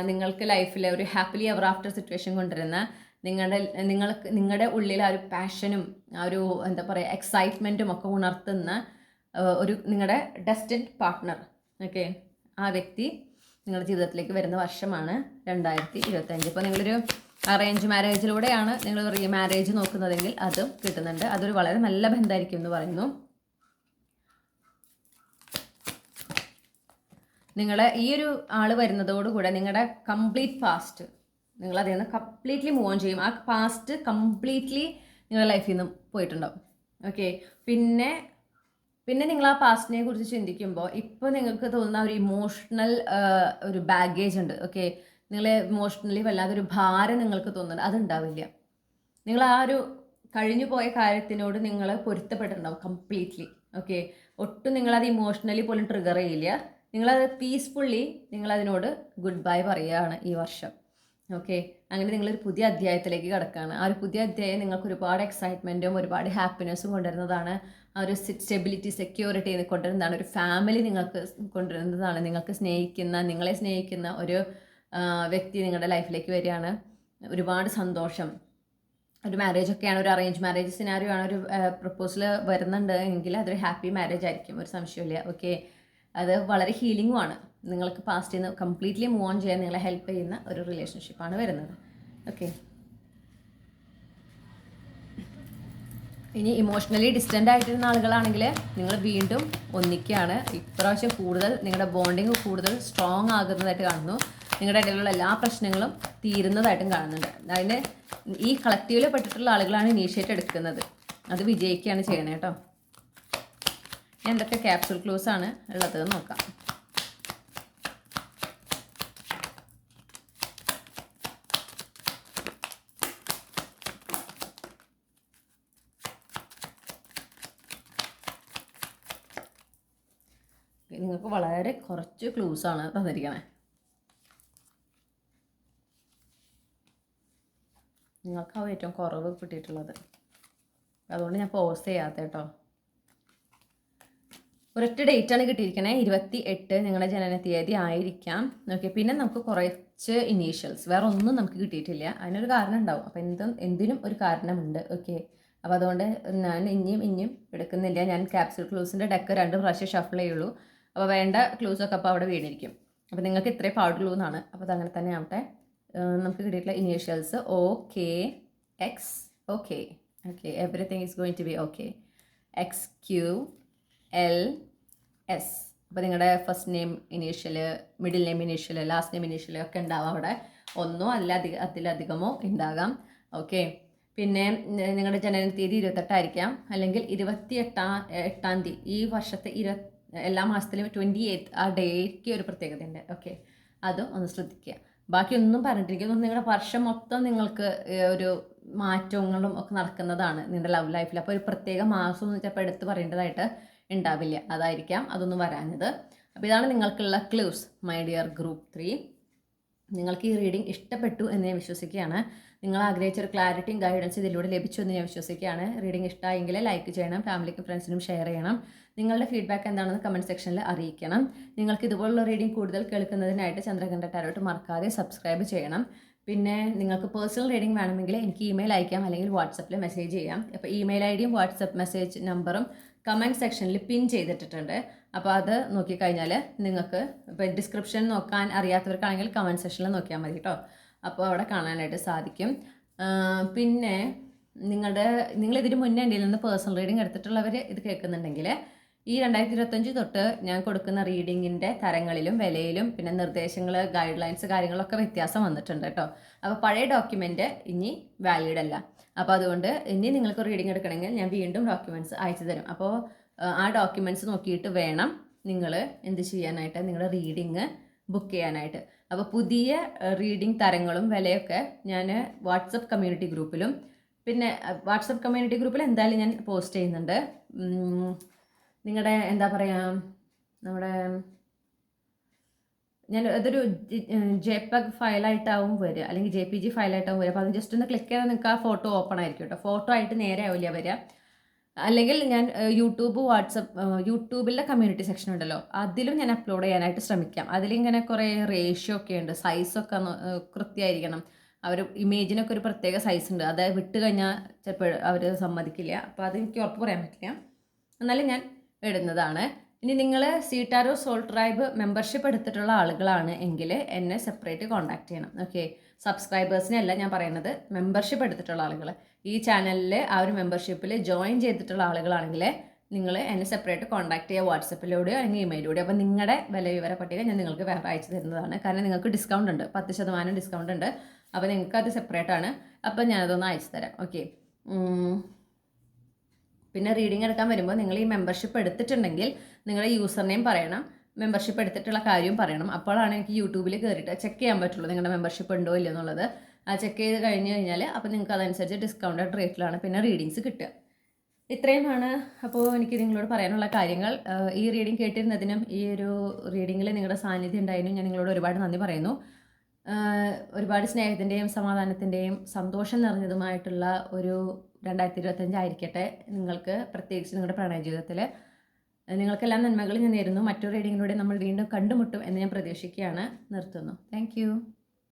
നിങ്ങൾക്ക് ലൈഫിൽ ഒരു ഹാപ്പിലി എവർ ആഫ്റ്റർ സിറ്റുവേഷൻ കൊണ്ടുവരുന്ന നിങ്ങളുടെ ഉള്ളിൽ ആ ഒരു പാഷനും ആ ഒരു എന്താ പറയുക എക്സൈറ്റ്മെൻറ്റും ഒക്കെ ഉണർത്തുന്ന നിങ്ങളുടെ ഡെസ്റ്റിൻഡ് പാർട്ട്ണർ. ഓക്കെ, ആ വ്യക്തി നിങ്ങളുടെ ജീവിതത്തിലേക്ക് വരുന്ന വർഷമാണ് 2025. ഇപ്പോൾ നിങ്ങളൊരു അറേഞ്ച് മാരേജിലൂടെയാണ് നിങ്ങൾ റീമാരേജ് നോക്കുന്നതെങ്കിൽ അതും കിട്ടുന്നുണ്ട്. അതൊരു വളരെ നല്ല ബന്ധമായിരിക്കും എന്ന് പറയുന്നു. നിങ്ങളുടെ ഈ ഒരു ആൾ വരുന്നതോടുകൂടെ നിങ്ങളുടെ കംപ്ലീറ്റ് പാസ്റ്റ് നിങ്ങൾ അതിൽ നിന്ന് കംപ്ലീറ്റ്ലി മൂവ് ഓൺ ചെയ്യും. ആ പാസ്റ്റ് കംപ്ലീറ്റ്ലി നിങ്ങളുടെ ലൈഫിൽ നിന്ന് പോയിട്ടുണ്ടാവും. ഓക്കെ, പിന്നെ നിങ്ങൾ ആ പാസ്റ്റിനെ കുറിച്ച് ചിന്തിക്കുമ്പോൾ ഇപ്പോൾ നിങ്ങൾക്ക് തോന്നുന്ന ഒരു ഇമോഷണൽ ഒരു ബാഗേജ് ഉണ്ട്. ഓക്കെ, നിങ്ങൾ ഇമോഷണലി വല്ലാതൊരു ഭാരം നിങ്ങൾക്ക് തോന്നുന്നുണ്ട്, അതുണ്ടാവില്ല. നിങ്ങൾ ആ ഒരു കഴിഞ്ഞു പോയ കാര്യത്തിനോട് നിങ്ങൾ പൊരുത്തപ്പെട്ടിട്ടുണ്ടാവും കംപ്ലീറ്റ്ലി. ഓക്കെ, ഒട്ടും നിങ്ങളത് ഇമോഷണലി പോലും ട്രിഗർ ചെയ്യില്ല. നിങ്ങളത് പീസ്ഫുള്ളി നിങ്ങളതിനോട് ഗുഡ് ബൈ പറയുകയാണ് ഈ വർഷം. ഓക്കെ, അങ്ങനെ നിങ്ങളൊരു പുതിയ അധ്യായത്തിലേക്ക് കിടക്കുകയാണ്. ആ ഒരു പുതിയ അധ്യായം നിങ്ങൾക്ക് ഒരുപാട് എക്സൈറ്റ്മെൻറ്റും ഒരുപാട് ഹാപ്പിനെസ്സും കൊണ്ടുവരുന്നതാണ്. ആ ഒരു സ്റ്റെബിലിറ്റി, സെക്യൂരിറ്റി കൊണ്ടുവരുന്നതാണ്. ഒരു ഫാമിലി നിങ്ങൾക്ക് കൊണ്ടുവരുന്നതാണ്. നിങ്ങളെ സ്നേഹിക്കുന്ന ഒരു വ്യക്തി നിങ്ങളുടെ ലൈഫിലേക്ക് വരികയാണ്. ഒരുപാട് സന്തോഷം. ഒരു മാരേജൊക്കെയാണ്, ഒരു അറേഞ്ച് മാരേജ് സിനാരിയോ ആണ്, ഒരു പ്രപ്പോസൽ വരുന്നുണ്ട് എങ്കിൽ അതൊരു ഹാപ്പി മാരേജ് ആയിരിക്കും, ഒരു സംശയമില്ല. ഓക്കെ, അത് വളരെ ഹീലിംഗുമാണ്. നിങ്ങൾക്ക് പാസ്റ്റിൽ നിന്ന് കംപ്ലീറ്റ്ലി മൂവ് ഓൺ ചെയ്യാൻ നിങ്ങളെ ഹെൽപ്പ് ചെയ്യുന്ന ഒരു റിലേഷൻഷിപ്പാണ് വരുന്നത്. ഓക്കെ, ഇനി ഇമോഷണലി ഡിസ്റ്റൻ്റ് ആയിട്ടിരുന്ന ആളുകളാണെങ്കിൽ നിങ്ങൾ വീണ്ടും ഒന്നിക്കുകയാണ്. ഇപ്രാവശ്യം കൂടുതൽ നിങ്ങളുടെ ബോണ്ടിങ് കൂടുതൽ സ്ട്രോങ് ആകുന്നതായിട്ട് കാണുന്നു. നിങ്ങളുടെ ഇടയിലുള്ള എല്ലാ പ്രശ്നങ്ങളും തീരുന്നതായിട്ടും കാണുന്നുണ്ട്. അതിന് ഈ കളക്റ്റീവിൽ പെട്ടിട്ടുള്ള ആളുകളാണ് ഇനീഷ്യേറ്റ് എടുക്കുന്നത്. അത് വിജയിക്കുകയാണ് ചെയ്യണേ കേട്ടോ. എന്തൊക്കെ ക്യാപ്സൂൾ ക്ലൂസ് ആണ് ഉള്ളത് നോക്കാം. നിങ്ങൾക്ക് വളരെ കുറച്ച് ക്ലൂസാണ് തന്നിരിക്കണേ. നിങ്ങൾക്കാവും ഏറ്റവും കുറവ് കിട്ടിയിട്ടുള്ളത്. അതുകൊണ്ട് ഞാൻ പോസ് ചെയ്യാത്ത കേട്ടോ. ഒരൊറ്റ ഡേറ്റാണ് കിട്ടിയിരിക്കണേ, 28 നിങ്ങളുടെ ജനന തീയതി ആയിരിക്കാം. ഓക്കെ, പിന്നെ നമുക്ക് കുറച്ച് ഇനീഷ്യൽസ്, വേറെ ഒന്നും നമുക്ക് കിട്ടിയിട്ടില്ല. അതിനൊരു കാരണം ഉണ്ടാവും. അപ്പോൾ എന്തിനും ഒരു കാരണമുണ്ട്. ഓക്കെ, അപ്പോൾ അതുകൊണ്ട് ഞാൻ ഇനിയും എടുക്കുന്നില്ല. ഞാൻ ക്യാപ്സ്യൂൾ ക്ലൂസിൻ്റെ ഡെക്ക് 2 പ്രാവശ്യം ഷഫിൾ ചെയ്യുള്ളൂ. അപ്പോൾ വേണ്ട ക്ലൂസൊക്കെ അപ്പോൾ അവിടെ വീണിരിക്കും. അപ്പോൾ നിങ്ങൾക്ക് ഇത്രേ പാടുള്ളൂ എന്നാണ്. അപ്പോൾ അതങ്ങനെ തന്നെ ആവട്ടെ. നമുക്ക് കിട്ടിയിട്ടുള്ള initials OK, X, OK, everything is going to be OK, XQ, L, S. അപ്പോൾ നിങ്ങളുടെ first name initial, middle name initial, last name initial ഒക്കെ ഉണ്ടാവാം അവിടെ. ഒന്നോ അതിലധികമോ ഉണ്ടാകാം. ഓക്കെ, പിന്നെ നിങ്ങളുടെ ജനന തീയതി 28 ആയിരിക്കാം, അല്ലെങ്കിൽ 28-ാം തീയതി. ഈ വർഷത്തെ എല്ലാ മാസത്തിലും 28 ആ ഡേക്ക് ഒരു പ്രത്യേകതയുണ്ട്. ഓക്കെ, അതും ഒന്ന് ശ്രദ്ധിക്കുക. ബാക്കിയൊന്നും പറഞ്ഞിട്ടിരിക്കുന്നു. നിങ്ങളുടെ വർഷം മൊത്തം നിങ്ങൾക്ക് ഒരു മാറ്റങ്ങളും ഒക്കെ നടക്കുന്നതാണ് നിങ്ങളുടെ ലവ് ലൈഫിൽ. അപ്പോൾ ഒരു പ്രത്യേക മാസം ചിലപ്പോൾ എടുത്ത് പറയേണ്ടതായിട്ട് ഉണ്ടാവില്ല. അതായിരിക്കാം അതൊന്നും വരാഞ്ഞത്. അപ്പോൾ ഇതാണ് നിങ്ങൾക്കുള്ള ക്ലൂസ് മൈ ഡിയർ ഗ്രൂപ്പ് 3. നിങ്ങൾക്ക് ഈ റീഡിംഗ് ഇഷ്ടപ്പെട്ടു എന്ന് ഞാൻ വിശ്വസിക്കുകയാണ്. നിങ്ങൾ ആഗ്രഹിച്ച ഒരു ക്ലാരിറ്റിയും ഗൈഡൻസ് ഇതിലൂടെ ലഭിച്ചു എന്ന് ഞാൻ വിശ്വസിക്കുകയാണ്. റീഡിംഗ് ഇഷ്ടമായെങ്കിൽ ലൈക്ക് ചെയ്യണം, ഫാമിലിക്കും ഫ്രണ്ട്സിനും ഷെയർ ചെയ്യണം. നിങ്ങളുടെ ഫീഡ്ബാക്ക് എന്താണെന്ന് കമൻറ്റ് സെക്ഷനിൽ അറിയിക്കണം. നിങ്ങൾക്ക് ഇതുപോലുള്ള റീഡിംഗ് കൂടുതൽ കേൾക്കുന്നതിനായിട്ട് ചന്ദ്രകണ്ഠ ടാരോട്ട് മറക്കാതെ സബ്സ്ക്രൈബ് ചെയ്യണം. പിന്നെ നിങ്ങൾക്ക് പേഴ്സണൽ റീഡിംഗ് വേണമെങ്കിൽ എനിക്ക് ഇമെയിൽ അയക്കാം, അല്ലെങ്കിൽ വാട്സപ്പിൽ മെസ്സേജ് ചെയ്യാം. അപ്പോൾ ഇമെയിൽ ഐഡിയും വാട്സപ്പ് മെസ്സേജ് നമ്പറും കമൻറ്റ് സെക്ഷനിൽ പിൻ ചെയ്തിട്ടിട്ടുണ്ട്. അപ്പോൾ അത് നോക്കിക്കഴിഞ്ഞാൽ നിങ്ങൾക്ക് ഇപ്പോൾ ഡിസ്ക്രിപ്ഷൻ നോക്കാൻ അറിയാത്തവർക്കാണെങ്കിൽ കമൻറ്റ് സെക്ഷനിൽ നോക്കിയാൽ മതി കേട്ടോ. അപ്പോൾ അവിടെ കാണാനായിട്ട് സാധിക്കും. പിന്നെ നിങ്ങളിതിന് മുന്നേ എൻ്റെ നിന്ന് പേഴ്സണൽ റീഡിംഗ് എടുത്തിട്ടുള്ളവർ ഇത് കേൾക്കുന്നുണ്ടെങ്കിൽ ഈ 2025 തൊട്ട് ഞാൻ കൊടുക്കുന്ന റീഡിങ്ങിൻ്റെ തരങ്ങളിലും വിലയിലും പിന്നെ നിർദ്ദേശങ്ങൾ, ഗൈഡ് ലൈൻസ്, കാര്യങ്ങളൊക്കെ വ്യത്യാസം വന്നിട്ടുണ്ട് കേട്ടോ. അപ്പോൾ പഴയ ഡോക്യുമെൻ്റ് ഇനി വാലിഡ് അല്ല. അപ്പോൾ അതുകൊണ്ട് ഇനി നിങ്ങൾക്ക് റീഡിംഗ് എടുക്കണമെങ്കിൽ ഞാൻ വീണ്ടും ഡോക്യുമെൻറ്റ്സ് അയച്ചു തരും. അപ്പോൾ ആ ഡോക്യുമെൻറ്റ്സ് നോക്കിയിട്ട് വേണം നിങ്ങൾ എന്ത് ചെയ്യാനായിട്ട്, നിങ്ങളുടെ റീഡിങ് ബുക്ക് ചെയ്യാനായിട്ട്. അപ്പോൾ പുതിയ റീഡിംഗ് തരങ്ങളും വിലയൊക്കെ ഞാൻ വാട്സപ്പ് കമ്മ്യൂണിറ്റി ഗ്രൂപ്പിലും പിന്നെ വാട്സപ്പ് കമ്മ്യൂണിറ്റി ഗ്രൂപ്പിൽ എന്തായാലും ഞാൻ പോസ്റ്റ് ചെയ്യുന്നുണ്ട്. നിങ്ങളുടെ എന്താ പറയുക, നമ്മുടെ അതൊരു JPEG ഫയലായിട്ടാവും വരിക, അല്ലെങ്കിൽ JPG ഫയലായിട്ടാവും വരിക. അപ്പോൾ അത് ജസ്റ്റ് ഒന്ന് ക്ലിക്ക് ചെയ്താൽ നിങ്ങൾക്ക് ആ ഫോട്ടോ ഓപ്പൺ ആയിരിക്കും കേട്ടോ. ഫോട്ടോ ആയിട്ട് നേരെ ആവില്ല വരിക. അല്ലെങ്കിൽ ഞാൻ യൂട്യൂബിലെ കമ്മ്യൂണിറ്റി സെക്ഷൻ ഉണ്ടല്ലോ, അതിലും ഞാൻ അപ്ലോഡ് ചെയ്യാനായിട്ട് ശ്രമിക്കാം. അതിലിങ്ങനെ കുറേ റേഷ്യോ ഒക്കെ ഉണ്ട്, സൈസൊക്കെ കൃത്യമായിരിക്കണം. അവർ ഇമേജിനൊക്കെ ഒരു പ്രത്യേക സൈസ് ഉണ്ട്, അത് വിട്ട് കഴിഞ്ഞാൽ ചിലപ്പോൾ അവർ സമ്മതിക്കില്ല. അപ്പോൾ അതെനിക്ക് ഉറപ്പ് പറയാൻ പറ്റില്ല, എന്നാലും ഞാൻ ഇടുന്നതാണ്. ഇനി നിങ്ങൾ സീറ്റാരോ സോൾ ട്രൈബ് മെമ്പർഷിപ്പ് എടുത്തിട്ടുള്ള ആളുകളാണ് എങ്കിൽ എന്നെ സെപ്പറേറ്റ് കോൺടാക്ട് ചെയ്യണം. ഓക്കെ, സബ്സ്ക്രൈബേഴ്സിനെ അല്ല ഞാൻ പറയുന്നത്, മെമ്പർഷിപ്പ് എടുത്തിട്ടുള്ള ആളുകൾ, ഈ ചാനലിൽ ആ ഒരു മെമ്പർഷിപ്പിൽ ജോയിൻ ചെയ്തിട്ടുള്ള ആളുകളാണെങ്കിൽ നിങ്ങൾ എന്നെ സെപ്പറേറ്റ് കോൺടാക്ട് ചെയ്യുക, വാട്സപ്പിലൂടെയോ അല്ലെങ്കിൽ ഇമെയിലൂടെയോ. അപ്പോൾ നിങ്ങളുടെ വില വിവര പട്ടിക ഞാൻ നിങ്ങൾക്ക് വേറെ അയച്ചു തരുന്നതാണ്. കാരണം നിങ്ങൾക്ക് ഡിസ്കൗണ്ട് ഉണ്ട്, 10% ഡിസ്കൗണ്ട് ഉണ്ട്. അപ്പോൾ നിങ്ങൾക്ക് അത് സെപ്പറേറ്റ് ആണ്. അപ്പോൾ ഞാനതൊന്ന് അയച്ചു തരാം. ഓക്കെ, പിന്നെ റീഡിംഗ് എടുക്കാൻ വരുമ്പോൾ നിങ്ങൾ ഈ മെമ്പർഷിപ്പ് എടുത്തിട്ടുണ്ടെങ്കിൽ നിങ്ങളുടെ യൂസർ നെയിം പറയണം, മെമ്പർഷിപ്പ് എടുത്തിട്ടുള്ള കാര്യം പറയണം. അപ്പോഴാണ് എനിക്ക് യൂട്യൂബിൽ കയറിയിട്ട് ചെക്ക് ചെയ്യാൻ പറ്റുള്ളൂ നിങ്ങളുടെ മെമ്പർഷിപ്പ് ഉണ്ടോ ഇല്ലയോ എന്നുള്ളത്. ആ ചെക്ക് ചെയ്ത് കഴിഞ്ഞ് കഴിഞ്ഞാൽ അപ്പോൾ നിങ്ങൾക്ക് അതനുസരിച്ച് ഡിസ്കൗണ്ടഡ് റേറ്റിലാണ് പിന്നെ റീഡിങ്സ് കിട്ടുക. ഇത്രയുമാണ് അപ്പോൾ എനിക്ക് നിങ്ങളോട് പറയാനുള്ള കാര്യങ്ങൾ. ഈ റീഡിംഗ് കേട്ടിരുന്നതിനും ഈ ഒരു റീഡിങ്ങിൽ നിങ്ങളുടെ സാന്നിധ്യം ഉണ്ടായതിനും ഞാൻ നിങ്ങളോട് ഒരുപാട് നന്ദി പറയുന്നു. ഒരുപാട് സ്നേഹത്തിൻ്റെയും സമാധാനത്തിൻ്റെയും സന്തോഷം നിറഞ്ഞതുമായിട്ടുള്ള ഒരു 2025 ആയിരിക്കട്ടെ നിങ്ങൾക്ക്, പ്രത്യേകിച്ച് നിങ്ങളുടെ പ്രണയ ജീവിതത്തിൽ. നിങ്ങൾക്കെല്ലാം നന്മകൾ ഞാൻ നേരുന്നു. മറ്റൊരു റീഡിങ്ങിലൂടെ നമ്മൾ വീണ്ടും കണ്ടുമുട്ടും എന്ന് ഞാൻ പ്രതീക്ഷിക്കുകയാണ്. നിർത്തുന്നു. താങ്ക്